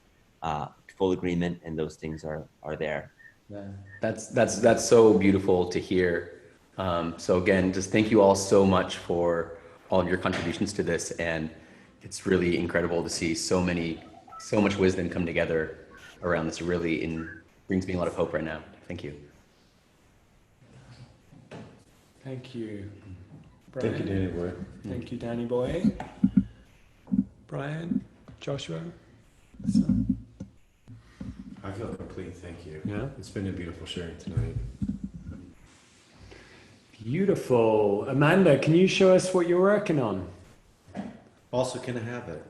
full agreement, and those things are there. Yeah, that's so beautiful to hear. So again, just thank you all so much for all of your contributions to this, and it's really incredible to see so much wisdom come together around this. Really brings me a lot of hope right now. Thank you. Thank you, Brian. Thank you, Danny Boy. Thank you, Danny Boy. Brian, Joshua. I feel complete, thank you. Yeah. It's been a beautiful sharing tonight. Beautiful. Amanda, can you show us what you're working on? Also, can I have it?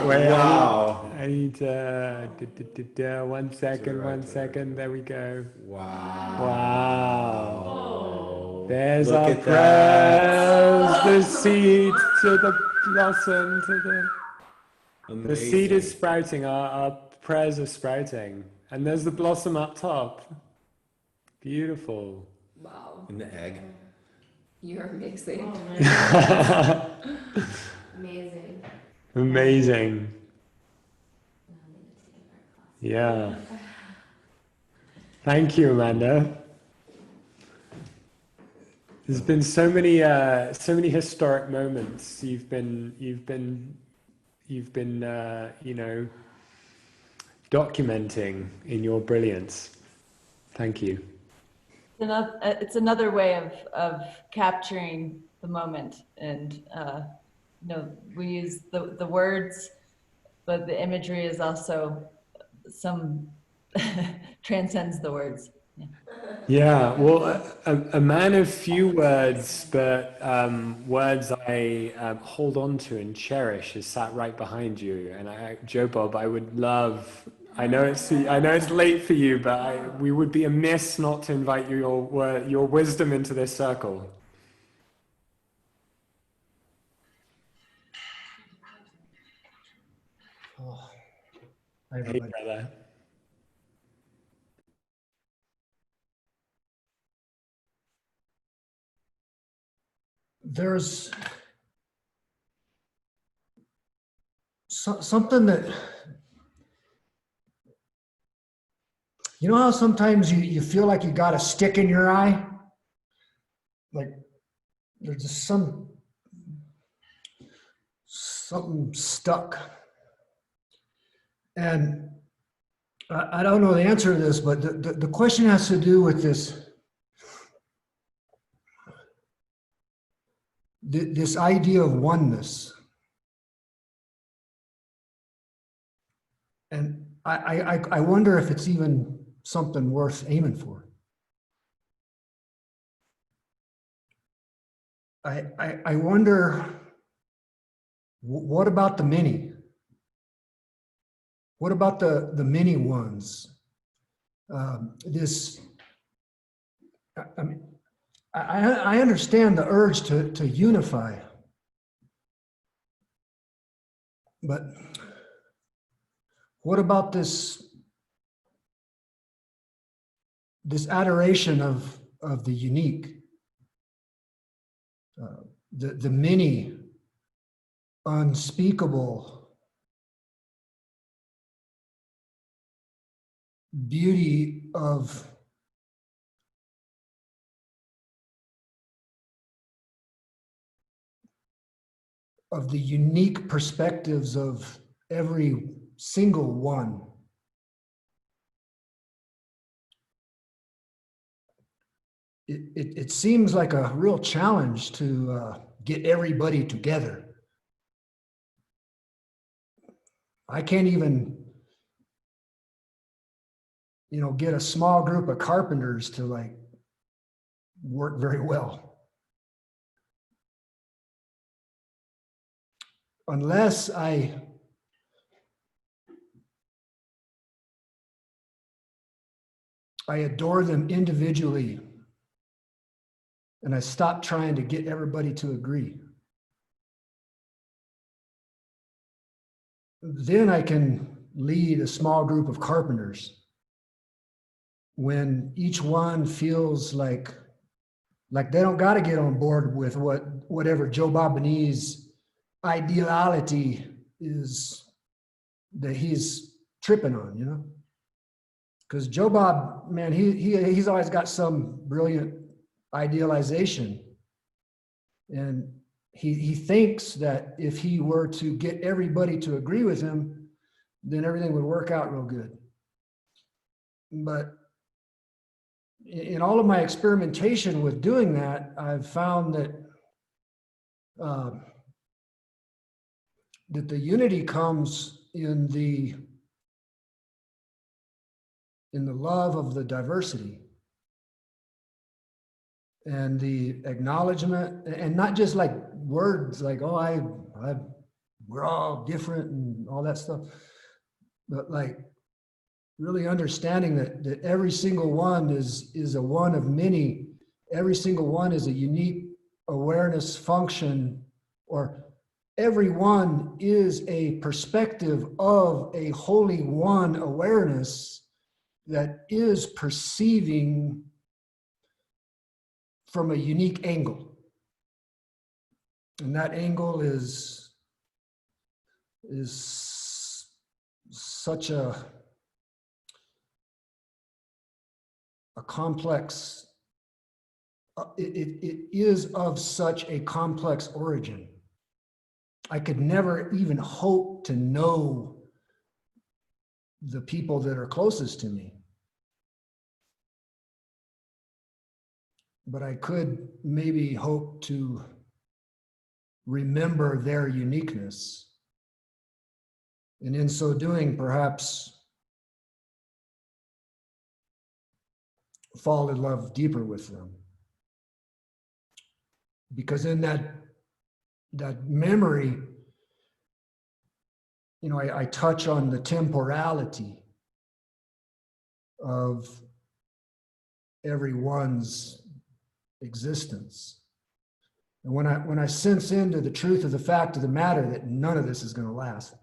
Wow. I need one second. There we go. Wow. There's Look our at prayers, the seed to the blossom, to the... Amazing. The seed is sprouting, our prayers are sprouting. And there's the blossom up top. Beautiful. Wow. And the egg. You're amazing. Amazing. Amazing. Yeah. Thank you, Amanda. There's been so many historic moments. You've been you know, documenting in your brilliance. Thank you. It's another way of capturing the moment, and you know, we use the words, but the imagery is also transcends the words. Yeah, well, a man of few words, but words I hold on to and cherish is sat right behind you. And Joe Bob, I would love. I know it's late for you, but we would be amiss not to invite your wisdom into this circle. Oh, hey, brother. There's something that, you know how sometimes you feel like you got a stick in your eye? Like there's just something stuck. And I don't know the answer to this, but the question has to do with this idea of oneness. And I wonder if it's even something worth aiming for. I wonder, what about the many? What about the many ones? I mean, I understand the urge to unify, but what about this adoration of of the unique, the many unspeakable beauty of the unique perspectives of every single one. It seems like a real challenge to get everybody together. I can't even, get a small group of carpenters to like work very well. Unless I adore them individually and I stop trying to get everybody to agree. Then I can lead a small group of carpenters when each one feels like they don't got to get on board with whatever Joe Bobbine's ideality is that he's tripping on, because Joe Bob, man, he's always got some brilliant idealization, and he thinks that if he were to get everybody to agree with him, then everything would work out real good. But in all of my experimentation with doing that, I've found that that the unity comes in the love of the diversity and the acknowledgement, and not just like words like, oh, we're all different and all that stuff, but like really understanding that every single one is a one of many. Every single one is a unique awareness function, or every one is a perspective of a holy one awareness that is perceiving from a unique angle. And that angle is such a complex, it is of such a complex origin. I could never even hope to know the people that are closest to me. But I could maybe hope to remember their uniqueness. And in so doing, perhaps fall in love deeper with them. Because in that memory, I touch on the temporality of everyone's existence. And when I sense into the truth of the fact of the matter that none of this is going to last,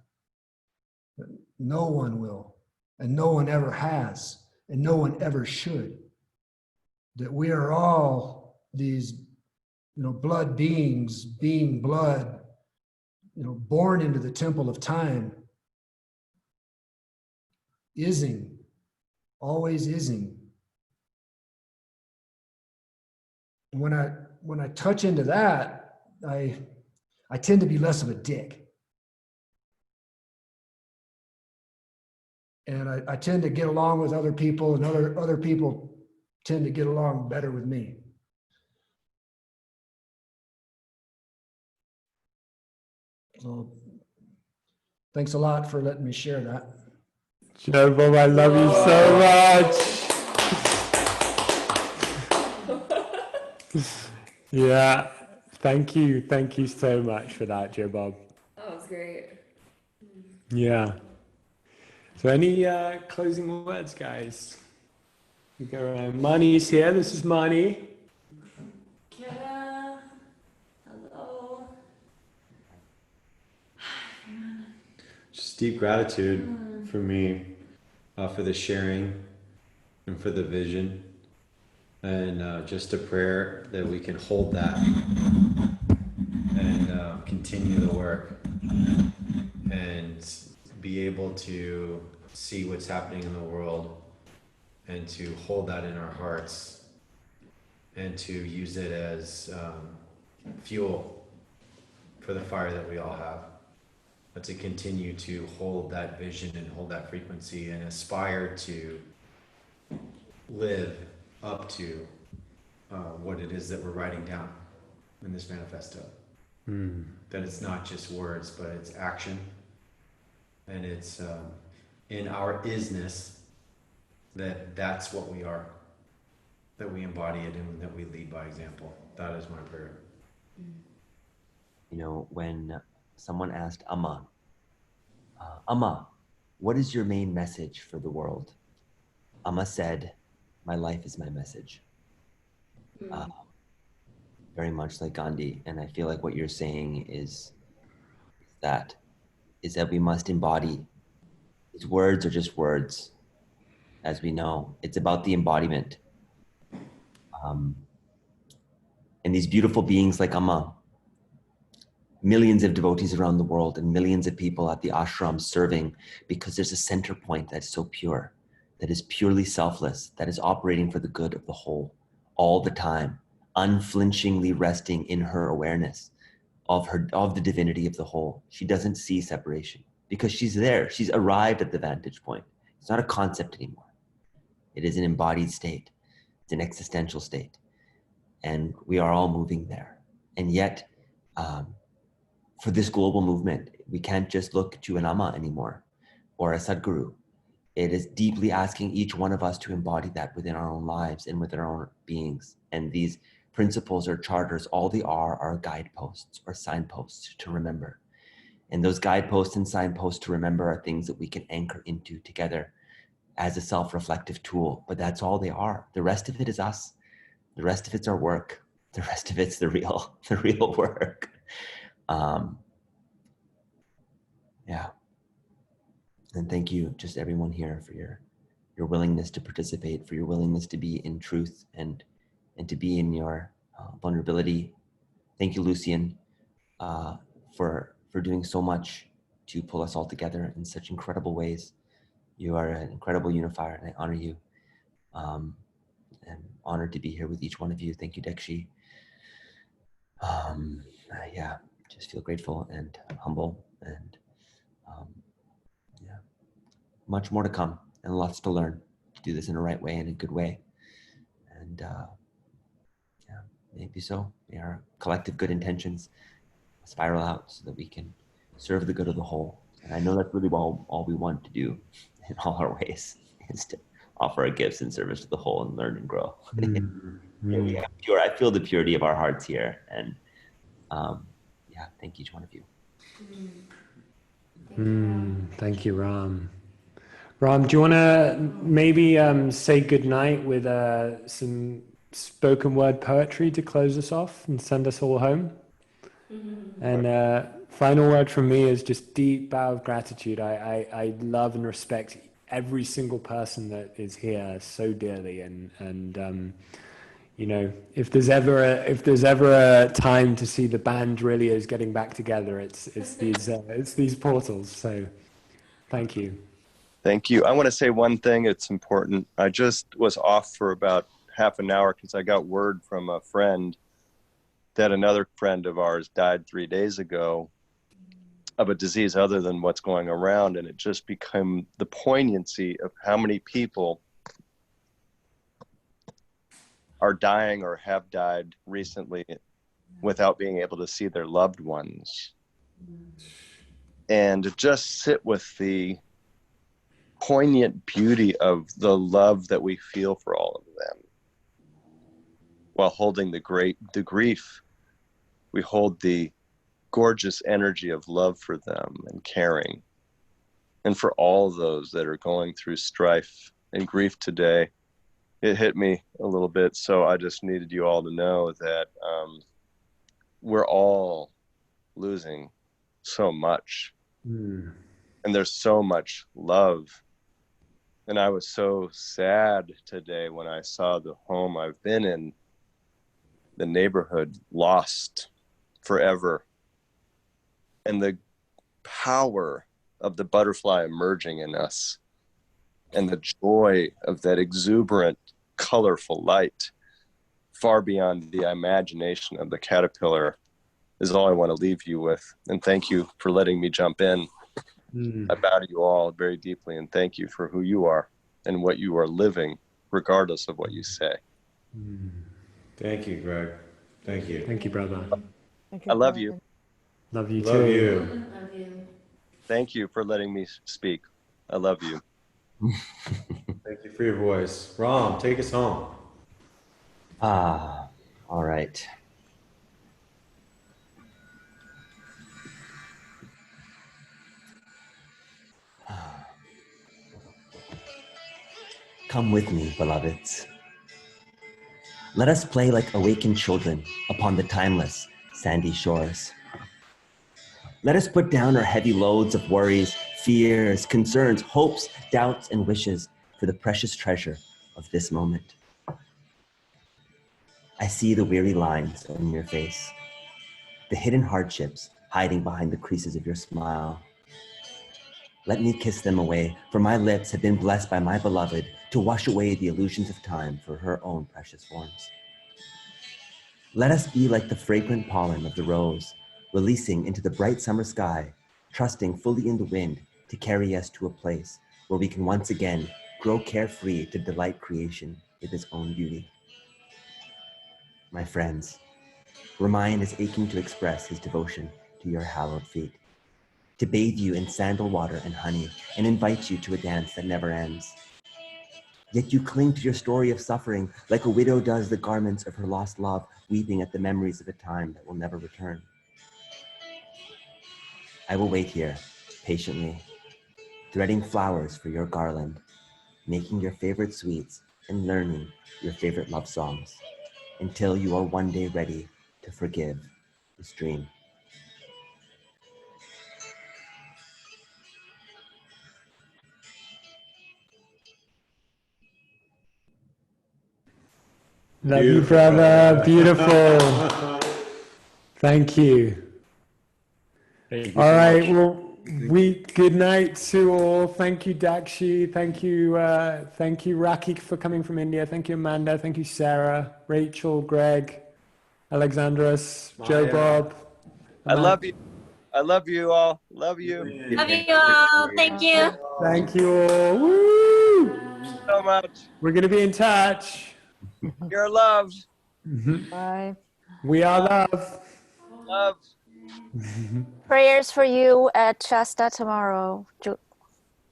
that no one will, and no one ever has, and no one ever should, that we are all these, blood beings, being blood, born into the temple of time, ising, always ising. And when I touch into that, I tend to be less of a dick. And I tend to get along with other people, and other people tend to get along better with me. So thanks a lot for letting me share that. Joe Bob, I love you so much. Yeah, thank you so much for that, Joe Bob. That was great. Yeah. So any closing words, guys? We go around. Money's here. This is Money. Kara, hello. Just deep gratitude for me, for the sharing and for the vision. And just a prayer that we can hold that and continue the work and be able to see what's happening in the world and to hold that in our hearts and to use it as fuel for the fire that we all have. But to continue to hold that vision and hold that frequency and aspire to live up to what it is that we're writing down in this manifesto. That it's not just words, but it's action. And it's in our isness that's what we are, that we embody it and that we lead by example. That is my prayer. You know, when someone asked Amma, Amma, what is your main message for the world? Amma said, my life is my message. Very much like Gandhi. And I feel like what you're saying is that we must embody. These words are just words, as we know. It's about the embodiment. And these beautiful beings like Amma, millions of devotees around the world and millions of people at the ashram serving, because there's a center point that's so pure, that is purely selfless, that is operating for the good of the whole all the time, unflinchingly resting in her awareness of the divinity of the whole. She doesn't see separation because she's there. She's arrived at the vantage point. It's not a concept anymore. It is an embodied state. It's an existential state. And we are all moving there. And yet, for this global movement, we can't just look to an Amma anymore or a Sadhguru. It is deeply asking each one of us to embody that within our own lives and within our own beings. And these principles or charters, all they are guideposts or signposts to remember. And those guideposts and signposts to remember are things that we can anchor into together as a self-reflective tool. But that's all they are. The rest of it is us. The rest of it's our work. The rest of it's the real work. Yeah. And thank you, just everyone here, for your willingness to participate, for your willingness to be in truth and to be in your vulnerability. Thank you, Lucian, for doing so much to pull us all together in such incredible ways. You are an incredible unifier, and I honor you. I'm honored to be here with each one of you. Thank you, Dekshi. Yeah, just feel grateful and humble, and yeah, much more to come and lots to learn to do this in a right way and a good way. And yeah, maybe so. May our collective good intentions spiral out so that we can serve the good of the whole. And I know that's really all we want to do in all our ways, is to offer our gifts in service to the whole and learn and grow. We have pure. I feel the purity of our hearts here, and yeah, thank each one of you. Thank you, Ram. Ram, do you want to maybe say goodnight with some spoken word poetry to close us off and send us all home? And final word from me is just deep bow of gratitude. I love and respect every single person that is here so dearly, and you know, if there's ever a time to see the band really is getting back together, it's these portals. So thank you. Thank you. I want to say one thing. It's important. I just was off for about half an hour because I got word from a friend that another friend of ours died 3 days ago of a disease other than what's going around. And it just became the poignancy of how many people are dying or have died recently without being able to see their loved ones. And to just sit with the poignant beauty of the love that we feel for all of them while holding the grief. We hold the gorgeous energy of love for them and caring. And for all those that are going through strife and grief today, it hit me a little bit. So I just needed you all to know that we're all losing so much. And there's so much love And I was so sad today when I saw the home I've been in, the neighborhood, lost forever. And the power of the butterfly emerging in us and the joy of that exuberant, colorful light far beyond the imagination of the caterpillar is all I want to leave you with. And thank you for letting me jump in. I bow to you all very deeply and thank you for who you are and what you are living, regardless of what you say. Thank you, Greg. Thank you. Thank you, brother. I love you. Love you Love too. you. Love you. Thank you for letting me speak. I love you. Thank you for your voice. Ram, take us home. All right. Come with me, beloveds. Let us play like awakened children upon the timeless, sandy shores. Let us put down our heavy loads of worries, fears, concerns, hopes, doubts, and wishes for the precious treasure of this moment. I see the weary lines on your face, the hidden hardships hiding behind the creases of your smile. Let me kiss them away, for my lips have been blessed by my beloved to wash away the illusions of time for her own precious forms. Let us be like the fragrant pollen of the rose, releasing into the bright summer sky, trusting fully in the wind to carry us to a place where we can once again grow carefree to delight creation with its own beauty. My friends, Ramayan is aching to express his devotion to your hallowed feet, to bathe you in sandal water and honey, and invite you to a dance that never ends. Yet you cling to your story of suffering like a widow does the garments of her lost love, weeping at the memories of a time that will never return. I will wait here, patiently, threading flowers for your garland, making your favorite sweets and learning your favorite love songs, until you are one day ready to forgive this dream. Love you, Beautiful, brother. brother. Beautiful. Thank you. Thank you All so right. much. Well, good night to all. Thank you, Dakshi. Thank you, Raki, for coming from India. Thank you, Amanda. Thank you, Sarah, Rachel, Greg, Alexandros, Joe Maya. Bob. I love you. I love you all. Love you. Love you all. Thank you. Thank you all. Woo! So much. We're going to be in touch. You're loved. Bye. We are love. Love. Prayers for you at Shasta tomorrow.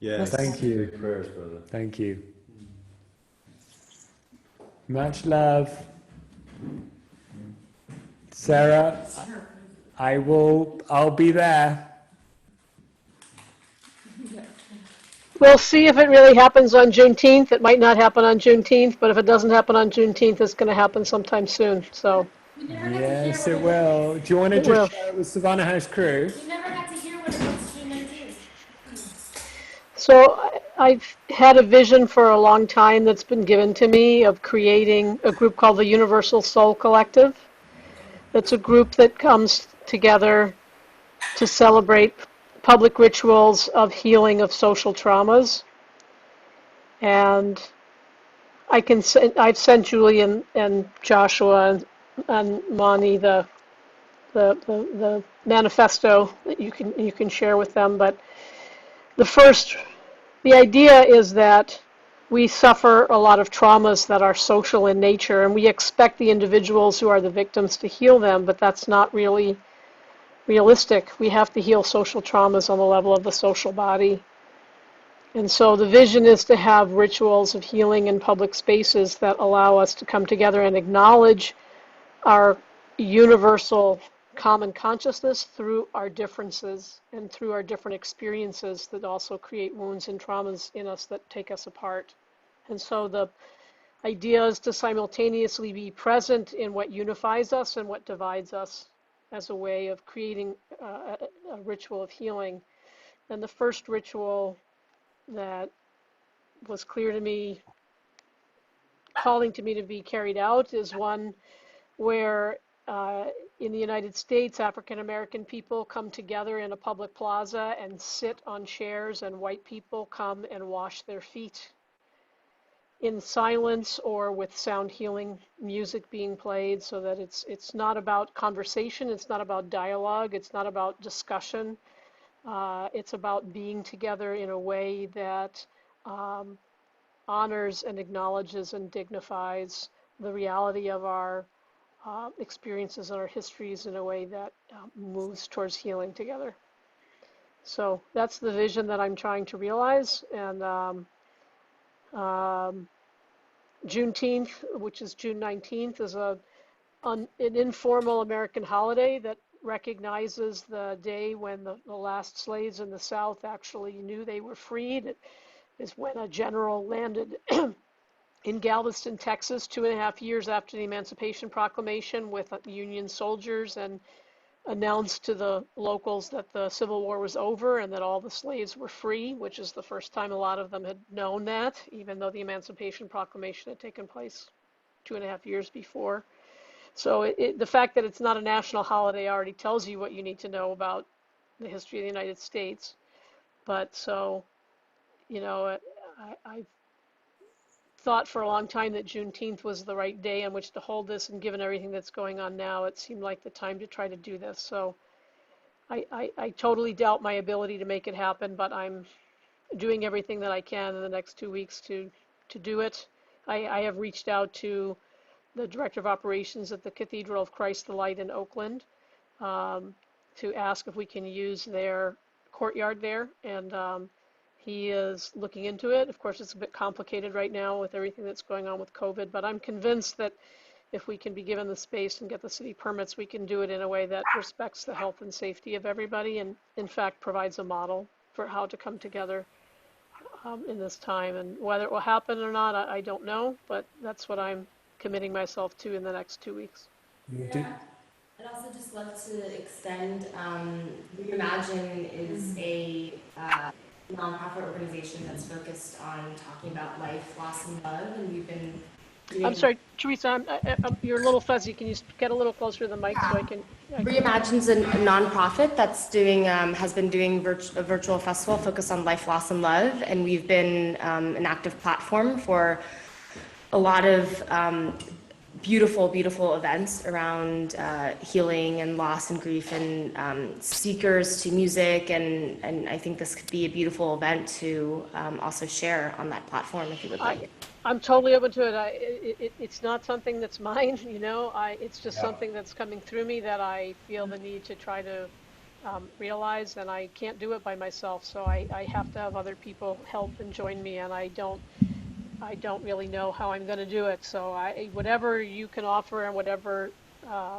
Yes. Thank you. Great prayers, brother. Thank you. Much love. Sarah, I'll be there. We'll see if it really happens on Juneteenth. It might not happen on Juneteenth, but if it doesn't happen on Juneteenth, it's going to happen sometime soon. So Yes, it will. Do you want to It will. just share it with Savannah House crew? You never got to hear what it was to 19. So I've had a vision for a long time that's been given to me of creating a group called the Universal Soul Collective. It's a group that comes together to celebrate public rituals of healing of social traumas. And I've sent Julian and Joshua and Mani the manifesto that you can share with them. But the idea is that we suffer a lot of traumas that are social in nature, and we expect the individuals who are the victims to heal them, but that's not really realistic. We have to heal social traumas on the level of the social body. And so the vision is to have rituals of healing in public spaces that allow us to come together and acknowledge our universal common consciousness through our differences and through our different experiences that also create wounds and traumas in us that take us apart. And so the idea is to simultaneously be present in what unifies us and what divides us as a way of creating a ritual of healing. And the first ritual that was clear to me, calling to me to be carried out, is one where in the United States, African American people come together in a public plaza and sit on chairs, and white people come and wash their feet in silence or with sound healing music being played, so that it's not about conversation, it's not about dialogue, it's not about discussion. It's about being together in a way that honors and acknowledges and dignifies the reality of our experiences and our histories in a way that moves towards healing together. So that's the vision that I'm trying to realize. And Juneteenth, which is June 19th, is an informal American holiday that recognizes the day when the last slaves in the South actually knew they were freed. It is when a general landed in Galveston, Texas, 2.5 years after the Emancipation Proclamation with Union soldiers, and announced to the locals that the Civil War was over and that all the slaves were free, which is the first time a lot of them had known that, even though the Emancipation Proclamation had taken place 2.5 years before. So the fact that it's not a national holiday already tells you what you need to know about the history of the United States. But so, you know, I've thought for a long time that Juneteenth was the right day on which to hold this, and given everything that's going on now, it seemed like the time to try to do this. So I totally doubt my ability to make it happen, but I'm doing everything that I can in the next 2 weeks to do it. I have reached out to the Director of Operations at the Cathedral of Christ the Light in Oakland to ask if we can use their courtyard there, and he is looking into it. Of course, it's a bit complicated right now with everything that's going on with COVID, but I'm convinced that if we can be given the space and get the city permits, we can do it in a way that respects the health and safety of everybody, and in fact provides a model for how to come together in this time. And whether it will happen or not, I don't know, but that's what I'm committing myself to in the next 2 weeks. Yeah. I'd also just love to extend, Reimagine is a nonprofit organization that's focused on talking about life, loss, and love, and we've been doing... I'm sorry, Teresa, you're a little fuzzy. Can you get a little closer to the mic so I can... Reimagine's a nonprofit that's doing, has been doing a virtual festival focused on life, loss, and love, and we've been an active platform for a lot of beautiful, beautiful events around healing and loss and grief, and speakers to music, and I think this could be a beautiful event to also share on that platform if you would like it. I'm totally open to it. It's not something that's mine, you know. It's just something that's coming through me that I feel the need to try to realize, and I can't do it by myself. So I have to have other people help and join me, and I don't really know how I'm going to do it. So whatever you can offer and whatever.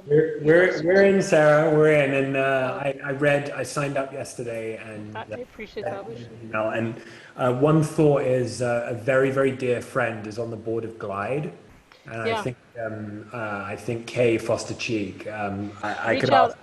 We're in, Sarah. We're in, and I signed up yesterday, and I appreciate that. Email. And one thought is a very, very dear friend is on the board of Glide, and I think Kay Foster Cheek. I could ask.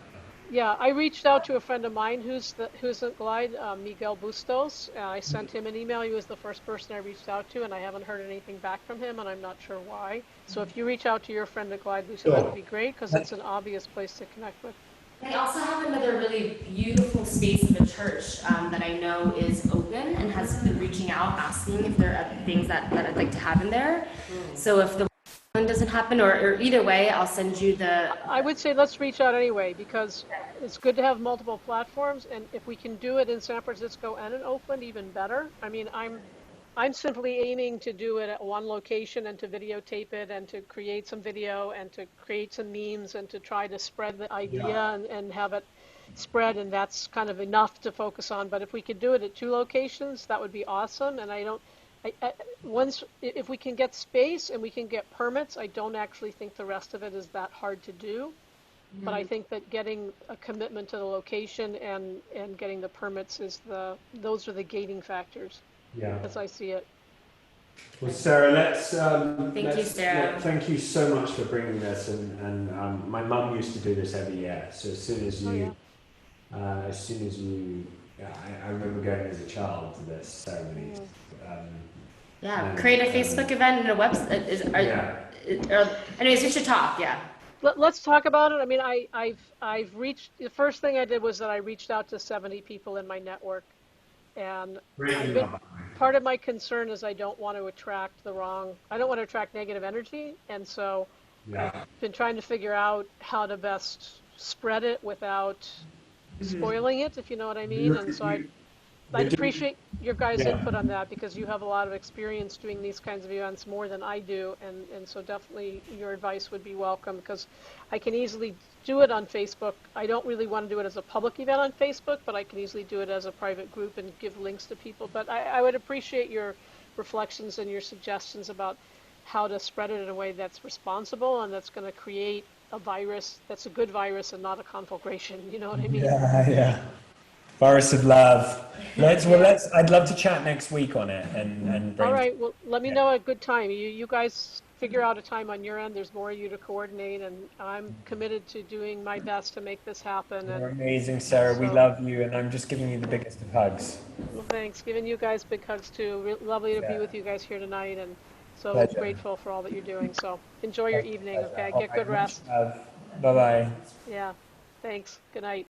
Yeah, I reached out to a friend of mine who's at Glide, Miguel Bustos. I sent him an email. He was the first person I reached out to, and I haven't heard anything back from him, and I'm not sure why. So if you reach out to your friend at Glide, Lucia, that would be great, because it's an obvious place to connect with. I also have another really beautiful space of a church that I know is open and has been reaching out, asking if there are things that I'd like to have in there. So if the one doesn't happen, or either way, I'll send you the... I would say let's reach out anyway, because it's good to have multiple platforms, and if we can do it in San Francisco and in Oakland, even better. I mean, I'm simply aiming to do it at one location and to videotape it and to create some video and to create some memes and to try to spread the idea and have it spread, and that's kind of enough to focus on. But if we could do it at 2 locations, that would be awesome. And if we can get space and we can get permits, I don't actually think the rest of it is that hard to do. Mm-hmm. But I think that getting a commitment to the location and getting the permits those are the gating factors. Yeah. As I see it. Well, Sarah, let's. Thank you, Sarah. Thank you so much for bringing this, and my mum used to do this every year. So as soon as you, I remember going as a child to this ceremony. Yeah, create a Facebook event and a website. Anyways, we should talk. Yeah. Let's talk about it. I mean, I've reached, the first thing I did was that I reached out to 70 people in my network. And part of my concern is I don't want to attract negative energy. And so I've been trying to figure out how to best spread it without spoiling it, if you know what I mean. And so I'd appreciate your guys' input on that, because you have a lot of experience doing these kinds of events more than I do. And so definitely your advice would be welcome, because I can easily do it on Facebook. I don't really want to do it as a public event on Facebook, but I can easily do it as a private group and give links to people. But I would appreciate your reflections and your suggestions about how to spread it in a way that's responsible and that's going to create a virus that's a good virus and not a conflagration. You know what I mean? Yeah. Virus of love. I'd love to chat next week on it and bring. All right. Well, let me know a good time. You guys figure out a time on your end. There's more of you to coordinate, and I'm committed to doing my best to make this happen. You're amazing, Sarah. We love you, and I'm just giving you the biggest of hugs. Well, thanks. Giving you guys big hugs too. Lovely to be with you guys here tonight, and so Pleasure. grateful for all that you're doing. So enjoy your evening. Okay. Get good rest. Bye-bye. Yeah. Thanks. Good night.